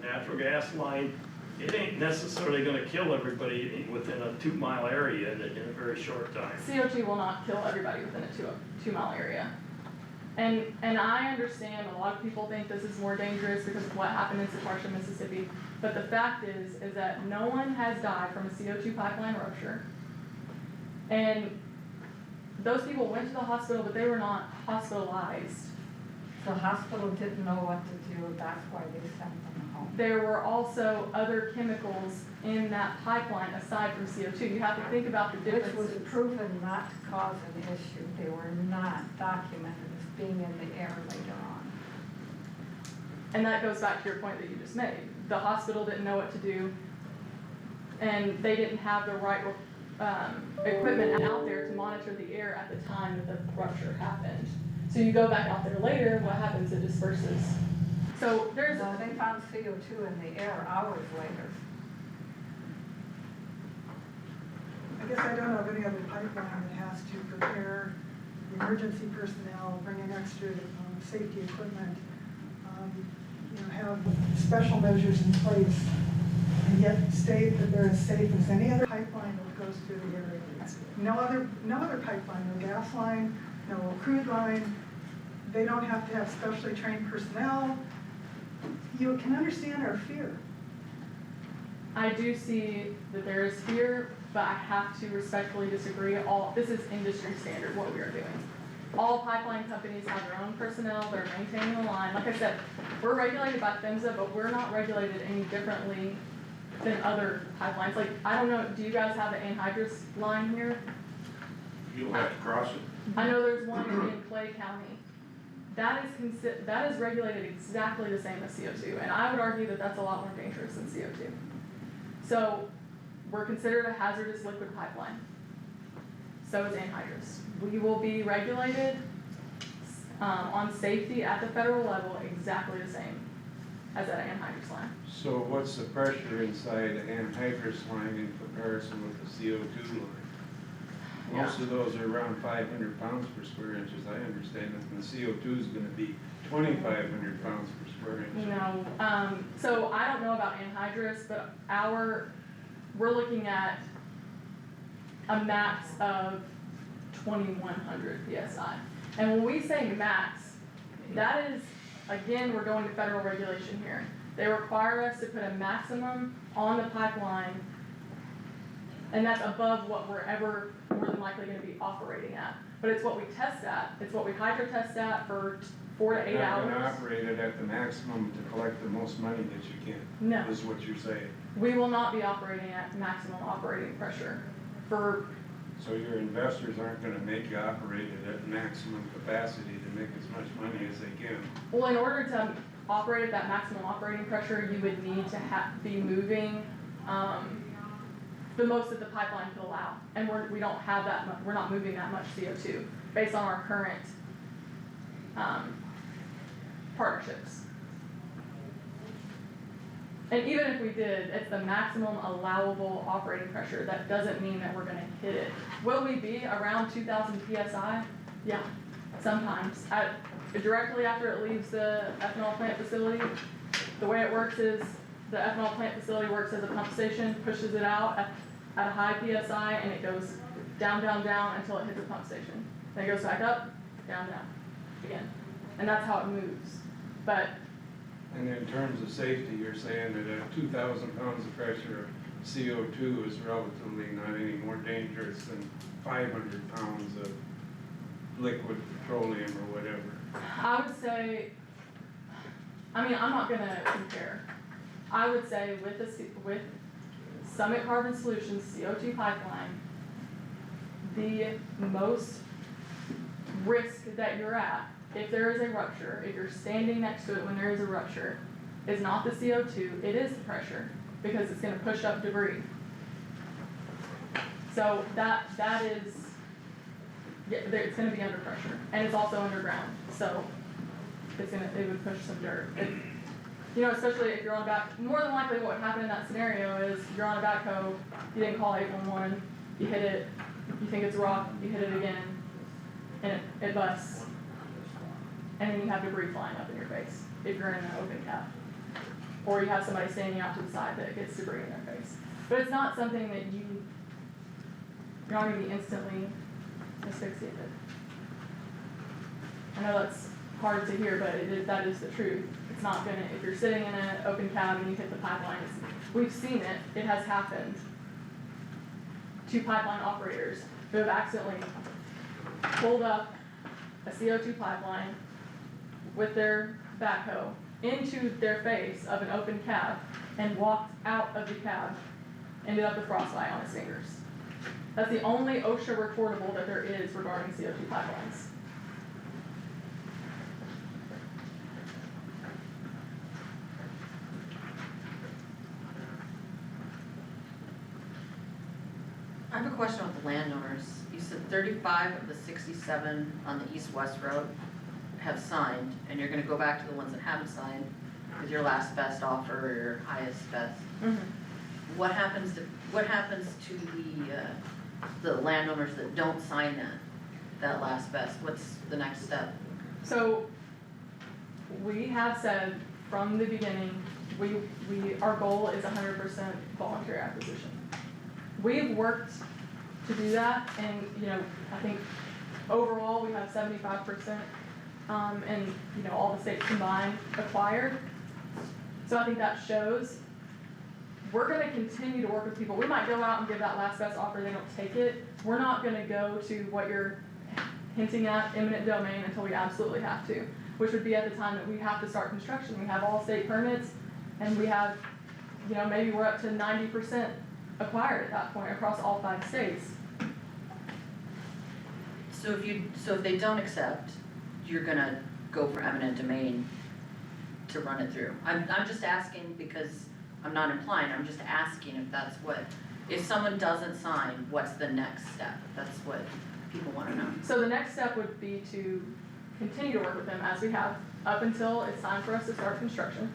natural gas line, it ain't necessarily gonna kill everybody within a 2-mile area in a very short time. CO2 will not kill everybody within a 2-mile area. And I understand a lot of people think this is more dangerous because of what happened in Sequoia, Mississippi, but the fact is that no one has died from a CO2 pipeline rupture. And those people went to the hospital, but they were not hospitalized. The hospital didn't know what to do, that's why they sent them home. There were also other chemicals in that pipeline aside from CO2. You have to think about the differences. Which was proven not to cause an issue. They were not documented as being in the air later on. And that goes back to your point that you just made. The hospital didn't know what to do, and they didn't have the right equipment out there to monitor the air at the time that the rupture happened. So you go back out there later, what happens? It disperses. So there's. No, they found CO2 in the air hours later. I guess I don't know of any other pipeline that has to prepare emergency personnel, bring in extra safety equipment, you know, have special measures in place, and yet state that they're as safe as any other pipeline that goes through the area. No other pipeline, no gas line, no crude line. They don't have to have specially trained personnel. You can understand our fear. I do see that there is fear, but I have to respectfully disagree. This is industry standard, what we are doing. All pipeline companies have their own personnel, they're maintaining the line. Like I said, we're regulated by PHMSA, but we're not regulated any differently than other pipelines. Like, I don't know, do you guys have the anhydrous line here? You'll have to cross it. I know there's one in Clay County. That is regulated exactly the same as CO2, and I would argue that that's a lot more dangerous than CO2. So, we're considered a hazardous liquid pipeline. So is anhydrous. We will be regulated on safety at the federal level exactly the same as that anhydrous line. So what's the pressure inside an anhydrous line in comparison with the CO2 line? Most of those are around 500 pounds per square inch, as I understand it, and the CO2 is gonna be 2,500 pounds per square inch. No, so I don't know about anhydrous, but we're looking at a max of 2,100 PSI. And when we say max, that is, again, we're going to federal regulation here. They require us to put a maximum on the pipeline, and that's above what we're ever more than likely gonna be operating at. But it's what we test at, it's what we hydro test at for 4 to 8 hours. You're not gonna operate it at the maximum to collect the most money that you can. No. Is what you're saying. We will not be operating at maximum operating pressure for. So your investors aren't gonna make you operate it at maximum capacity to make as much money as they can. Well, in order to operate at that maximum operating pressure, you would need to be moving, the most that the pipeline could allow. And we don't have that much, we're not moving that much CO2 based on our current, partnerships. And even if we did, it's the maximum allowable operating pressure. That doesn't mean that we're gonna hit it. Will we be around 2,000 PSI? Yeah, sometimes. Directly after it leaves the ethanol plant facility, the way it works is the ethanol plant facility works as a pump station, pushes it out at a high PSI, and it goes down, down, down until it hits a pump station. Then it goes back up, down, down, again. And that's how it moves. But And in terms of safety, you're saying that at 2,000 pounds of pressure, CO2 is relatively not any more dangerous than 500 pounds of liquid petroleum or whatever? I would say, I mean, I'm not gonna compare. I would say with Summit Carbon Solutions CO2 pipeline, the most risk that you're at, if there is a rupture, if you're standing next to it when there is a rupture, is not the CO2, it is the pressure, because it's gonna push up debris. So that is, yeah, it's gonna be under pressure, and it's also underground, so it would push some dirt. You know, especially if you're on a back, more than likely what would happen in that scenario is you're on a backhoe, you didn't call 811, you hit it, you think it's a rock, you hit it again, and it busts. And then you have debris flying up in your face, if you're in an open cab. Or you have somebody standing out to the side that gets debris in their face. But it's not something that you're not gonna be instantly asphyxiated. I know that's hard to hear, but that is the truth. It's not gonna, if you're sitting in an open cab and you hit the pipeline, we've seen it has happened to pipeline operators who have accidentally pulled up a CO2 pipeline with their backhoe into their face of an open cab and walked out of the cab, ended up with frostbite on his fingers. That's the only OSHA recordable that there is regarding CO2 pipelines. I have a question about the landowners. You said 35 of the 67 on the east-west road have signed, and you're gonna go back to the ones that haven't signed with your last best offer or your highest best. Mm-hmm. What happens to the landowners that don't sign that last best? What's the next step? So, we have said from the beginning, our goal is 100% voluntary acquisition. We've worked to do that, and, you know, I think overall we have 75%, and, you know, all the states combined acquired. So I think that shows. We're gonna continue to work with people. We might go out and give that last best offer, they don't take it. We're not gonna go to what you're hinting at, eminent domain, until we absolutely have to, which would be at the time that we have to start construction. We have all state permits, and we have, you know, maybe we're up to 90% acquired at that point across all 5 states. So if they don't accept, you're gonna go for eminent domain to run it through? I'm just asking because I'm not implying, I'm just asking if that's if someone doesn't sign, what's the next step? That's what people wanna know. So the next step would be to continue to work with them as we have, up until it's time for us to start construction.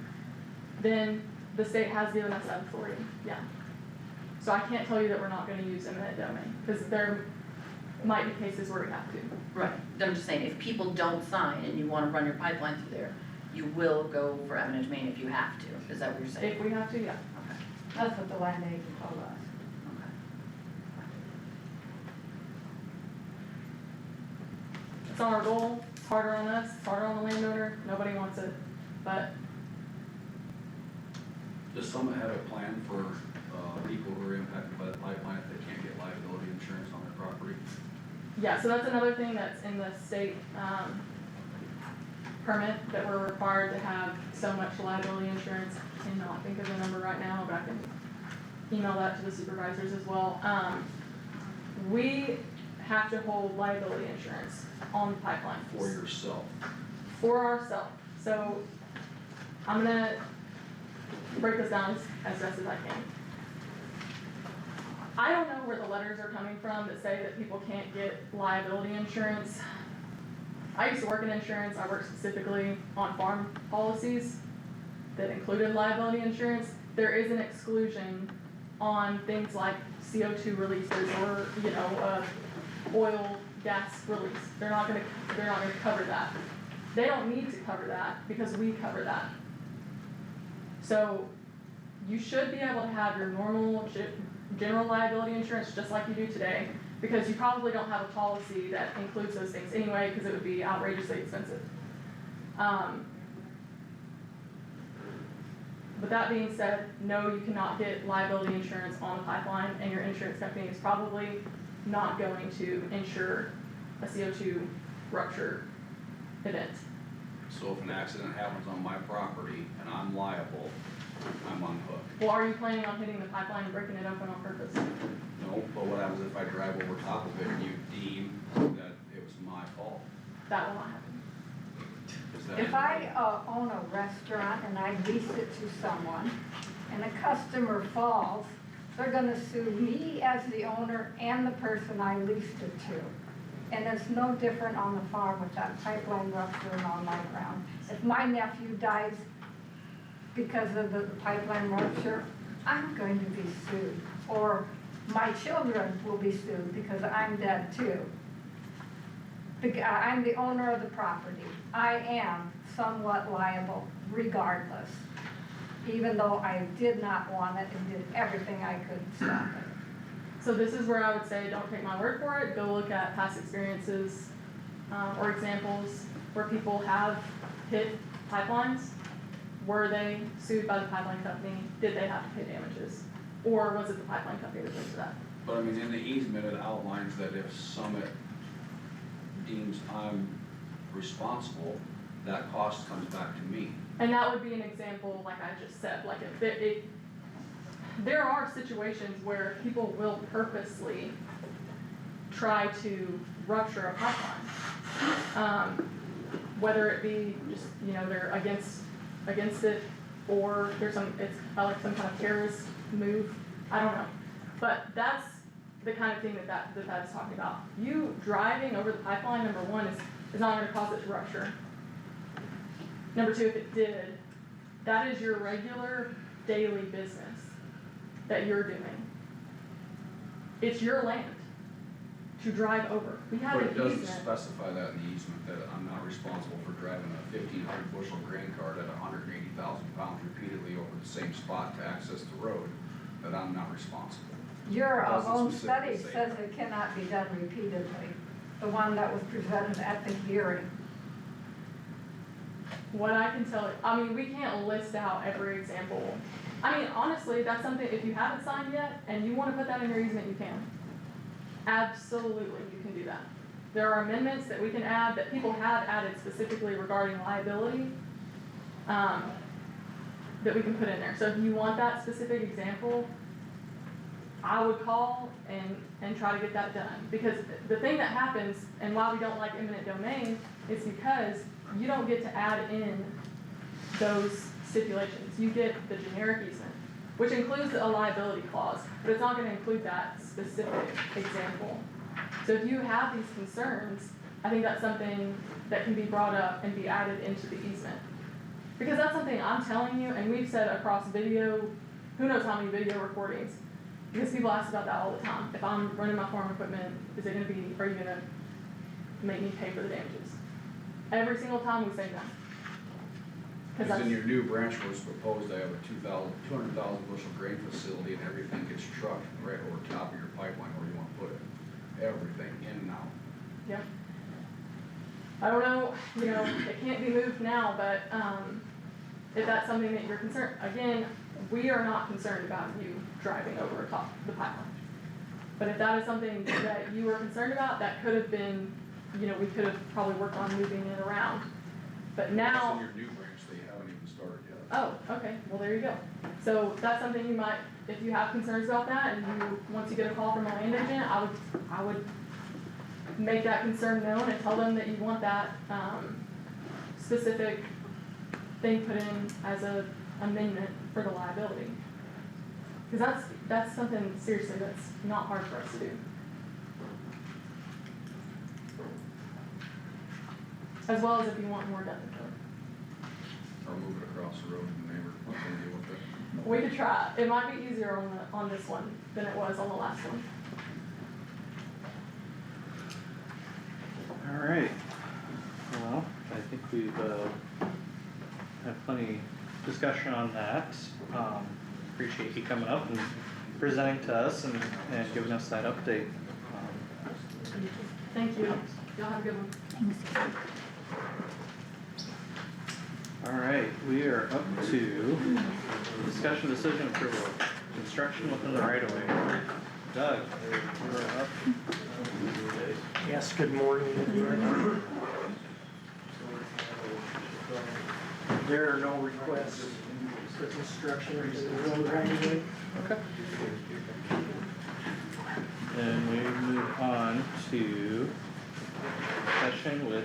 Then the state has given us that authority, yeah. So I can't tell you that we're not gonna use eminent domain, because there might be cases where we have to. Right, I'm just saying, if people don't sign and you wanna run your pipeline through there, you will go for eminent domain if you have to, is that what you're saying? If we have to, yeah. Okay, That's what the land agent told us. okay. It's not our goal, it's harder on us, it's harder on the landowner, nobody wants it, but Does Summit have a plan for, people who are impacted by the pipeline if they can't get liability insurance on their property? yeah, so that's another thing that's in the state, permit, that we're required to have so much liability insurance. I cannot think of the number right now, but I can email that to the supervisors as well. We have to hold liability insurance on the pipeline. For yourself? For ourselves. So I'm gonna break this down as best as I can. I don't know where the letters are coming from that say that people can't get liability insurance. I used to work in insurance. I worked specifically on farm policies that included liability insurance. There is an exclusion on things like CO2 releases or, you know, oil, gas release. They're not gonna cover that. They don't need to cover that because we cover that. So you should be able to have your normal general liability insurance just like you do today, because you probably don't have a policy that includes those things anyway, because it would be outrageously expensive. But that being said, no, you cannot get liability insurance on the pipeline, and your insurance company is probably not going to insure a CO2 rupture event. So if an accident happens on my property and I'm liable, I'm unhooked. Well, are you planning on hitting the pipeline and breaking it open on purpose? No, but what happens if I drive over top of it and you deem that it was my fault? That will not happen. Is that? If I own a restaurant and I lease it to someone and a customer falls, they're gonna sue me as the owner and the person I leased it to. And it's no different on the farm with that pipeline rupture and on my ground. If my nephew dies because of the pipeline rupture, I'm going to be sued. Or my children will be sued because I'm dead too. I'm the owner of the property. I am somewhat liable regardless, even though I did not want it and did everything I could to stop it. So this is where I would say, don't take my word for it, go look at past experiences, or examples where people have hit pipelines. Were they sued by the pipeline company? Did they have to pay damages? Or was it the pipeline company that paid for that? But I mean, in the easement, it outlines that if Summit deems I'm responsible, that cost comes back to me. And that would be an example, like I just said, like if there are situations where people will purposely try to rupture a pipeline. Whether it be just, they're against it, or there's it's like some kind of terrorist move, I don't know. But that's the kind of thing that is talking about. You driving over the pipeline, number one, is not gonna cause it to rupture. Number two, if it did, that is your regular daily business that you're doing. It's your land to drive over. We have But an it doesn't easement. specify that in the easement, that I'm not responsible for driving a 1,500 bushel grain cart at 180,000 pounds repeatedly over the same spot to access the road, that I'm not responsible. Your Doesn't own specifically study say says that. it cannot be done repeatedly, the one that was presented at the hearing. What I can tell you, I mean, we can't list out every example. I mean, honestly, that's something, if you haven't signed yet and you wanna put that in your easement, you can. Absolutely, you can do that. There are amendments that we can add, that people have added specifically regarding liability, that we can put in there. So if you want that specific example, I would call and try to get that done. Because the thing that happens, and why we don't like eminent domain, is because you don't get to add in those stipulations. You get the generic easement, which includes a liability clause, but it's not gonna include that specific example. So if you have these concerns, I think that's something that can be brought up and be added into the easement. Because that's something I'm telling you, and we've said across video, who knows how many video recordings, because people ask about that all the time. If I'm running my farm equipment, are you gonna make me pay for the damages? Every single time we say no. Because in your new branch was proposed, I have a 200,000 bushel grain facility and everything gets trucked right over top of your pipeline where you wanna put it. Everything in and out. Yep. I don't know, it can't be moved now, but, if that's something that you're concerned, again, we are not concerned about you driving over top the pipeline. But if that is something that you were concerned about, that could have been, we could have probably worked on moving it around. But now. That's in your new branch, they haven't even started yet. Oh, okay, well, there you go. So that's something you might, if you have concerns about that, and once you get a call from a land agent, I would make that concern known and tell them that you want that, specific thing put in as a amendment for the liability. Cause that's something, seriously, that's not hard for us to do. As well as if you want more done. Or move it across the road and the neighbor can deal with it. We could try, it might be easier on this one than it was on the last one. Alright, well, I think we've, had plenty discussion on that. Appreciate you coming up and presenting to us and giving us that update. Thank you, y'all have a good one. Thanks. Alright, we are up to discussion decision approval, construction within the right of way. Doug, you're up. Yes, good morning, everyone. There are no requests for construction or anything right away. Okay. Then we move on to session with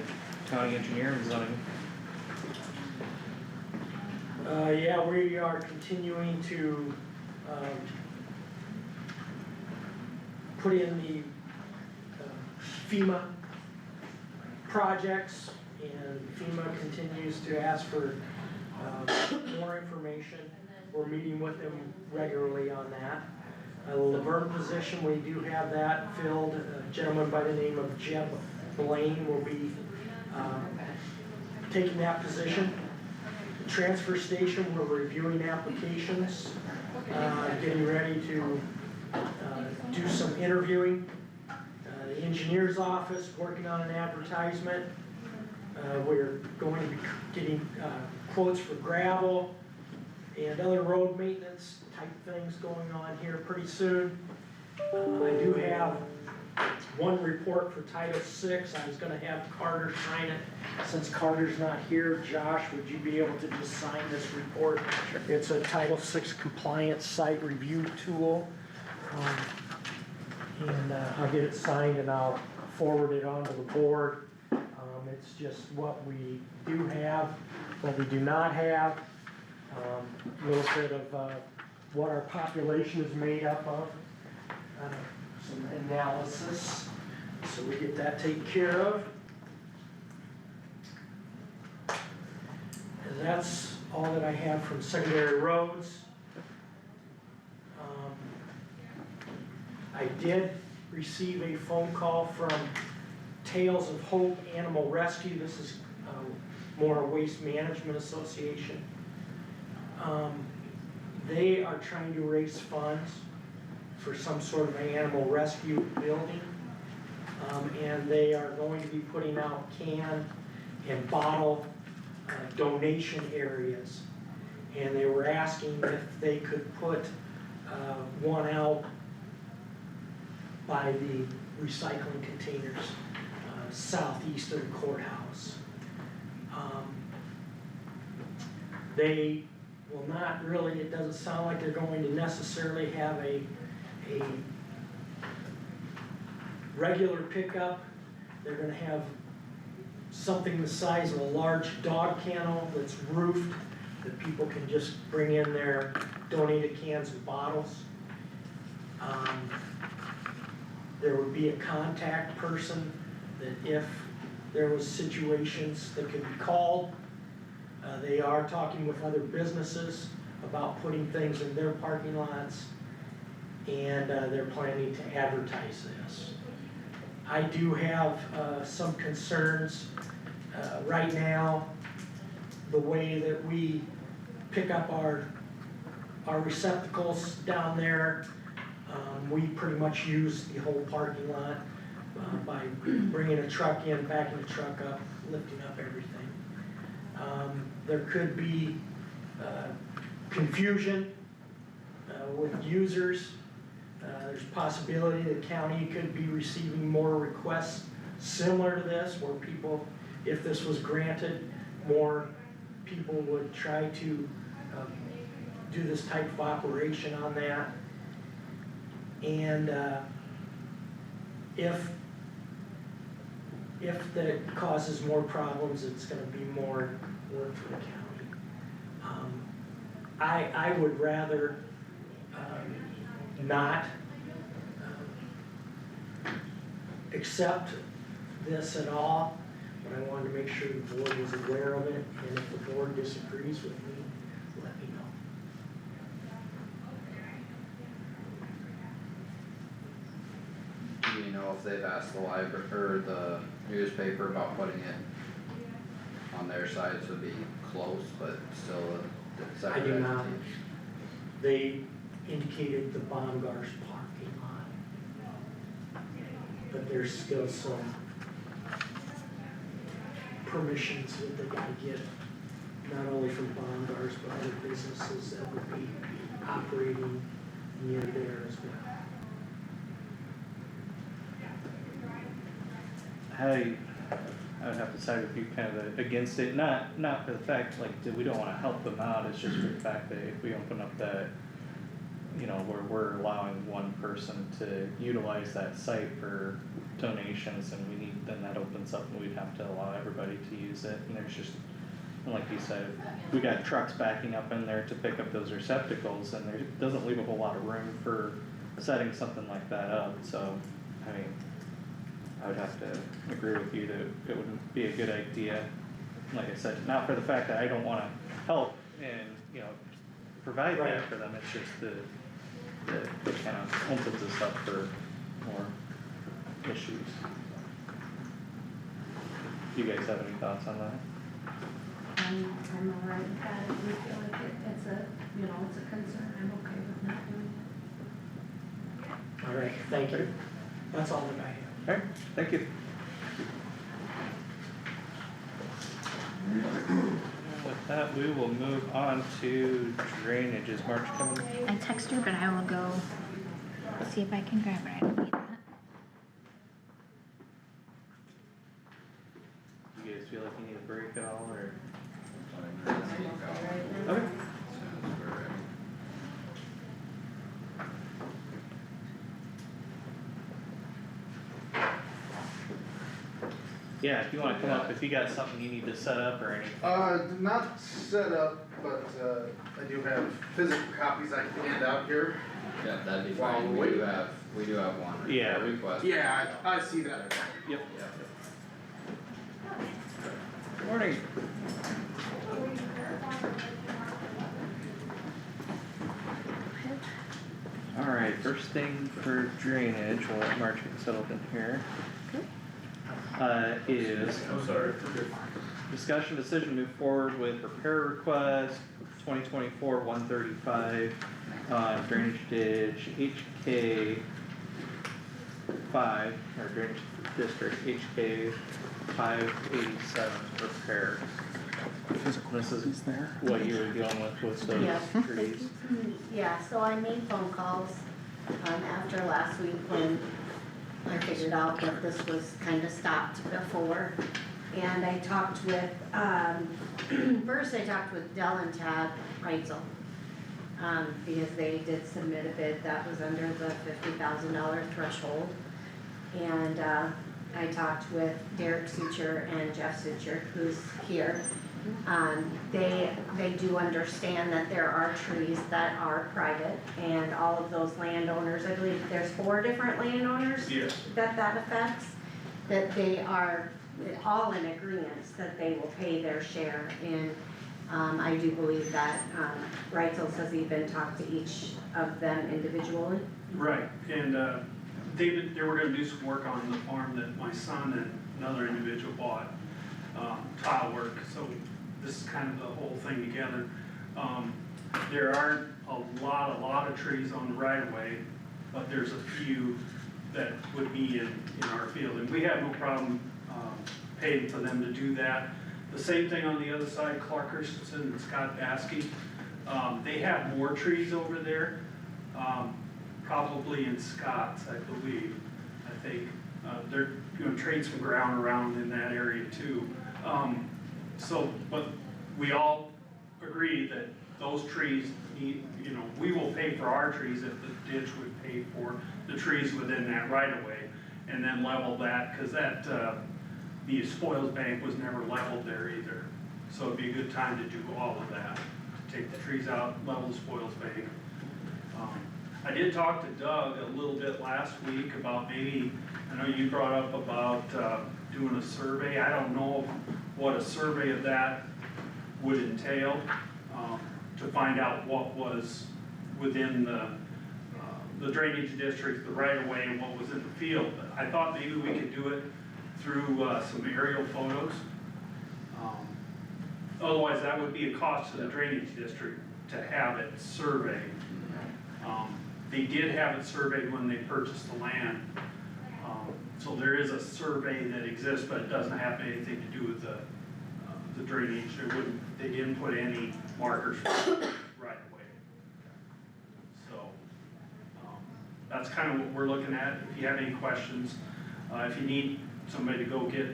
county engineer and zoning. Yeah, we are continuing to, put in the FEMA projects, and FEMA continues to ask for, more information. We're meeting with them regularly on that. The Laverne position, we do have that filled. A gentleman by the name of Jeb Blaine will be, taking that position. The transfer station, we're reviewing applications, getting ready to, do some interviewing. The engineer's office, working on an advertisement. We're going to be getting, quotes for gravel and other road maintenance type things going on here pretty soon. I do have one report for Title VI. I was gonna have Carter sign it. Since Carter's not here, Josh, would you be able to just sign this report? Sure. It's a Title VI compliance site review tool. And I'll get it signed and I'll forward it on to the board. It's just what we do have, what we do not have. A little bit of what our population is made up of. Some analysis, so we get that taken care of. And that's all that I have from secondary roads. I did receive a phone call from Tales of Hope Animal Rescue. This is more Waste Management Association. They are trying to raise funds for some sort of an animal rescue building. And they are going to be putting out can and bottle donation areas. And they were asking if they could put one out by the recycling containers southeast of the courthouse. They will not really, it doesn't sound like they're going to necessarily have a regular pickup. They're gonna have something the size of a large dog kennel that's roofed, that people can just bring in their donated cans and bottles. There would be a contact person that if there was situations that could be called. They are talking with other businesses about putting things in their parking lots, and they're planning to advertise this. I do have some concerns. Right now, the way that we pick up our receptacles down there, we pretty much use the whole parking lot by bringing a truck in, backing the truck up, lifting up everything. There could be confusion with users. There's a possibility the county could be receiving more requests similar to this, where people, if this was granted, more people would try to do this type of operation on that. And if that causes more problems, it's gonna be more work for the county. I would rather not accept this at all, but I wanted to make sure the board was aware of it, and if the board disagrees with me, let me know. Do you know if they've asked the library or the newspaper about putting it on their side, so it'd be close, but still a separate I do not. entity? They indicated the Baumgars parking lot, but there's still some permissions that they gotta get, not only from Baumgars, but other businesses that would be operating near there as well. I would have to side with you kind of against it, not for the fact like that we don't wanna help them out, it's just for the fact that if we open up that, you know, where we're allowing one person to utilize that site for donations and we need, then that opens up and we'd have to allow everybody to use it, and there's just, and like you said, we got trucks backing up in there to pick up those receptacles and there doesn't leave a whole lot of room for setting something like that up, so, I mean, I would have to agree with you that it wouldn't be a good idea, like I said, not for the fact that I don't wanna help and, you know, provide Right. that for them, it's just it kind of opens us up for more issues. Do you guys have any thoughts on that? I'm all right with that, if we feel like it's a, you know, it's a concern, I'm okay with not doing it. All right, thank you. That's all that I have. Alright, thank you. With that, we will move on to drainage. Is March coming? I text her, but I will go see if I can grab her, I don't need that. You guys feel like you need a break at all, or? Okay. Okay. Yeah, if you wanna come up, if you got something you need to set up or anything. Not set up, but, I do have physical copies I can hand out here. Yeah, that'd be While fine, we we wait. do have one Yeah. request. Yeah, I see that. Yep. Yeah. Morning. Alright, first thing for drainage, we'll let March get settled in here. Is I'm sorry. discussion decision to move forward with repair request 2024-135 on drainage ditch HK 5, or drainage district HK 587 repair. This is what you were dealing with those Yeah. trees. Yeah, so I made phone calls, after last week when I figured out that this was kinda stopped before. And I talked with, first I talked with Dell and Tad Reitzel. Because they did submit a bid that was under the $50,000 threshold. And, I talked with Derek Suture and Jeff Suture, who's here. They do understand that there are trees that are private, and all of those landowners, I believe there's 4 different landowners Yes. that affects, that they are all in agreement that they will pay their share, and, I do believe that, Reitzel has even talked to each of them individually. Right, and, they were gonna do some work on the farm that my son and another individual bought, tile work, so this is kind of the whole thing together. There aren't a lot of trees on the right of way, but there's a few that would be in our field, and we have no problem, paying for them to do that. The same thing on the other side, Clark Christensen and Scott Baskey, they have more trees over there, probably in Scott's, I believe, I think. They're gonna trade some ground around in that area too. But we all agree that those trees need, we will pay for our trees if the ditch would pay for the trees within that right of way. And then level that, cause that, the spoils bank was never leveled there either. So it'd be a good time to do all of that, to take the trees out, level the spoils bank. I did talk to Doug a little bit last week about maybe, I know you brought up about, doing a survey. I don't know what a survey of that would entail, to find out what was within the drainage district, the right of way, and what was in the field. But I thought maybe we could do it through, some aerial photos. Otherwise, that would be a cost to the drainage district to have it surveyed. They did have it surveyed when they purchased the land. So there is a survey that exists, but it doesn't have anything to do with the drainage. They didn't put any markers right away. So, that's kind of what we're looking at. If you have any questions, if you need somebody to go get,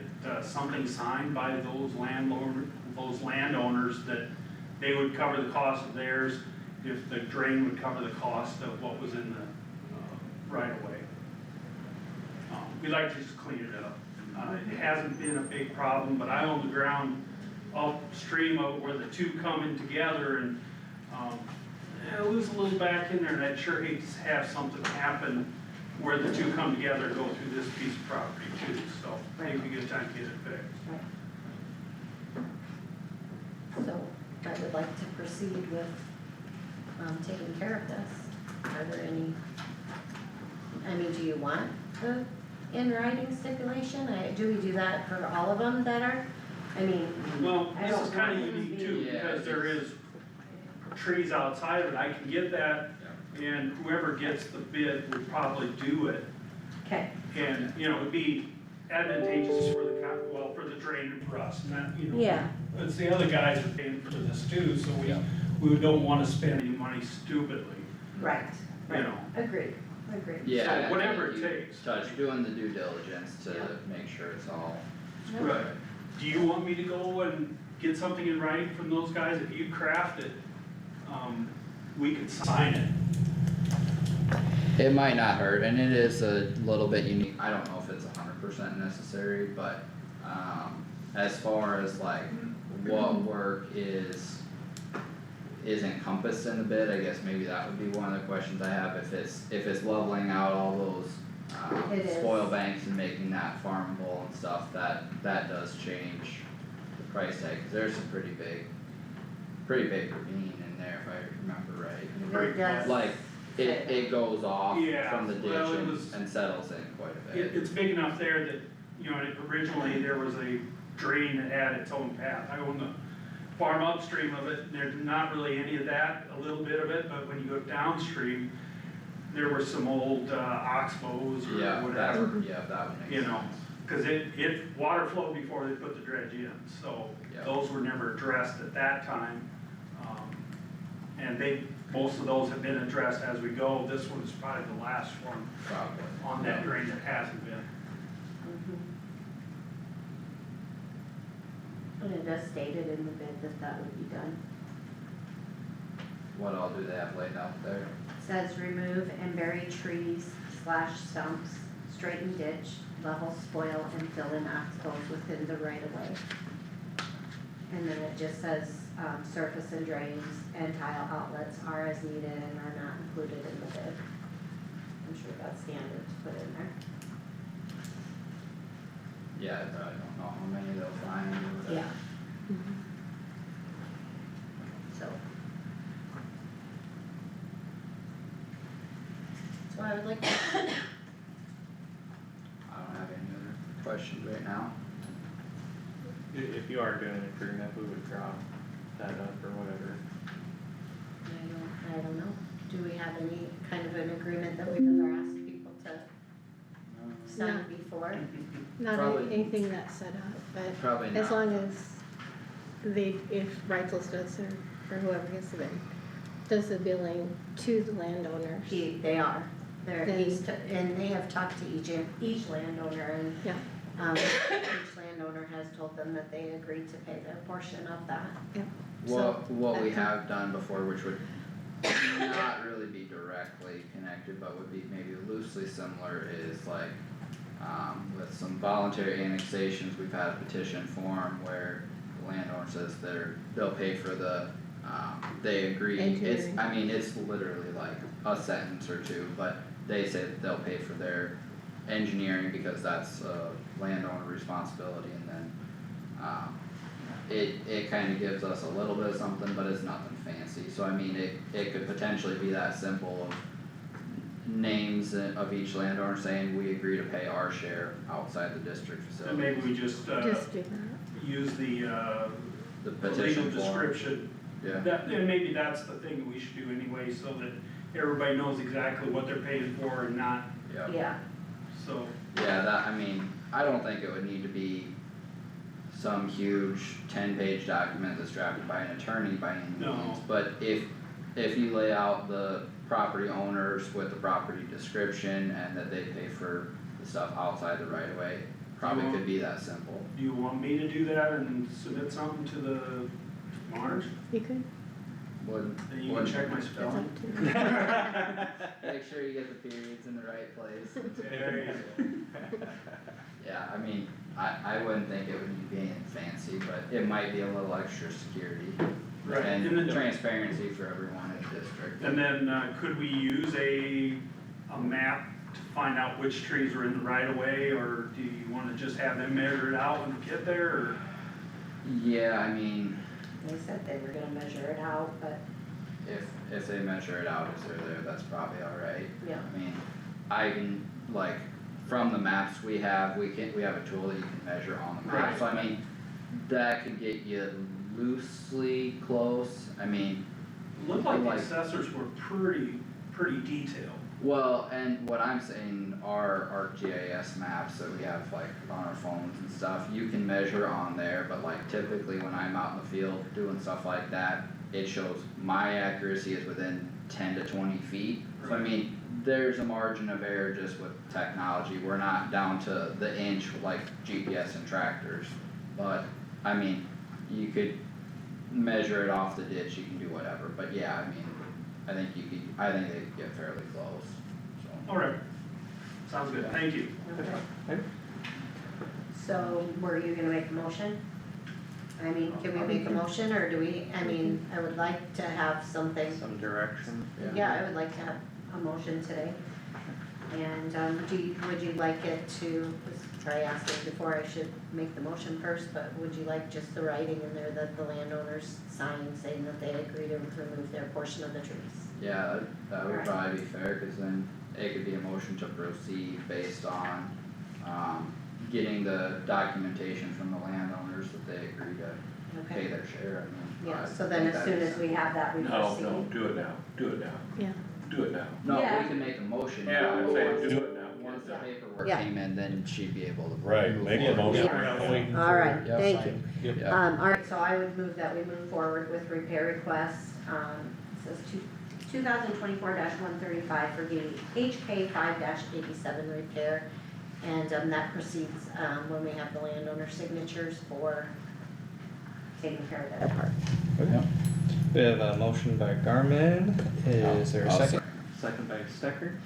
something signed by those landowners that they would cover the cost of theirs, if the drain would cover the cost of what was in the, right of way. We like to just clean it up. It hasn't been a big problem, but I own the ground upstream of where the two come in together, and, I lose a little back in there, and I'd sure hate to have something happen where the two come together and go through this piece of property too, so maybe a good time to get it fixed. So I would like to proceed with, taking care of this. Are there any, I mean, do you want the in writing stipulation? Do we do that for all of them that are, I mean, Well, I this don't is kinda want it to unique be- too, Yeah, because there is trees outside of it, I can get that, and whoever gets the bid would probably do it. Okay, And, you know, it'd be advantageous for the well, for the drain and for us, and that, you know. yeah, It's the other guys that are paying for this too, so we don't wanna spend any money stupidly, right, you right, know. agreed. Yeah, So I whatever think it you takes. touch, doing the due diligence to Yeah. make sure it's all. Right. Do you want me to go and get something in writing from those guys? If you craft it, we could sign it. It might not hurt, and it is a little bit unique, I don't know if it's 100% necessary, but, as far as like, what work is encompassed in the bid, I guess maybe that would be one of the questions I have, if it's leveling out all those, It is. spoil banks and making that farmable and stuff, that does change the price tag, 'cause there's some pretty big ravine in there, if I remember right. It does Like, say it that. goes off Yeah, from the ditch well, it was- and settles in quite a bit. It's big enough there that, you know, originally there was a drain that had its own path. I own the farm upstream of it, and there's not really any of that, a little bit of it, but when you go downstream, there were some old, oxbows or Yeah, whatever, that would make you sense. know. Cause it water flowed before they put the dredge in, so Yeah. those were never addressed at that time. And most of those have been addressed as we go. This one's probably the last one Probably. on that drain that hasn't been. And it does state it in the bid that would be done. What all do they have laid out there? Says remove and bury trees / stumps, straighten ditch, level spoil and fill in oxbows within the right of way. And then it just says, surface and drains and tile outlets are as needed and are not included in the bid. I'm sure that's standard to put in there. Yeah, I don't know how many they'll find or whatever. Yeah. So. So I would like to, I don't have any other questions right now. If you are doing an agreement, we would draw that up or whatever. I don't know, do we have any kind of an agreement that we've ever asked people to sign No. before? Not Probably- anything that's set up, but Probably as not. long as if Reitzels does or whoever gets the bid, does the billing to the landowners. They are, Then- and they have talked to each landowner and, Yeah. each landowner has told them that they agreed to pay their portion of that. So, What we that- have done before, which would not really be directly connected, but would be maybe loosely similar, is like, with some voluntary annexations, we've had a petition form where the landowner says they'll pay for the, they agree, Engineering. it's literally like a sentence or two, but they say that they'll pay for their engineering because that's a landowner responsibility, and then, it kinda gives us a little bit of something, but it's nothing fancy, so I mean, it could potentially be that simple of names of each landowner saying, we agree to pay our share outside the district And facility. maybe we just, Just do that. use the The legal petition form, description. yeah, And maybe that's the thing that we should do anyway, so that everybody knows exactly what they're paying for and not, yeah, Yeah, so. yeah, I don't think it would need to be some huge 10-page document that's drafted by an attorney by any No. means, but if you lay out the property owners with the property description and that they pay for the stuff outside the right of way, probably could be that simple. Do you want me to do that and submit something to the Marge? You could, Would, Then you would, can check my that's spelling. up to you. make sure you get the periods in the right place. There you go. Yeah, I mean, I wouldn't think it would be anything fancy, but it might be a little extra security. Right, and And then- transparency for everyone in the district. And then, could we use a map to find out which trees are in the right of way, or do you wanna just have them measure it out when we get there, or? Yeah, I mean, They said they were gonna measure it out, but, if they measure it out as they're there, that's probably alright. yeah. I mean, I can, like, from the maps we have a tool that you can measure on the map, Right. so I mean, that could get you loosely close, I mean, Looked like the Like- assessors were pretty detailed. well, and what I'm saying, our GIS maps that we have like on our phones and stuff, you can measure on there, but like typically when I'm out in the field doing stuff like that, it shows my accuracy is within 10 to 20 feet. So I mean, there's a margin of error just with technology, we're not down to the inch like GPS and tractors. But, I mean, you could measure it off the ditch, you can do whatever, but yeah, I mean, I think they could get fairly close, so. Alright, sounds good, thank you. Okay. So, were you gonna make a motion? I mean, can we make a motion, or do we, I mean, I would like to have something, Some direction. yeah, I would like to have a motion today. And, would you like it to, try asking before I should make the motion first, but would you like just the writing in there that the landowners sign saying that they agree to remove their portion of the trees? Yeah, that would probably be fair, cause then it could be a motion to proceed based on, getting the documentation from the landowners that they agree to pay Okay, their share, I mean. yeah, I so then think as that soon is- as we have that, we proceed. do it now, do it now, Yeah, do it now. No, Yeah. we can make a motion. Yeah, now, I'm but saying once- do it now. Once the paperwork Yeah. came in, then she'd be able to. Right, move make the forward. motion. All right, Yeah, thank fine. you. Yeah. Alright, so I would move that we move forward with repair requests, it says 2024-135 for the HK 5-87 repair. And, that proceeds, when we have the landowner signatures for taking care of that part. Okay. We have a motion by Garmin, is there a I'll second? Second by Stecker.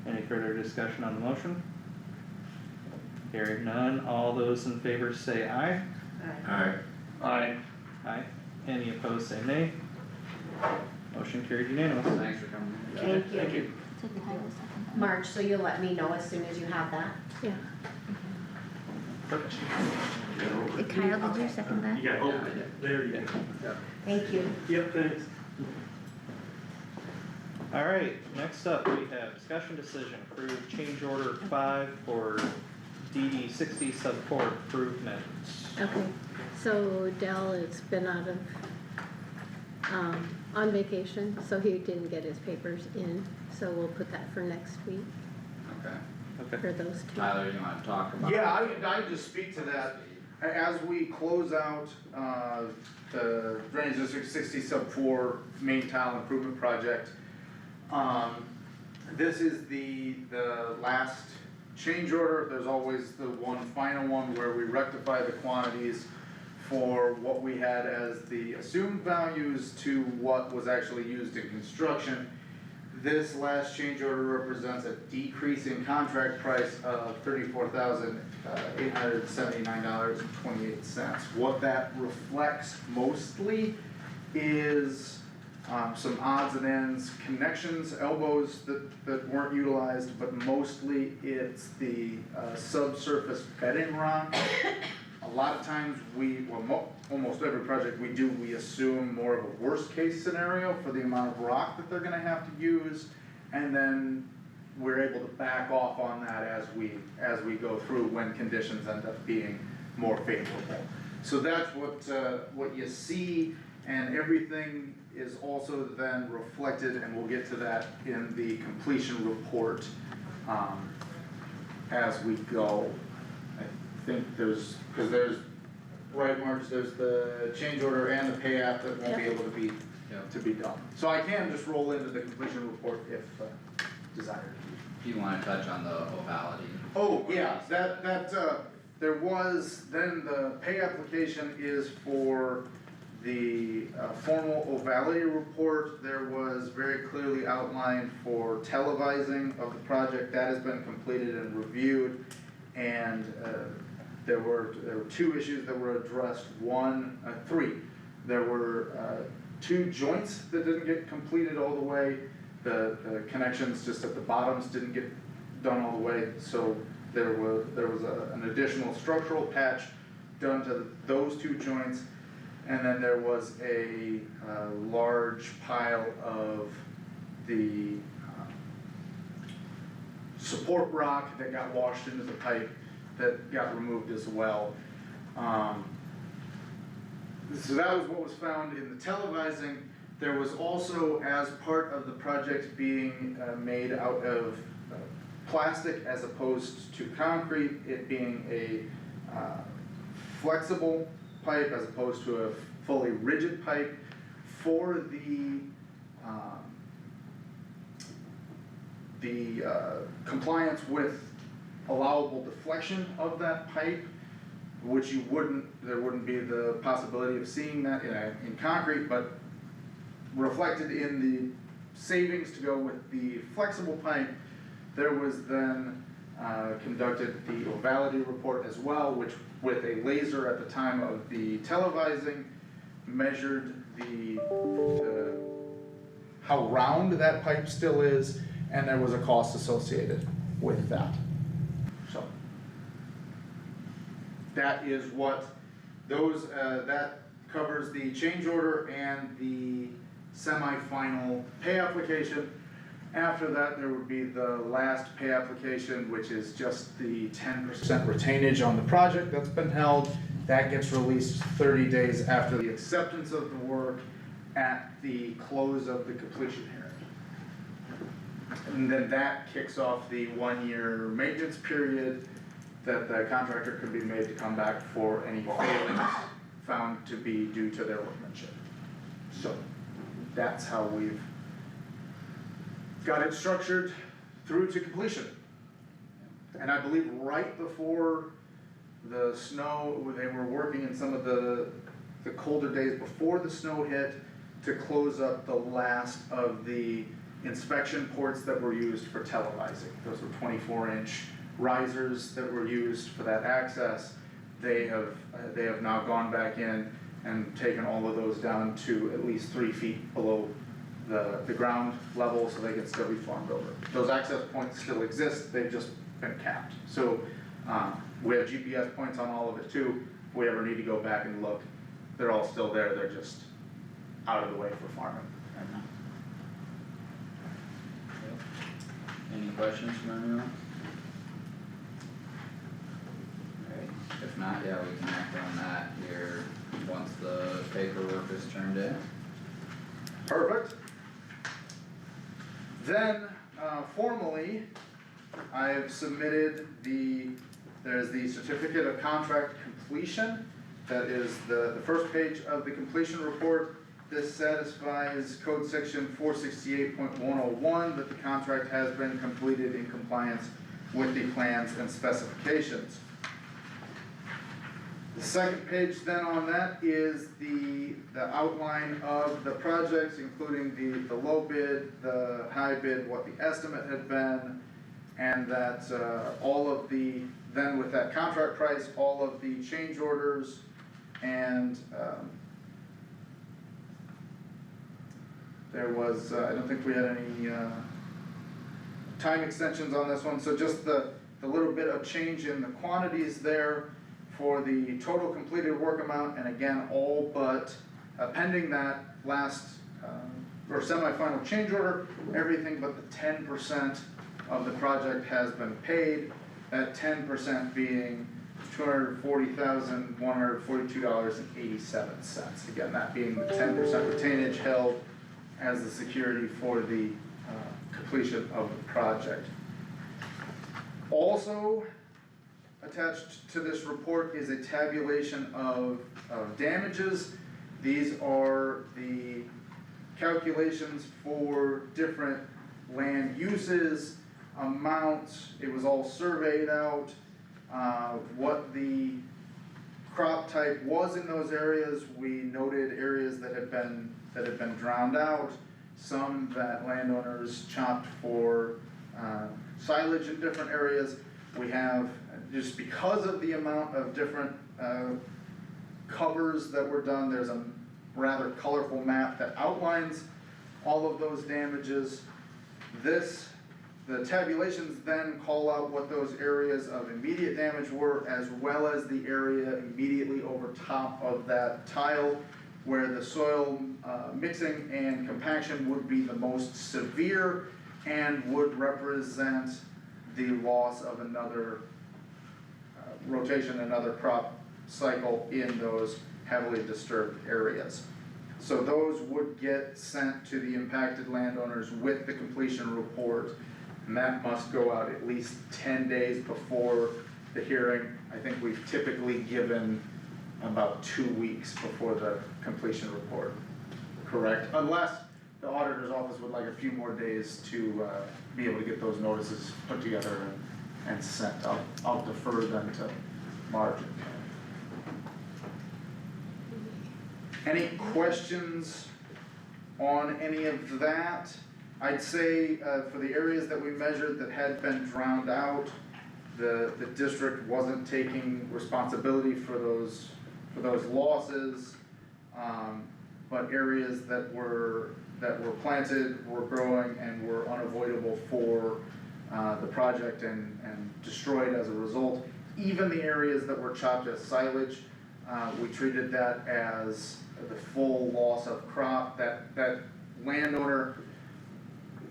Any further discussion on the motion? Hearing none, all those in favor say aye. Alright. Aye. Aye. Any opposed say nay. Motion carried unanimous. Thanks for coming in. Thank you. So Kyle seconded that. Marge, so you'll let me know as soon as you have that? yeah. Perfect. Kyle, did you second that? You got, Yeah, I did. there you go. Thank you. Yep, thanks. Alright, next up, we have discussion decision, approve change order 5 for DD 60 sub 4 improvements. Okay, so Dell has been out of, on vacation, so he didn't get his papers in, so we'll put that for next week Okay, for those two. Tyler, you wanna talk about? Yeah, I can just speak to that. As we close out, the Drainage District 60 sub 4 main tile improvement project, this is the last change order. There's always the one final one where we rectify the quantities for what we had as the assumed values to what was actually used in construction. This last change order represents a decrease in contract price of $34,879.28. What that reflects mostly is some odds and ends, connections, elbows that weren't utilized, but mostly it's the subsurface bedding rock. A lot of times almost every project we assume more of a worst case scenario for the amount of rock that they're gonna have to use. And then we're able to back off on that as we go through when conditions end up being more favorable. So that's what you see, and everything is also then reflected, and we'll get to that in the completion report, as we go. I think there's, right, Marge, there's the change order and the pay app that won't be able to be done. So I can just roll into the completion report if, desired. If you wanna touch on the ovality. Oh, yeah, there was, then the pay application is for the formal ovality report. There was very clearly outlined for televising of the project, that has been completed and reviewed. And there were two issues that were addressed, three. There were 2 joints that didn't get completed all the way. The connections just at the bottoms didn't get done all the way, so there was an additional structural patch done to those 2 joints. And then there was a large pile of the support rock that got washed into the pipe that got removed as well. So that was what was found in the televising. There was also, as part of the project being made out of plastic as opposed to concrete, it being a flexible pipe as opposed to a fully rigid pipe, for the compliance with allowable deflection of that pipe, which there wouldn't be the possibility of seeing that in concrete, but reflected in the savings to go with the flexible pipe. There was then conducted the ovality report as well, which with a laser at the time of the televising measured how round that pipe still is, and there was a cost associated with that. So that is what those that covers the change order and the semi-final pay application. After that, there would be the last pay application, which is just the 10% retainage on the project that's been held. That gets released 30 days after the acceptance of the work at the close of the completion hearing. And then that kicks off the 1-year maintenance period that the contractor can be made to come back for any failings found to be due to their workmanship. So that's how we've got it structured through to completion. And I believe right before the snow, they were working in some of the colder days before the snow hit to close up the last of the inspection ports that were used for televising. Those were 24-inch risers that were used for that access. They have now gone back in and taken all of those down to at least 3 feet below the ground level, so they can still be farmed over. Those access points still exist, they've just been capped. So we have GPS points on all of it too. If we ever need to go back and look, they're all still there, they're just out of the way for farming right now. Any questions from anyone? Alright, if not, yeah, we can act on that here once the paperwork is turned in. Perfect. Then, formally, I have submitted there's the certificate of contract completion. That is the first page of the completion report. This satisfies code section 468.101 that the contract has been completed in compliance with the plans and specifications. The second page then on that is the outline of the projects, including the low bid, the high bid, what the estimate had been, and that all of the, then with that contract price, all of the change orders and there was, I don't think we had any time extensions on this one, so just the little bit of change in the quantities there for the total completed work amount, and again, all but pending that last or semi-final change order, everything but the 10% of the project has been paid, that 10% being $240,142.87. Again, that being the 10% retainage held as the security for the completion of the project. Also attached to this report is a tabulation of damages. These are the calculations for different land uses, amounts, it was all surveyed out, what the crop type was in those areas. We noted areas that had been drowned out, some that landowners chopped for silage in different areas. We have, just because of the amount of different covers that were done, there's a rather colorful map that outlines all of those damages. The tabulations then call out what those areas of immediate damage were, as well as the area immediately over top of that tile where the soil mixing and compaction would be the most severe and would represent the loss of another rotation, another crop cycle in those heavily disturbed areas. So those would get sent to the impacted landowners with the completion report, and that must go out at least 10 days before the hearing. I think we've typically given about 2 weeks before the completion report, correct? Unless the auditor's office would like a few more days to be able to get those notices put together and sent. I'll defer them to Marge. Any questions on any of that? I'd say for the areas that we measured that had been drowned out, the district wasn't taking responsibility for those losses. But areas that were planted, were growing, and were unavoidable for the project and destroyed as a result. Even the areas that were chopped as silage, we treated that as the full loss of crop. That landowner,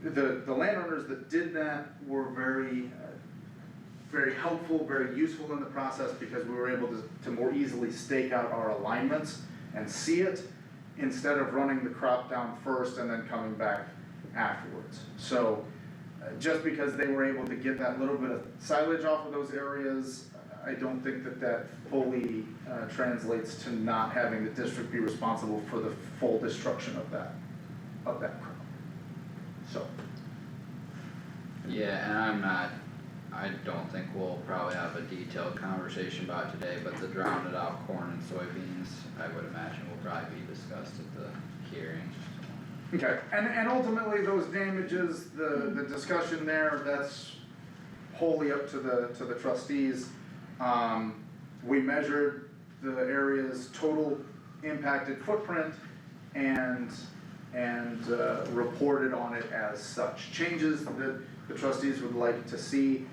the landowners that did that were very helpful, very useful in the process, because we were able to more easily stake out our alignments and see it, instead of running the crop down first and then coming back afterwards. So just because they were able to get that little bit of silage off of those areas, I don't think that fully translates to not having the district be responsible for the full destruction of that crop. So. Yeah, and I don't think we'll probably have a detailed conversation about it today, but the drowned out corn and soybeans, I would imagine will probably be discussed at the hearing. Okay, and ultimately those damages, the discussion there, that's wholly up to the trustees. We measured the area's total impacted footprint and reported on it as such. Changes that the trustees would like to see,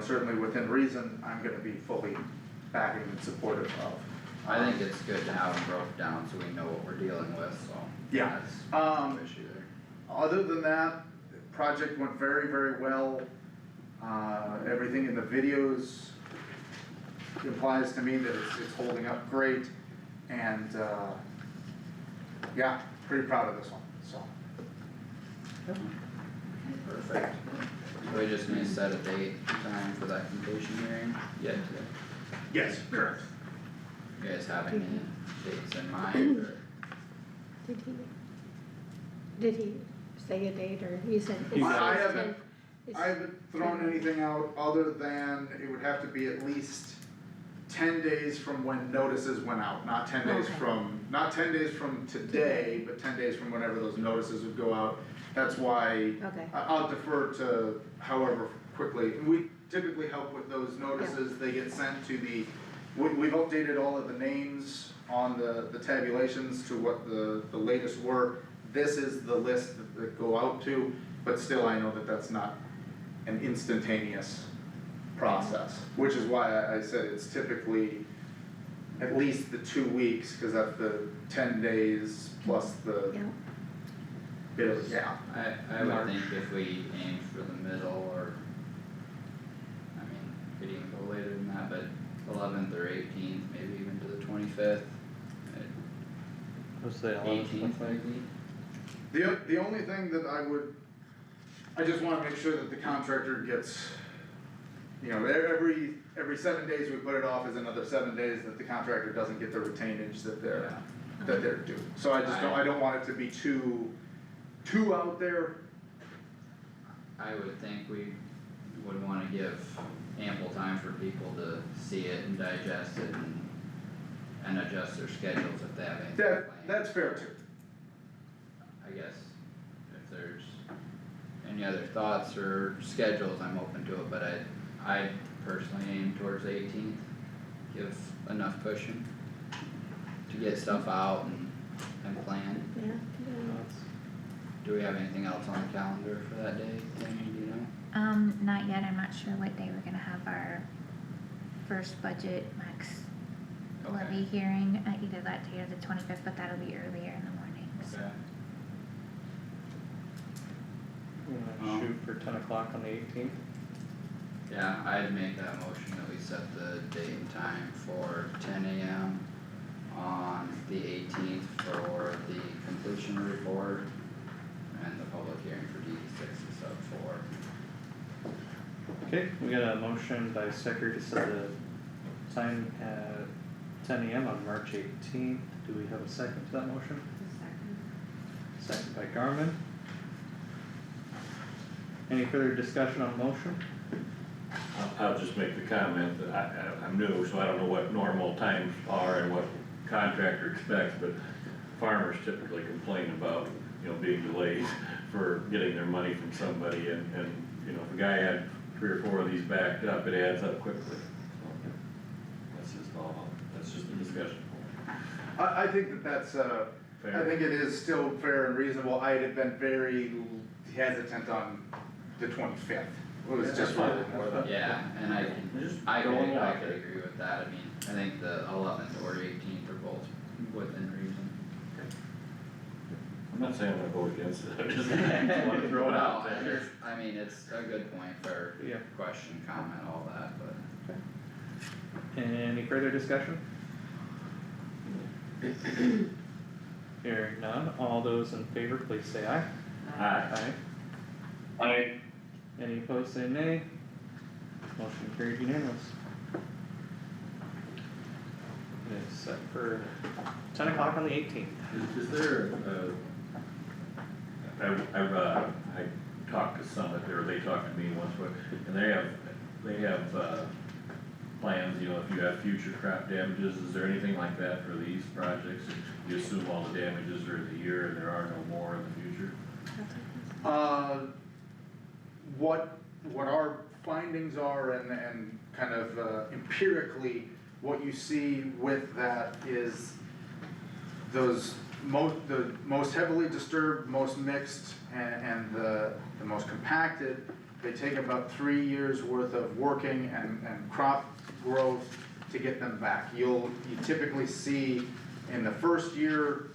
certainly within reason, I'm gonna be fully backing and supportive of. I think it's good to have them broke down so we know what we're dealing with, so. Yeah. That's no issue there. Other than that, the project went very, very well. Everything in the videos implies to me that it's holding up great, and yeah, pretty proud of this one, so. Perfect. So we just need to set a date, time for that completion hearing yet today. Yes, correct. You guys have any dates in mind, or? Did he say a date, or you said? I haven't thrown anything out other than it would have to be at least 10 days from when notices went out, not 10 days not 10 days from today, but 10 days from whenever those notices would go out. That's why I'll defer to however quickly. We typically help with those notices. They get sent to we've updated all of the names on the tabulations to what the latest were. This is the list that go out to, but still I know that that's not an instantaneous process, which is why I said it's typically at least the 2 weeks, because that's the 10 days plus the bit of a gap. I would think if we aim for the middle, or, I mean, could even go later than that, but 11th or 18th, maybe even to the 25th. Let's say 18th maybe. The only thing that I just wanna make sure that the contractor gets, every 7 days we put it off is another 7 days that the contractor doesn't get the retainage that they're due. So I don't want it to be too too out there? I would think we would wanna give ample time for people to see it and digest it and adjust their schedules if they have anything planned. That's fair too. I guess if there's any other thoughts or schedules, I'm open to it, but I personally aim towards the 18th. Give enough cushion to get stuff out and plan. Yeah. Do we have anything else on the calendar for that day, Tammy, do you know? Not yet, I'm not sure what day we're gonna have our first budget max levy hearing, either that day or the 25th, but that'll be earlier in the morning, so. Okay. You wanna shoot for 10 o'clock on the 18th? Yeah, I'd make that motion that we set the date and time for 10 AM on the 18th for the completion report and the public hearing for DD 6 sub 4. Okay, we got a motion by Stecker to set the time at 10 AM on March 18th. Do we have a second to that motion? Second by Garmin. Any further discussion on the motion? I'll just make the comment that I'm new, so I don't know what normal times are and what contractor expects, but farmers typically complain about, being delayed for getting their money from somebody, and if a guy had 3 or 4 of these backed up, it adds up quickly. So that's just a discussion. I think that's, I think it is still fair and reasonable. I had been very hesitant on the 25th. It was just fine. Yeah, and I could agree with that, I mean, I think the 11th or 18th are both within reason. I'm not saying I'm gonna vote against it, I just want to throw it out there. I mean, it's a good point for Yeah. question, comment, all that, but. Any further discussion? Hearing none, all those in favor, please say aye. Aye. Aye. Any opposed, say nay. Motion carried unanimous. It is set for 10 o'clock on the 18th. Is there, I talked to Summit, or they talked to me once, and they have plans, if you have future crop damages, is there anything like that for these projects? You assume all the damages are in the year and there are no more in the future? What our findings are and kind of empirically, what you see with that is the most heavily disturbed, most mixed, and the most compacted, they take about 3 years worth of working and crop growth to get them back. You typically see in the first year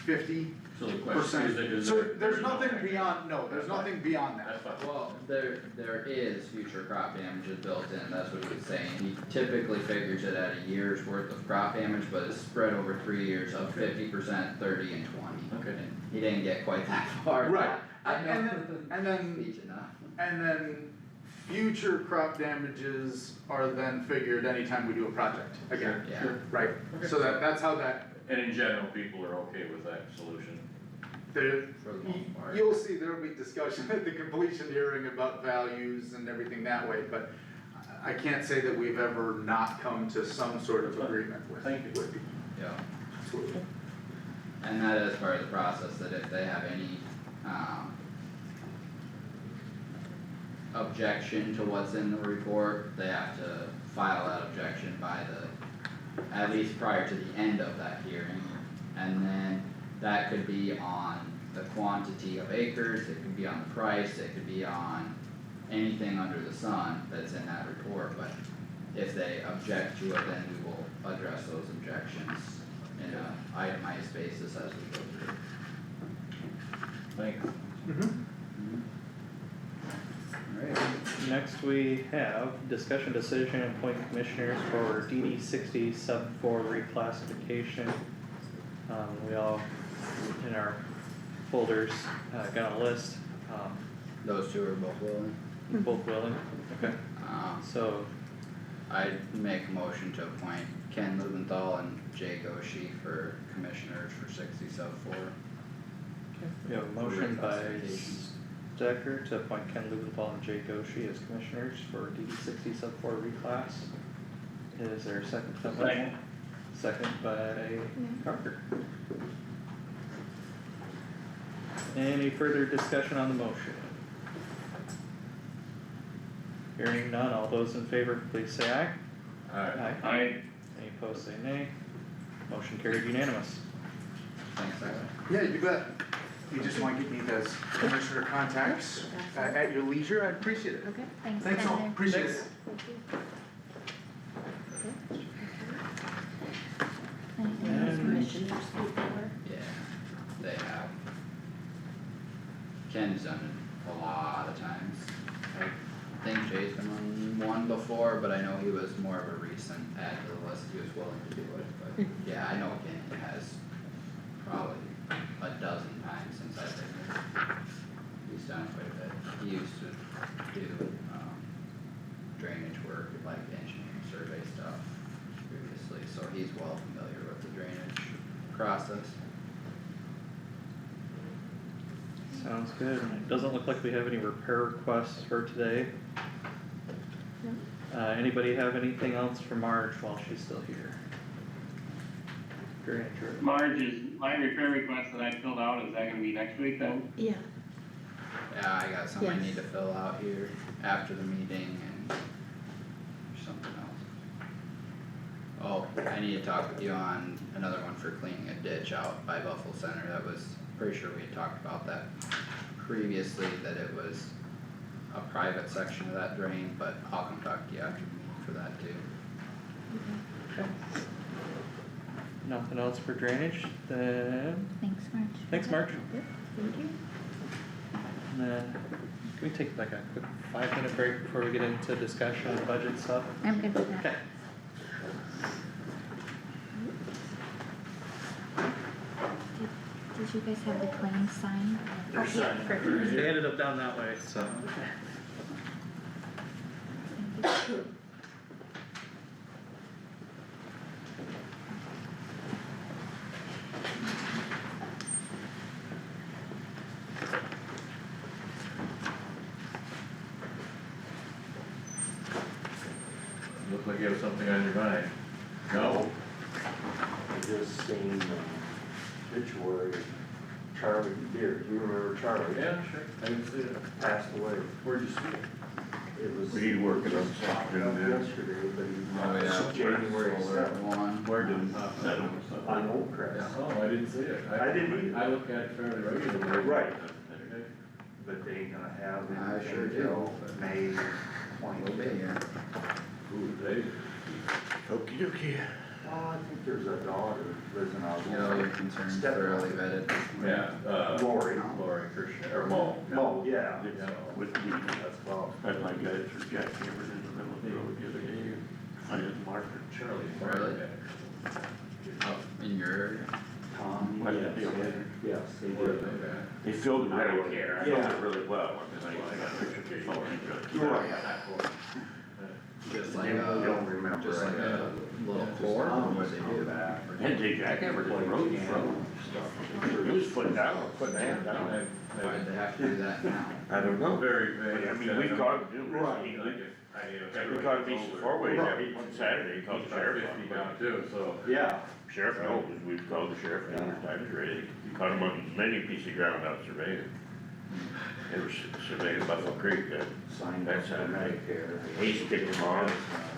50%. So the question is So there's nothing beyond, there's nothing beyond that. That's fine. Well, there is future crop damages built in, that's what he's saying, he typically figures it at a year's worth of crop damage, but it's spread over 3 years of 50%, 30 and 20. Okay. And he didn't get quite that far. Right. I know. And then future crop damages are then figured anytime we do a project again. Yeah. Right, so that's how that, And in general, people are okay with that solution? For the most part. you'll see there'll be discussion at the completion hearing about values and everything that way, but I can't say that we've ever not come to some sort of agreement with. Thank you. with Yeah. Absolutely. And that is part of the process, that if they have any, objection to what's in the report, they have to file that objection by at least prior to the end of that hearing. And then that could be on the quantity of acres, it could be on the price, it could be on anything under the sun that's in that report, but if they object to it, then we will address those objections in a itemized basis as we go through. Thanks. Alright, next we have discussion decision and appoint commissioners for DD 60 sub 4 reclassification. We all, in our folders, got a list, Those two are both willing. both willing, okay, so, I'd make a motion to appoint Ken Lubenthal and Jay Goshi for commissioners for 60 sub 4. We have a motion by Stecker to appoint Ken Lubenthal and Jay Goshi as commissioners for DD 60 sub 4 reclass. Is there a second to that motion? Second by Parker. Any further discussion on the motion? Hearing none, all those in favor, please say aye. Aye. Aye. Any opposed, say nay. Motion carried unanimous. Thanks, Tyler. Yeah, you bet. You just wanna get me those commissioner contacts at your leisure, I'd appreciate it. Okay, thanks, Thanks all, Tyler. appreciate it. Thank you. Anything else, commissioners before? Yeah, they have. Ken's done it a lot of times. I think Jay's been on one before, but I know he was more of a recent add to the list, he was willing to do it, but yeah, I know Ken has probably a dozen times since I've been here. He's done quite a bit. He used to do, drainage work, like engineering survey stuff previously, so he's well familiar with the drainage process. Sounds good. It doesn't look like we have any repair requests for today. Anybody have anything else for Marge while she's still here? Drainage. Marge, is my repair request that I filled out, is that gonna be next week then? Yeah. Yeah, I got some I Yes. need to fill out here after the meeting and something else. Oh, I need to talk with you on another one for cleaning a ditch out by Buffalo Center. That was, pretty sure we had talked about that previously, that it was a private section of that drain, but I'll come talk to you after the meeting for that too. Nothing else for drainage, then, Thanks, Marge. thanks Marge. Yep, thank you. And then, can we take like a quick 5-minute break before we get into discussion on budget stuff? I'm good with that. Okay. Did you guys have the claims signed? They're signed. Perfect. They ended up down that way, so. Thank you. Look like you have something on your mind. No? I just seen obituary of Charlie Deere. Do you remember Charlie? Yeah, sure. I didn't see it. Passed away. Where'd you see it? It was. Were you working on something? Yesterday, but Oh, he. yeah. January Solar 7th. one. Where did, On Old Crest. Oh, I didn't see it. I didn't either. I look at it fairly regularly. Right. Okay. But they gonna have him I sure do. until May We'll be 20th. here. Ooh, they. Okey dokey. Oh, I think there's a daughter lives in our. You know, your concerns thoroughly vetted. Yeah, Lori. Lori Christian, or Mo. Oh, yeah. Yeah. With me, that's about. Had my guy through jackhammered in the middle of the road the other day, I didn't mark it. Charlie. Really? Up in your area? Tom, What yes, did they do? yes, they did. Okay. They filled it I don't really, care. I filled Yeah. it really well, because I got a picture of the phone. You're right. Just like I don't remember. just like a little core, or what they do? And they jackhammered the road from, it was foot down, foot and a half down. Why did they have to do that now? I don't know. Very vague. I mean, we've caught numerous, Right. we caught a decent four-ways every Saturday, called the sheriff. 50 down too, so. Yeah. Sheriff knows, we've called the sheriff numerous times already, caught him on many pieces of ground out surveying. They were surveying Buffalo Creek, Signed That's up for Saturday. Medicare. He's kicked them on.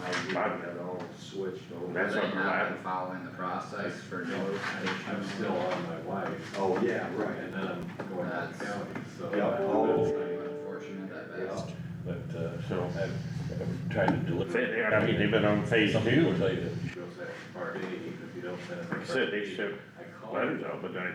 I got that all switched over. That's They on the have lab. been following the process for notification. I'm still on my wife. Oh, yeah, right. And then I'm going to the county, so. Yeah. Unfortunate at best. But, so I've tried to deliver. I mean, they've been on phase Some 2. people tell you that you go to part A, even if you don't send it. Like I said, they sent letters out, but then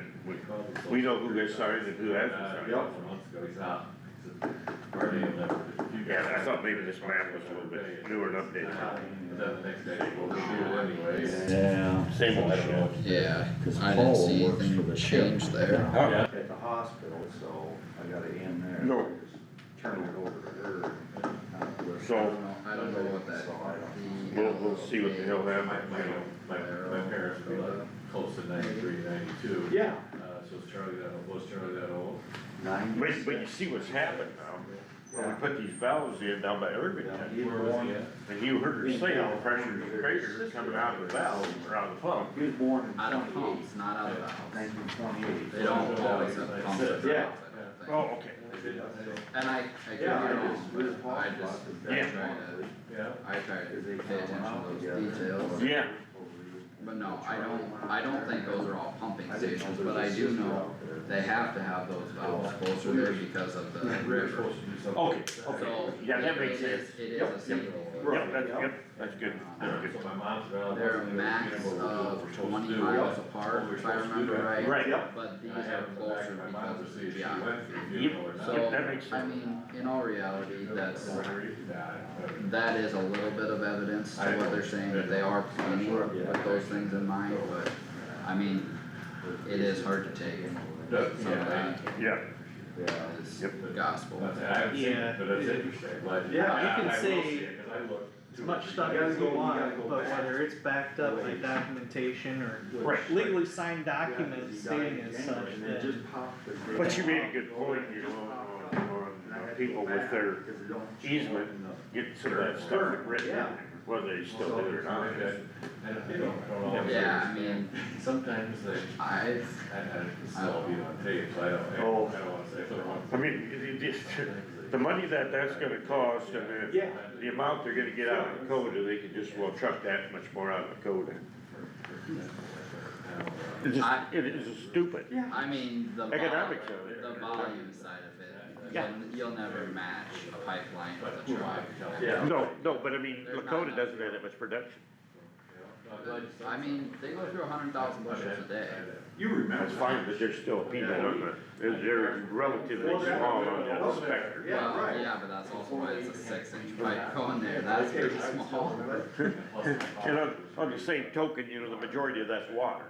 we know who gets signed and who hasn't signed. Months ago, he's out. He said, part A will never. Yeah, I thought maybe this map was a little bit newer and updated. And then the next day, we'll do it anyways. Yeah. Same old shit. Yeah, Cause I didn't Paul see works for anything the change ship there. now Yeah. At the hospital, so I got it in there. No. Just turn it over to her. So, I don't know what that. we'll see what the hell happens. My parents were like close to 93, 92. Yeah. Was Charlie that old? But you see what's happened now, when we put these valves in down by Irvington, Where was he at? and you heard her say all the pressure is greater coming out of the valve or out of the pump. He was born in Out of pumps, not out of valves. 1928. They don't always have pumps or valves, I Yeah. don't think. Oh, okay. And I could be Yeah, wrong, it's but I just, Yeah. I try to pay attention to those details. Yeah, But no, I don't think those are all pumping stations, but I do know they have to have those valves closer there because of the river. okay, So, okay, yeah, that makes it is- sense. It is Yep, a safety. Yep, that's good, that's good. So my mom's valve. They're a max of 20 miles apart, if I remember right. Right. But these are closer because of the geography. Yep, So, that makes I sense. mean, in all reality, that is a little bit of evidence to what they're saying, that they are planning with those things in mind, but, I mean, it is hard to take something Yeah, as Yep. gospel. I haven't seen Yeah. it, but that's interesting. Glad Yeah, you I can will say see it, 'cause I looked. as much stuff as you want, but whether it's backed up by documentation or legally signed documents stating as such, then. but you made a good point, you know, on people with their easement, getting some of that stuff written down, whether they still do it or not. Yeah, I mean, Sometimes they, I've, it's all be on tape, so I don't wanna say for the one. I mean, it just, the money that's gonna cost and the amount they're gonna get out of Dakota, they could just, well, truck that much more out of Dakota. It's just, it is stupid. I mean, Economics of it. the volume side of it, Yeah. you'll never match a pipeline with a truck. No, but I mean, Lakota doesn't have that much production. I mean, they go through 100,000 bushels a day. You remember. That's fine, but there's still people on the, they're relatively small on the spectrum. Well, yeah, but that's also why it's a 6-inch pipe going there, that's pretty small. And on the same token, you know, the majority of that's water.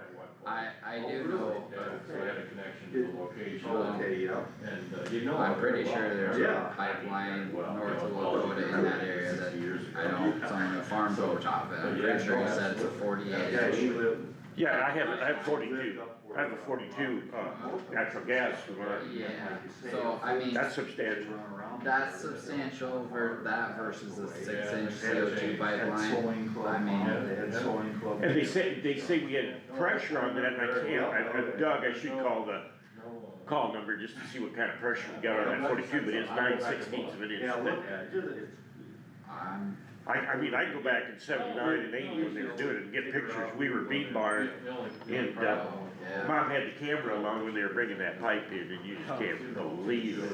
I do know, So I had a connection to the location. And, you know. I'm pretty sure there's a pipeline north of Lakota in that area that I know someone who farms over top of it, I'm pretty sure he said it's a 48-inch. Yeah, I have 42, I have a 42, natural gas one. Yeah, so I mean, That's substantial. that's substantial for that versus a 6-inch CO2 pipeline, I mean, And they say we had pressure on that, and Doug, I should call the call number just to see what kind of pressure we got on that 42, but it's 9/16 of an inch thick. I mean, I go back in 79 and 80 when they were doing it and get pictures, we were bean barred, and, Mom had the camera along when they were bringing that pipe in, and you just can't believe it.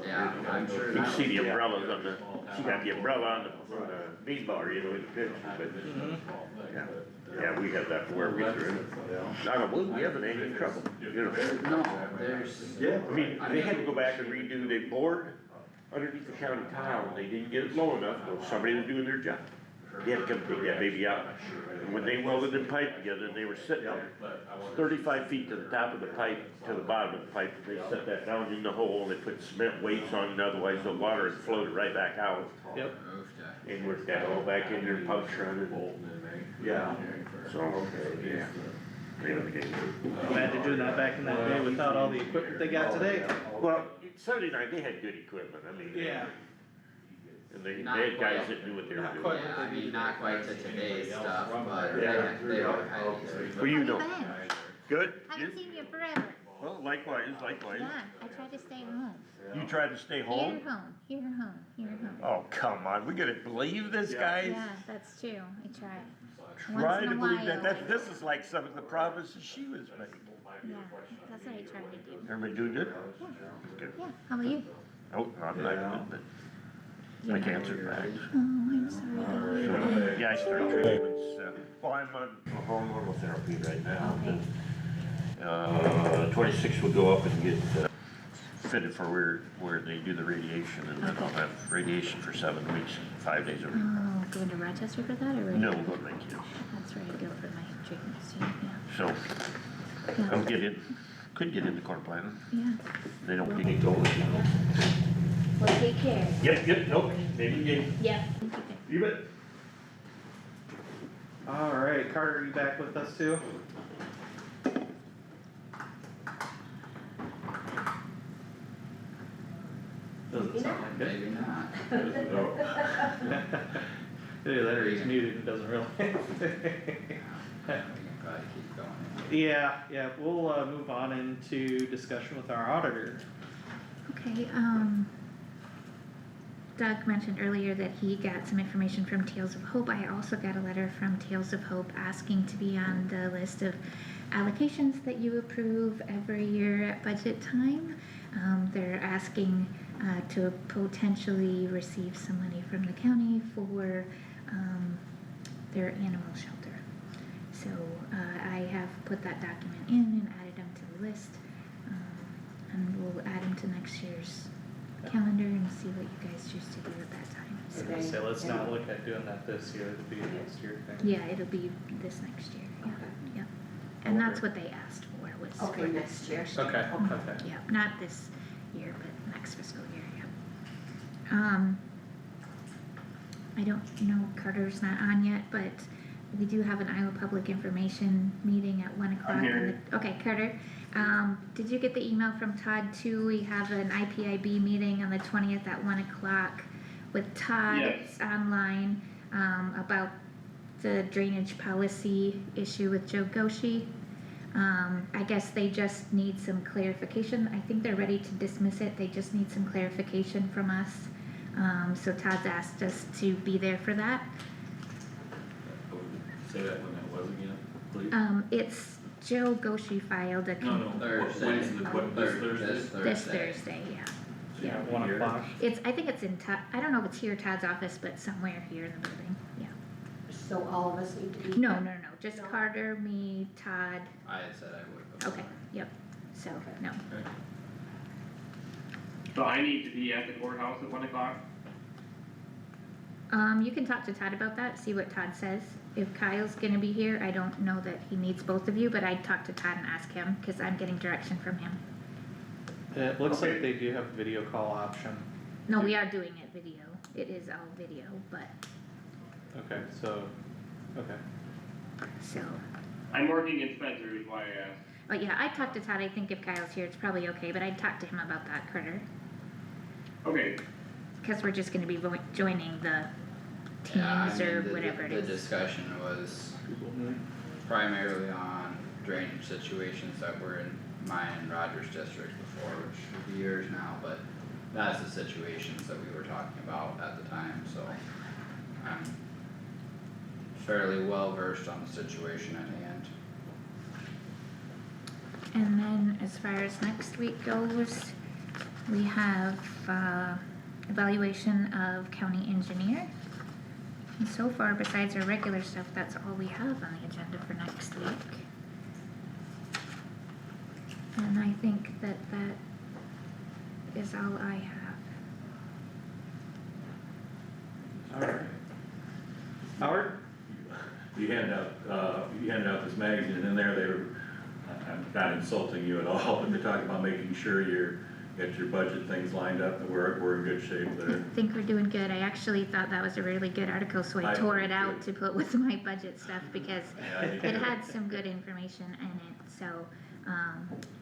yeah, I'm sure You can that, see the umbrellas on the, she got the umbrella on the bean bar, you know, in the picture, but, yeah, we had that where we threw it. I don't believe we haven't had any trouble, you know. no, there's, I mean, they had to go back and redo, they bored underneath the county tile, and they didn't get it low enough, well, somebody was doing their job. They had to come dig that baby out, and when they welded the pipe together, they were sitting 35 feet to the top of the pipe, to the bottom of the pipe, they set that down in the hole, and they put cement weights on it, otherwise the water had floated right back out. Yep. And worked that all back in there, pumps running. Yeah. So, yeah. Glad to do that back in that day without all the equipment they got today. Well, in 79, they had good equipment, I mean. Yeah. And they had guys that knew what they were doing. yeah, I mean, not quite to today's stuff, but Yeah. they were highly. Well, you know. Good? Haven't seen you forever. Well, likewise. Yeah, I try to stay home. You tried to stay home? Here home, here home, here home. Oh, come on, we gonna believe this, guys? Yeah, that's true, I try. Try Once in to a believe while. that, this is like some of the promises she was making. Yeah, that's what I try to do. Everybody doing good? Good. Yeah, how about you? Oh, I'm not good, but my cancer back. Oh, I'm sorry. So, yeah, I started treatments, well, I'm on hormonal therapy right now. Okay. 26 will go up and get fitted for where they do the radiation, and then I'll have radiation for 7 weeks, 5 days a week. Oh, going to Rochester for that or? No, we'll go to my kids. That's where I go for my treatments too, yeah. So, Yeah. I'll get in, could get into corn planting. Yeah. They don't get any gold, you know. Well, take care. Yep, nope, maybe game. Yeah. You bet. Alright, Carter, are you back with us too? Doesn't sound like it. Maybe not. No. Hey, Larry's muted and doesn't really. We can probably keep going. Yeah, we'll, move on into discussion with our auditor. Okay, Doug mentioned earlier that he got some information from Tales of Hope. I also got a letter from Tales of Hope asking to be on the list of allocations that you approve every year at budget time. They're asking to potentially receive some money from the county for their animal shelter. So I have put that document in and added them to the list. And we'll add them to next year's calendar and see what you guys choose to do at that time. So, Okay, so let's not look at doing that this year, it'll be a next year thing. yeah, it'll be this next year, yeah, yeah. And that's what they asked for, was Okay, for next year. Okay. Yeah, not this year, but next fiscal year, yeah. I don't know, Carter's not on yet, but we do have an Iowa Public Information meeting at 1 o'clock. Okay, Carter, did you get the email from Todd too? We have an IPIB meeting on the 20th at 1 o'clock with Todd. Yes. It's online, about the drainage policy issue with Joe Goshi. I guess they just need some clarification. I think they're ready to dismiss it. They just need some clarification from us. So Todd's asked us to be there for that. Say that when that was again, please. It's Joe Goshi filed a. No, Thursday. when's the, what, this Thursday? This Thursday, yeah. So you Yeah. have 1 here? o'clock. I think it's in Todd, I don't know if it's here, Todd's office, but somewhere here in the building, yeah. So all of us need to be. No, just No. Carter, me, Todd, I had said I would before. okay, yep, so, no. Okay. So I need to be at the courthouse at 1 o'clock? You can talk to Todd about that, see what Todd says. If Kyle's gonna be here, I don't know that he needs both of you, but I'd talk to Todd and ask him, cause I'm getting direction from him. It looks like Okay. they do have a video call option. No, we are doing it video, it is all video, but, Okay, so, okay. so, I'm working in Spencer is why I asked. but yeah, I'd talk to Todd, I think if Kyle's here, it's probably okay, but I'd talk to him about that, Carter. Okay, Cause we're just gonna be joining the Yeah, I teams mean, or the- whatever it The is. discussion was primarily on drainage situations that were in mine and Roger's district before, which would be years now, but that's the situations that we were talking about at the time, so I'm fairly well versed on the situation at hand. And then as far as next week goes, we have, evaluation of county engineer. And so far, besides our regular stuff, that's all we have on the agenda for next week. And I think that is all I have. Alright. Howard? You hand out this magazine, and in there they were, I'm not insulting you at all, but they're talking about making sure you're, got your budget things lined up, and we're in good shape I there. think we're doing good. I actually thought that was a really good article, so I I tore do it out too. to put with my budget stuff because Yeah, I think it you're- had some good information in it, so,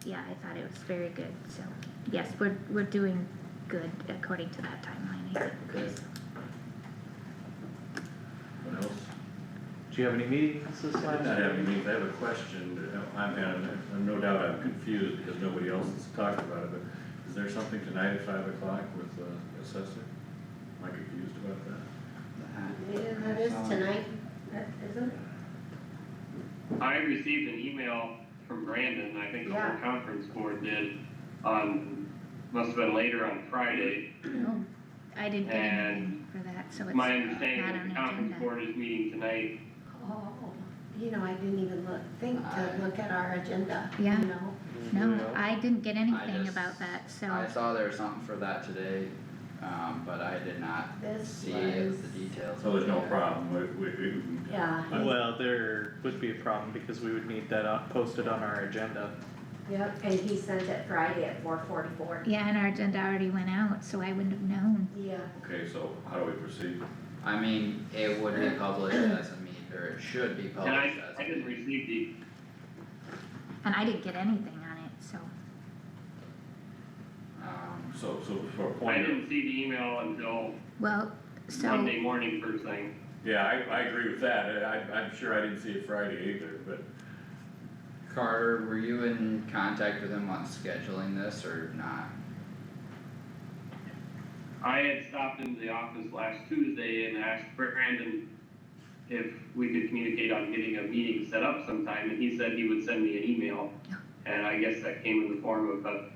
yeah, I thought it was very good, so, yes, we're doing good according to that timeline, I think. Okay. What else? Do you have any meetings this I did last not have week? any, I have a question, I'm no doubt I'm confused because nobody else has talked about it, but is there something tonight at 5 o'clock with the assessor? Am I confused about that? Yeah, that is tonight, that isn't it? I received an email from Brandon, I think the Yeah. whole conference board did, must have been later on Friday. No, I didn't get And anything for that, so it's My not understanding on is the the conference agenda. board is meeting tonight. Oh, I didn't even think to look at our agenda, Yeah. you know? No, I didn't get anything just- about that, so. I saw there was something for that today, but I did not This see was, the details. So there's no of it. problem, yeah, Well, there would be a problem because we would need that posted on our agenda. Yep, and he sent it Friday at 4:44. Yeah, and our agenda already went out, so I wouldn't have known. Yeah. Okay, so how do we proceed? I mean, it would be published as a meet, or it should be And published as a I didn't receive the, And I didn't get anything on it, so. so for a I point of, didn't see the email until Well, so. Monday morning first thing. yeah, I agree with that, I'm sure I didn't see it Friday either, but Carter, were you in contact with him on scheduling this or not? I had stopped into the office last Tuesday and asked Brandon if we could communicate on getting a meeting set up sometime, and he said he would send me an email. And I guess that came in the form of an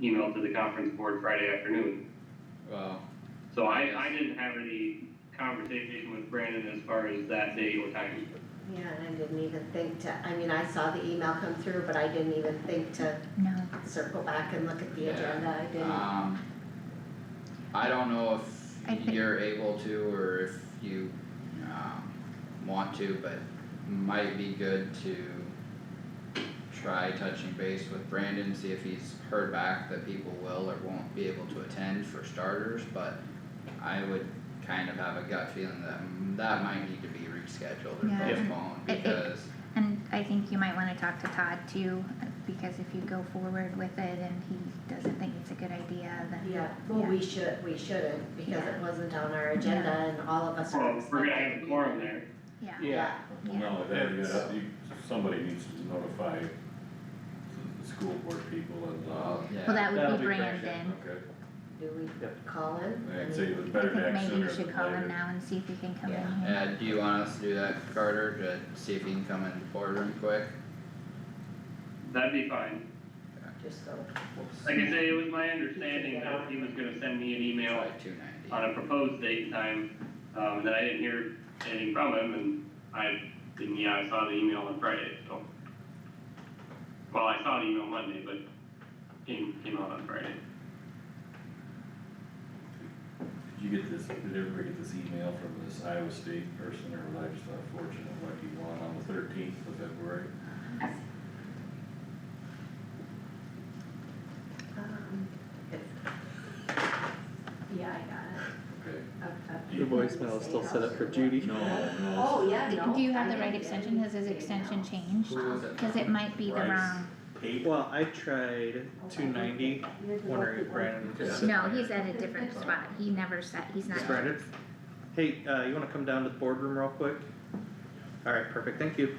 email to the conference board Friday afternoon. Well. So I didn't have any conversation with Brandon as far as that day or time. Yeah, and I didn't even think to, I mean, I saw the email come through, but I didn't even think to No. circle back and look at the Yeah. agenda, I didn't. I don't know I if think- you're able to or if you, want to, but might be good to try touching base with Brandon, see if he's heard back that people will or won't be able to attend for starters, but I would kind of have a gut feeling that that might need to be rescheduled or Yeah. postponed It- because. And I think you might wanna talk to Todd too, because if you go forward with it and he doesn't think it's a good idea, then. Yeah, well, we shouldn't, because Yeah. it wasn't on our agenda Yeah. and all of us are Well, expected. we're gonna have a quorum there. Yeah. Yeah. well, no, that, somebody needs to notify the school board people and, Well, yeah. Well, that That'll would be be Brandon. okay, Do we Yep. call in? I'd say it was I better to think act maybe sooner you should than call him later. now and see if he can come in Yeah. here. Yeah, do you want us to do that, Carter, to see if he can come in the boardroom quick? That'd be fine. Just so. Like I say, it was my understanding that he was gonna send me an email Try 290. on a proposed date and time, that I didn't hear anything from him, and I saw the email on Friday, so. Well, I saw the email Monday, but came out on Friday. Did you get this, did everybody get this email from this Iowa State person, or was I just unfortunate lucky one on the 13th of February? Yeah, I got it. Okay. the voicemail is still set up for Judy. No. Oh, yeah, no. Do you have the right extension? Has his extension changed? Cause it might be the Bryce. wrong, Well, I tried 290, wondering if Brandon could sit. no, he's at a different spot. He never said, he's not. It's Brandon? Hey, you wanna come down to the boardroom real quick? Alright, perfect, thank you.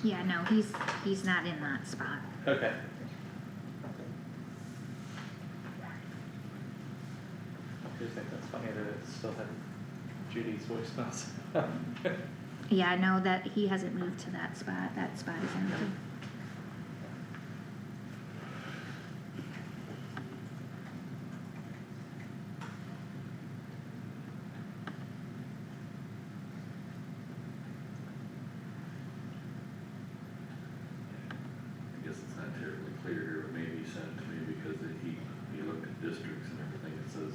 Yeah, no, he's not in that spot. Okay. I just think that's funny that it still had Judy's voicemails. Yeah, no, that, he hasn't moved to that spot. That spot is empty. I guess it's not terribly clear here, but maybe he sent it to me because he looked at districts and everything, it says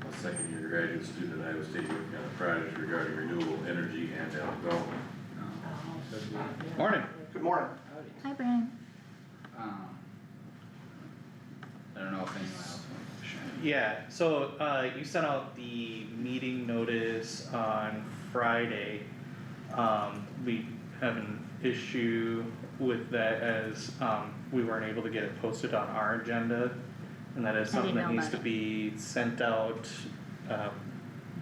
a second year graduate student at Iowa State working on a project regarding renewable energy and alcohol. Morning. Good morning. Hi, Brandon. I don't know if anyone else wants to share. Yeah, so, you sent out the meeting notice on Friday. We have an issue with that as, we weren't able to get it posted on our agenda. And that is I something didn't that know needs to about be sent out,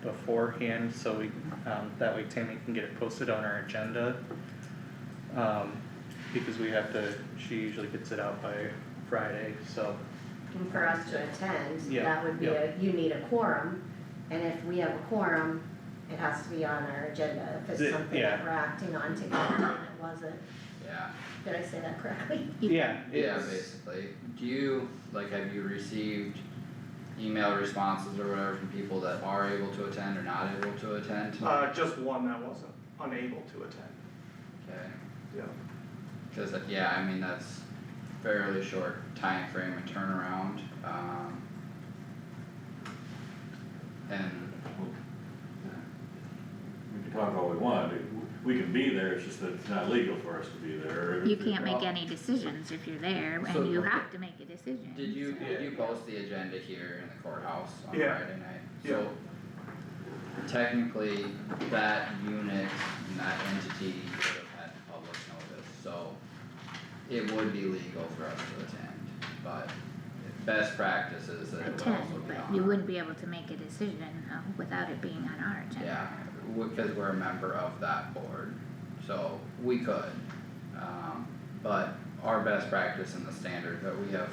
beforehand, so we, that way Tammy can get it posted on our agenda. Because we have to, she usually gets it out by Friday, so. And for us to attend, Yeah, that would be yeah. you need a quorum, and if we have a quorum, it has to be on our agenda, if The- it's something yeah. that we're acting on together, and it wasn't. Yeah, Did I say that correctly? Yeah, yeah, it's, basically. Do you, have you received email responses or whatever from people that are able to attend or not able to attend tonight? Just one that wasn't unable to attend. Okay, Yeah. cause yeah, I mean, that's fairly short time frame and turnaround, and, We can talk all we want, we can be there, it's just that it's not legal for us to be there. You can't make any decisions if you're there, So- and you have to make a decision. did you post the agenda here in the courthouse on Yeah. Friday night? So technically, that unit and that entity would have had public notice, so it would be legal for us to attend, but best practices that it would also attend, be but on you our- wouldn't be able to make a decision without it being on our agenda. Yeah, because we're a member of that board, so we could. But our best practice and the standard that we have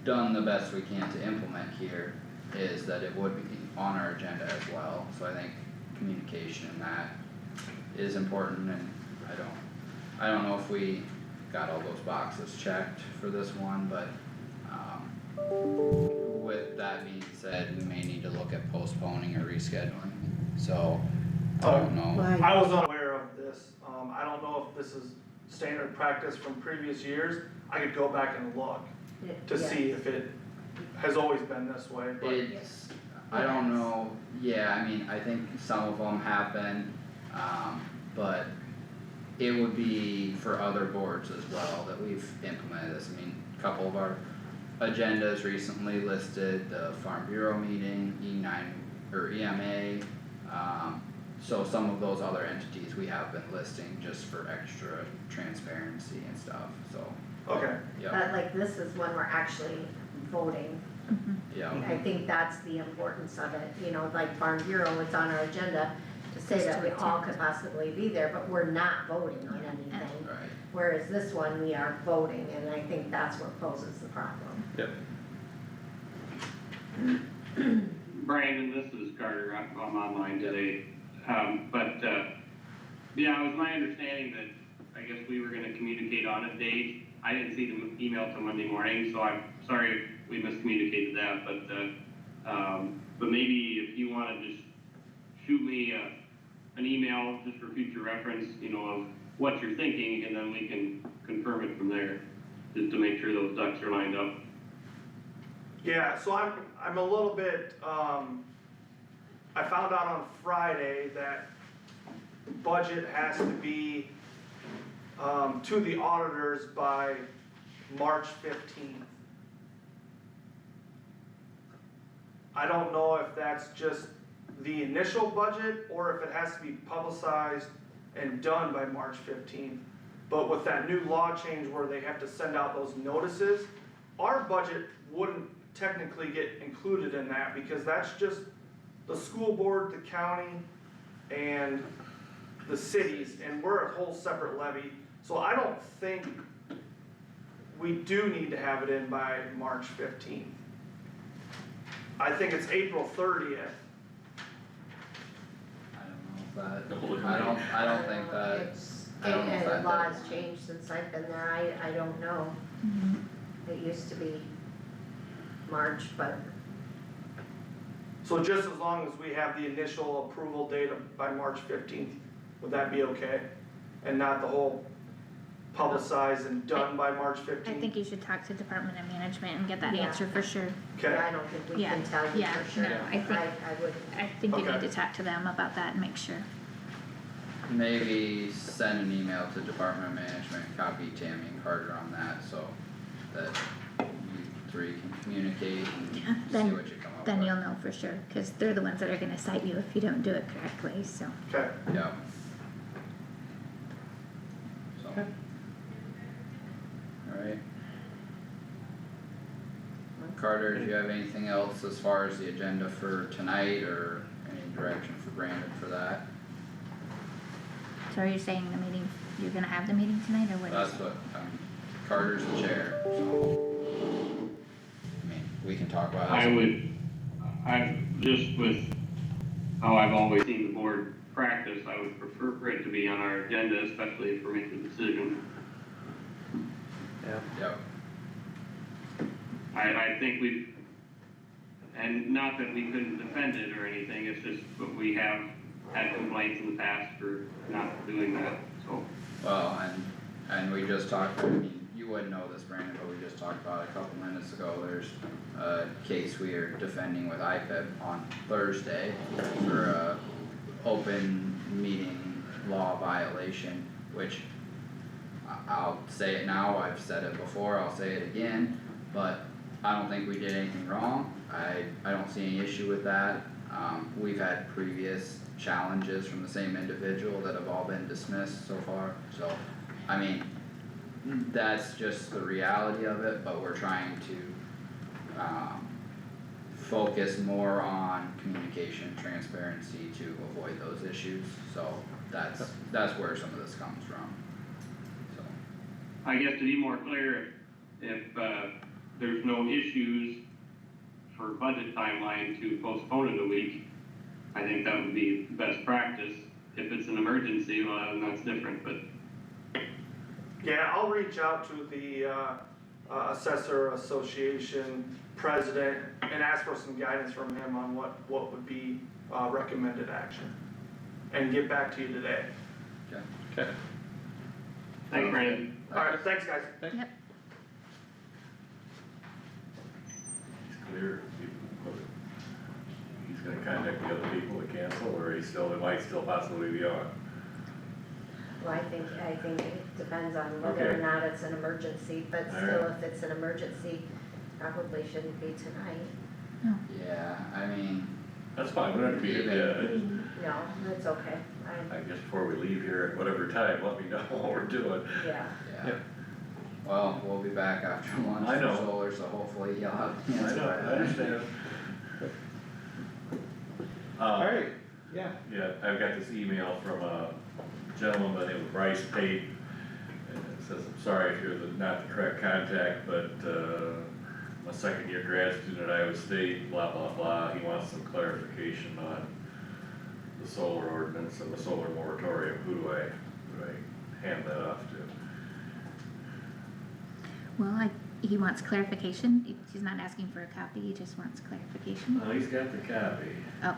done the best we can to implement here is that it would be on our agenda as well. So I think communication in that is important, and I don't know if we got all those boxes checked for this one, but with that being said, we may need to look at postponing or rescheduling, so I don't know. I was unaware of this, I don't know if this is standard practice from previous years, I could go back and look to see if it has always been this way, but. It's, I don't know, yeah, I mean, I think some of them have been, but it would be for other boards as well that we've implemented this. I mean, a couple of our agendas recently listed the Farm Bureau meeting, E9 or EMA. So some of those other entities we have been listing just for extra transparency and stuff, so. Okay. Yeah, But like this is when we're actually voting. yeah, I think that's the importance of it, you know, like Farm Bureau, it's on our agenda to say that we all could possibly be there, but we're not voting on anything. right. Whereas this one, we are voting, and I think that's what poses the problem. Yep. Brandon, this is Carter, I'm online today, yeah, it was my understanding that, I guess we were gonna communicate on a date. I didn't see the email till Monday morning, so I'm sorry if we miscommunicated that, but maybe if you wanna just shoot me an email just for future reference, you know, of what you're thinking, and then we can confirm it from there, just to make sure those ducks are lined up. Yeah, so I'm a little bit, I found out on Friday that budget has to be, to the auditors by March 15th. I don't know if that's just the initial budget, or if it has to be publicized and done by March 15th. But with that new law change where they have to send out those notices, our budget wouldn't technically get included in that, because that's just the school board, the county, and the cities, and we're a whole separate levy. So I don't think we do need to have it in by March 15th. I think it's April 30th. I don't know if that, I don't think that, It's, I don't know if and the that law deadline- has changed since I've been there, I don't know. It used to be March, but So just as long as we have the initial approval date by March 15th, would that be okay? And not the whole publicized and done by March 15th? I think you should talk to Department of Management and get that Yeah. answer for sure. Okay, I don't think we Yeah, can tell you yeah, for sure. no, I think- I would, I think you need Okay. to talk to them about that and make sure. maybe send an email to Department of Management, copy Tammy and Carter on that, so that you three can communicate and Yeah, see then- what you come up with. Then you'll know for sure, cause they're the ones that are gonna cite you if you don't do it correctly, so. okay. Yeah. So. Alright. Carter, do you have anything else as far as the agenda for tonight, or any direction for Brandon for that? So are you saying the meeting, you're gonna have the meeting tonight, or what is That's it? what, Carter's the chair, so. I mean, we can talk about it. I just with how I've always seen the board practice, I would prefer for it to be on our agenda, especially if we're making a decision. Yeah. Yep, I think we've, and not that we couldn't defend it or anything, it's just, but we have had complaints in the past for not doing that, so. well, and we just talked, I mean, you wouldn't know this, Brandon, but we just talked about it a couple minutes ago, there's a case we are defending with IPEP on Thursday for a open meeting law violation, which I'll say it now, I've said it before, I'll say it again, but I don't think we did anything wrong, I don't see any issue with that. We've had previous challenges from the same individual that have all been dismissed so far, so, I mean, that's just the reality of it, but we're trying to focus more on communication, transparency to avoid those issues, so that's where some of this comes from, so. I guess to be more clear, if, there's no issues for budget timeline to postpone it a week, I think that would be best practice. If it's an emergency, well, then that's different, but Yeah, I'll reach out to the Assessor Association president and ask for some guidance from him on what would be recommended action. And get back to you today. Okay. thanks, Brandon. Alright, thanks guys. Yep. He's clear, he's gonna contact the other people to cancel, or it might still possibly be on. Well, I think it depends on whether Okay. or not it's an emergency, but All still, right. if it's an emergency, probably shouldn't be tonight. Yeah, I mean, That's fine, we don't have to be here, No, that's okay, I guess before we leave here at whatever time, let me know what we're doing. yeah. yeah. Yep. Well, we'll be back after lunch I know. for solar, so hopefully you'll have the I answer know, by I then. understand. Alright, yeah. Yeah, I've got this email from a gentleman by the name of Bryce Pate, and it says, I'm sorry if you're not the correct contact, but, I'm a second year grad student at Iowa State, blah, blah, blah, he wants some clarification on the solar ordinance and the solar moratorium, who do I hand that off to? Well, he wants clarification, he's not asking for a copy, he just wants clarification. Well, he's got the copy. Oh,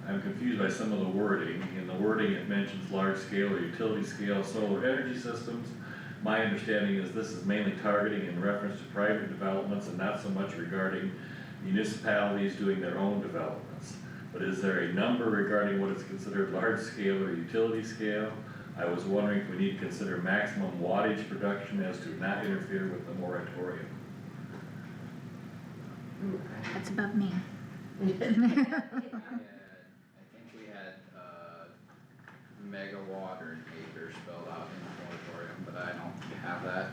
I'm confused by some of the wording. In the wording, it mentions large scale or utility scale solar energy systems. My understanding is this is mainly targeting in reference to private developments and not so much regarding municipalities doing their own developments. But is there a number regarding what is considered large scale or utility scale? I was wondering if we need to consider maximum wattage production as to not interfere with the moratorium. that's above me. I think we had, megawatt or acres spelled out in the moratorium, but I don't have that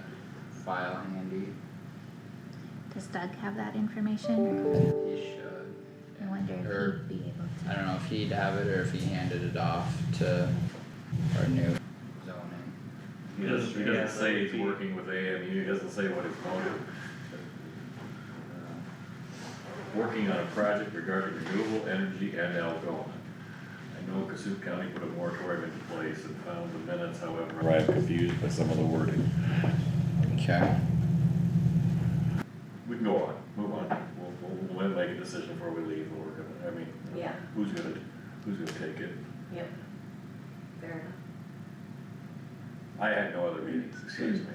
file handy. Does Doug have that information? He should. I wonder if Or, he'd be able to. I don't know if he'd have it or if he handed it off to our new zoning. He doesn't say he's working with AMU, he doesn't say what his motive. Working on a project regarding renewable energy and Algona. I know Kossuth County put a moratorium into place and found the minutes, however, I'm confused by some of the wording. Okay. We can go on, move on, we'll make a decision before we leave, what we're gonna, I mean, Yeah. who's gonna take it? Yep. Fair enough. I had no other meetings, excuse me.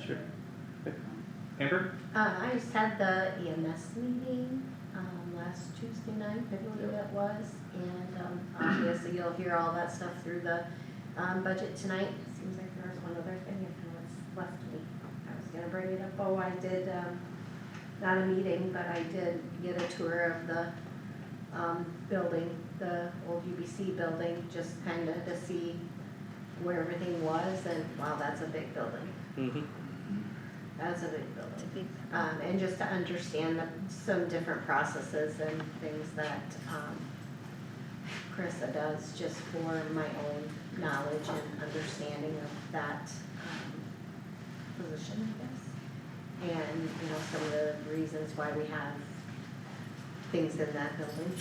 Sure. Amber? I just had the EMS meeting, last Tuesday night, I believe it was, and, obviously you'll hear all that stuff through the, budget tonight. Seems like there was one other thing, if it's left me, I was gonna bring it up, oh, I did, not a meeting, but I did get a tour of the, building, the old UBC building, just kinda to see where everything was, and wow, that's a big building. Mm-hmm. That's a big building. And just to understand some different processes and things that, Carissa does, just for my own knowledge and understanding of that, position, I guess. And, you know, some of the reasons why we have things in that building.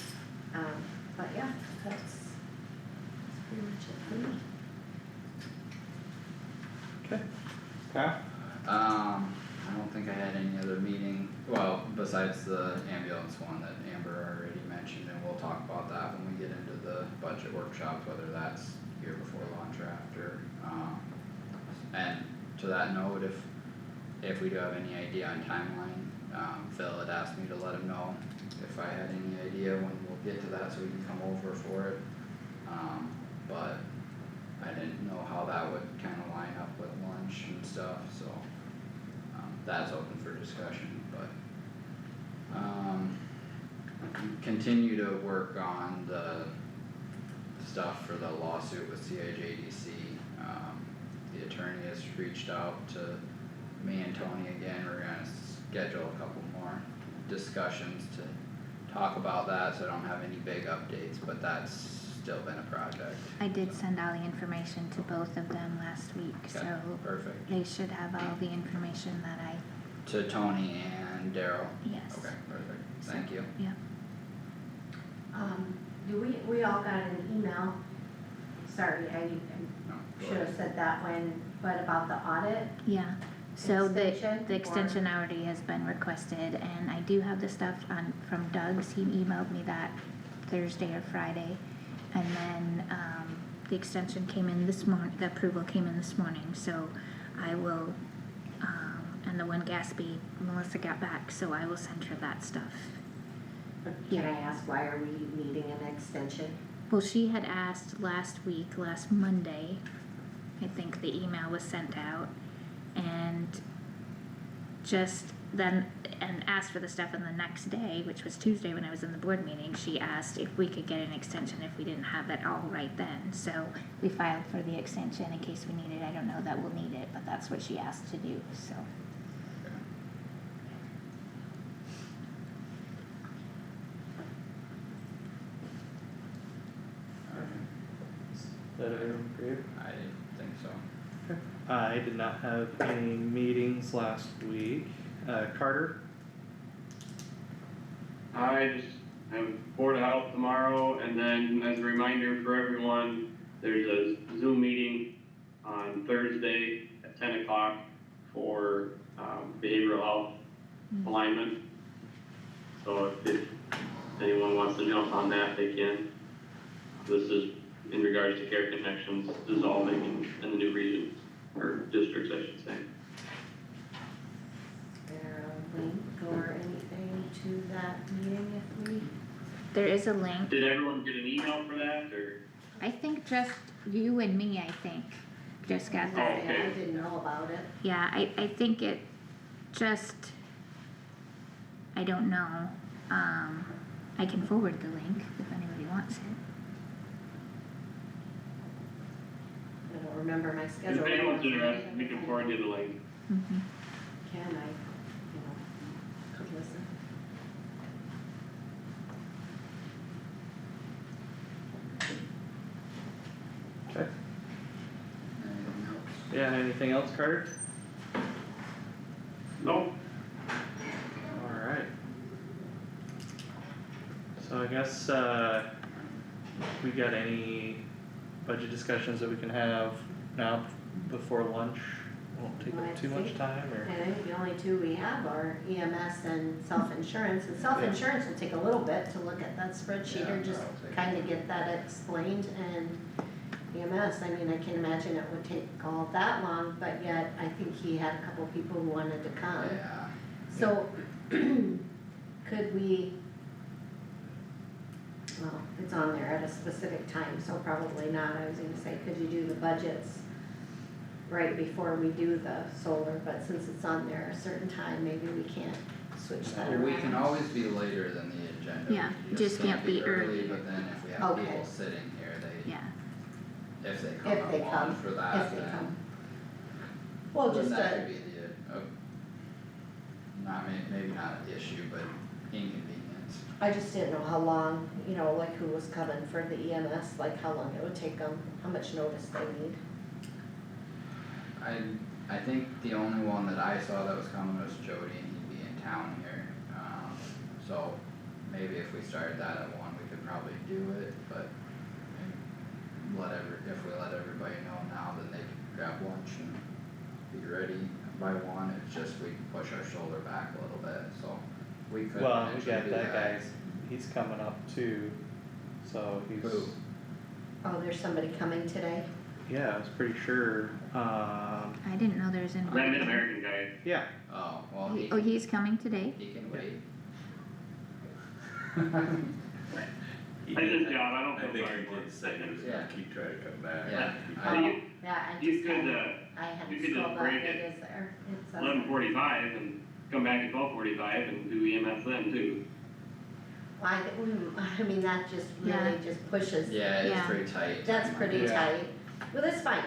But yeah, that's pretty much it for me. Okay. Kyle? I don't think I had any other meeting, well, besides the ambulance one that Amber already mentioned, and we'll talk about that when we get into the budget workshops, whether that's here before lunch or after. And to that note, if we do have any idea on timeline, Phil had asked me to let him know if I had any idea when we'll get to that, so we can come over for it. But I didn't know how that would kinda line up with lunch and stuff, so, that's open for discussion, but, continue to work on the stuff for the lawsuit with CIJDC. The attorney has reached out to me and Tony again, we're gonna schedule a couple more discussions to talk about that, so I don't have any big updates, but that's still been a project. I did send all the information to both of them last week, Okay, so perfect. they should have all the information that I, To Tony and Daryl? yes. Okay, perfect, So, thank you. Yeah, We all got an email, sorry, I No, go should have ahead. said that but about the audit, yeah, so Extension, the extension already has been requested, and I do have the stuff from Doug's, he emailed me that Thursday or Friday. And then, the extension came in this the approval came in this morning, so I will, and the one Gatsby, Melissa got back, so I will send her that stuff. can I ask, why are we needing an extension? Well, she had asked last Monday, I think the email was sent out, and just then, and asked for the stuff, and the next day, which was Tuesday when I was in the board meeting, she asked if we could get an extension if we didn't have it all right then, so we filed for the extension in case we need it. I don't know that we'll need it, but that's what she asked to do, so. Is that everything for you? I didn't think so. I did not have any meetings last week. Carter? I just have Board of Health tomorrow, and then as a reminder for everyone, there's a Zoom meeting on Thursday at 10 o'clock for behavioral health alignment. So if anyone wants to jump on that, they can. This is in regards to Care Connections dissolving in the new regions, or districts, I should say. Is there a link or anything to that meeting if we? There is a link, Did everyone get an email for that, or? I think just you and me, I think, just got that. okay. I didn't know about it. Yeah, I think it just, I don't know, I can forward the link if anybody wants it. I don't remember my schedule. If anyone's interested, we can forward you the link. Mm-hmm. Can I, could listen. Okay. Anything else? Yeah, anything else, Carter? Nope. Alright. So I guess, we got any budget discussions that we can have now before lunch? Won't take Well, I up too much think- time, or? I think the only two we have are EMS and self-insurance, and self-insurance will take a little bit to look at that spreadsheet or Yeah, just that'll take- kinda get that explained, and EMS, I mean, I can imagine it would take all that long, but yet I think he had a couple people who wanted to come. Yeah, So, could we, well, it's on there at a specific time, so probably not, I was gonna say, could you do the budgets right before we do the solar, but since it's on there a certain time, maybe we can't switch that around. we can always be later than the agenda. Yeah, We just can't be early. But then if we have Okay. people sitting here, Yeah, if they come If they along come, for that, if they then. come. Well, then just that a, could be maybe not an issue, but inconvenience. I just didn't know how long, like who was coming for the EMS, like how long it would take them, how much notice they need. I think the only one that I saw that was coming was Jody, and he'd be in town here, so maybe if we started that at 1, we could probably do it, but if we let everybody know now, then they can grab lunch and be ready by 1, it's just we push our shoulder back a little bit, so we could Well, we potentially got do that guy's, he's coming up too, so he's. Who? Oh, there's somebody coming today? Yeah, I was pretty sure, I didn't know there was any. That Mid-American guy. yeah, Oh, well, Oh, he's coming today? he can wait. That's his job, I don't I feel think sorry he for him. did say he was Yeah. gonna keep trying to come back. Yeah. Oh, you- yeah, I You just could, kinda, I had you to could just scroll back, break it it is there, it's, 11:45 and come back at 12:45 and do EMS then too. I mean, that just Yeah. really just pushes. Yeah, it's Yeah. pretty tight. That's pretty Yeah. tight. Well, that's fine,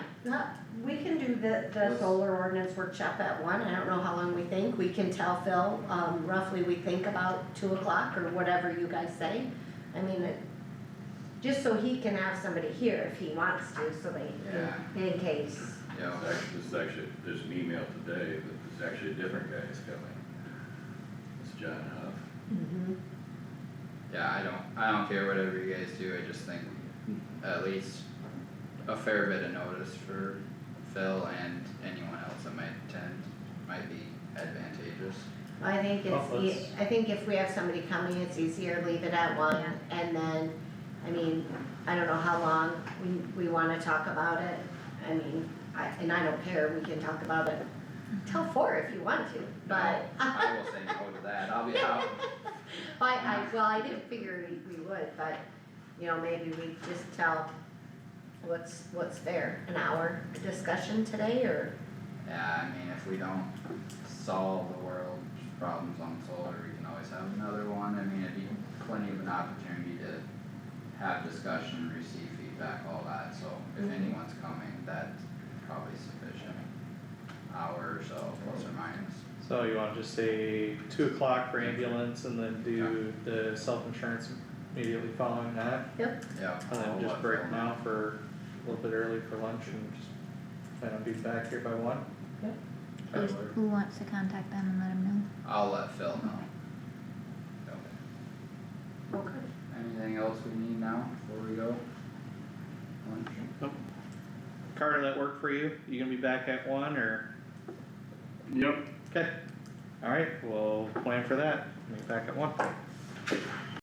we can do the solar ordinance workshop at 1, I don't know how long we think, we can tell Phil, roughly we think about 2 o'clock or whatever you guys say. I mean, just so he can have somebody here if he wants to, so they, in case. Yeah, There's an email today, that there's actually a different guy is coming. It's John Huff. yeah, I don't care whatever you guys do, I just think at least a fair bit of notice for Phil and anyone else that might attend might be advantageous. I think Well, I think if we have somebody coming, it's easier, leave it at 1, Yeah. and then, I mean, I don't know how long we wanna talk about it. I mean, I don't care, we can talk about it till 4 if you want to, but. I will say no to that, I'll be out. Well, I didn't figure we would, but, you know, maybe we just tell what's fair, an hour discussion today, or? Yeah, I mean, if we don't solve the world's problems on solar, we can always have another one, I mean, it'd be plenty of an opportunity to have discussion, receive feedback, all that, so if anyone's coming, that's probably sufficient. Hour or so, plus or minus. So you wanna just say 2 o'clock for ambulance and then do the self-insurance immediately following that? Yep. Yeah. And then I'll just let break Phil know. now for a little bit early for lunch and just plan on being back here by 1? Who wants to contact them and let them know? I'll let Phil know. Okay. Okay. Anything else we need now before we go? Lunch? Carter, that work for you? You gonna be back at 1 or? Yep. Okay, alright, we'll plan for that, meet back at 1.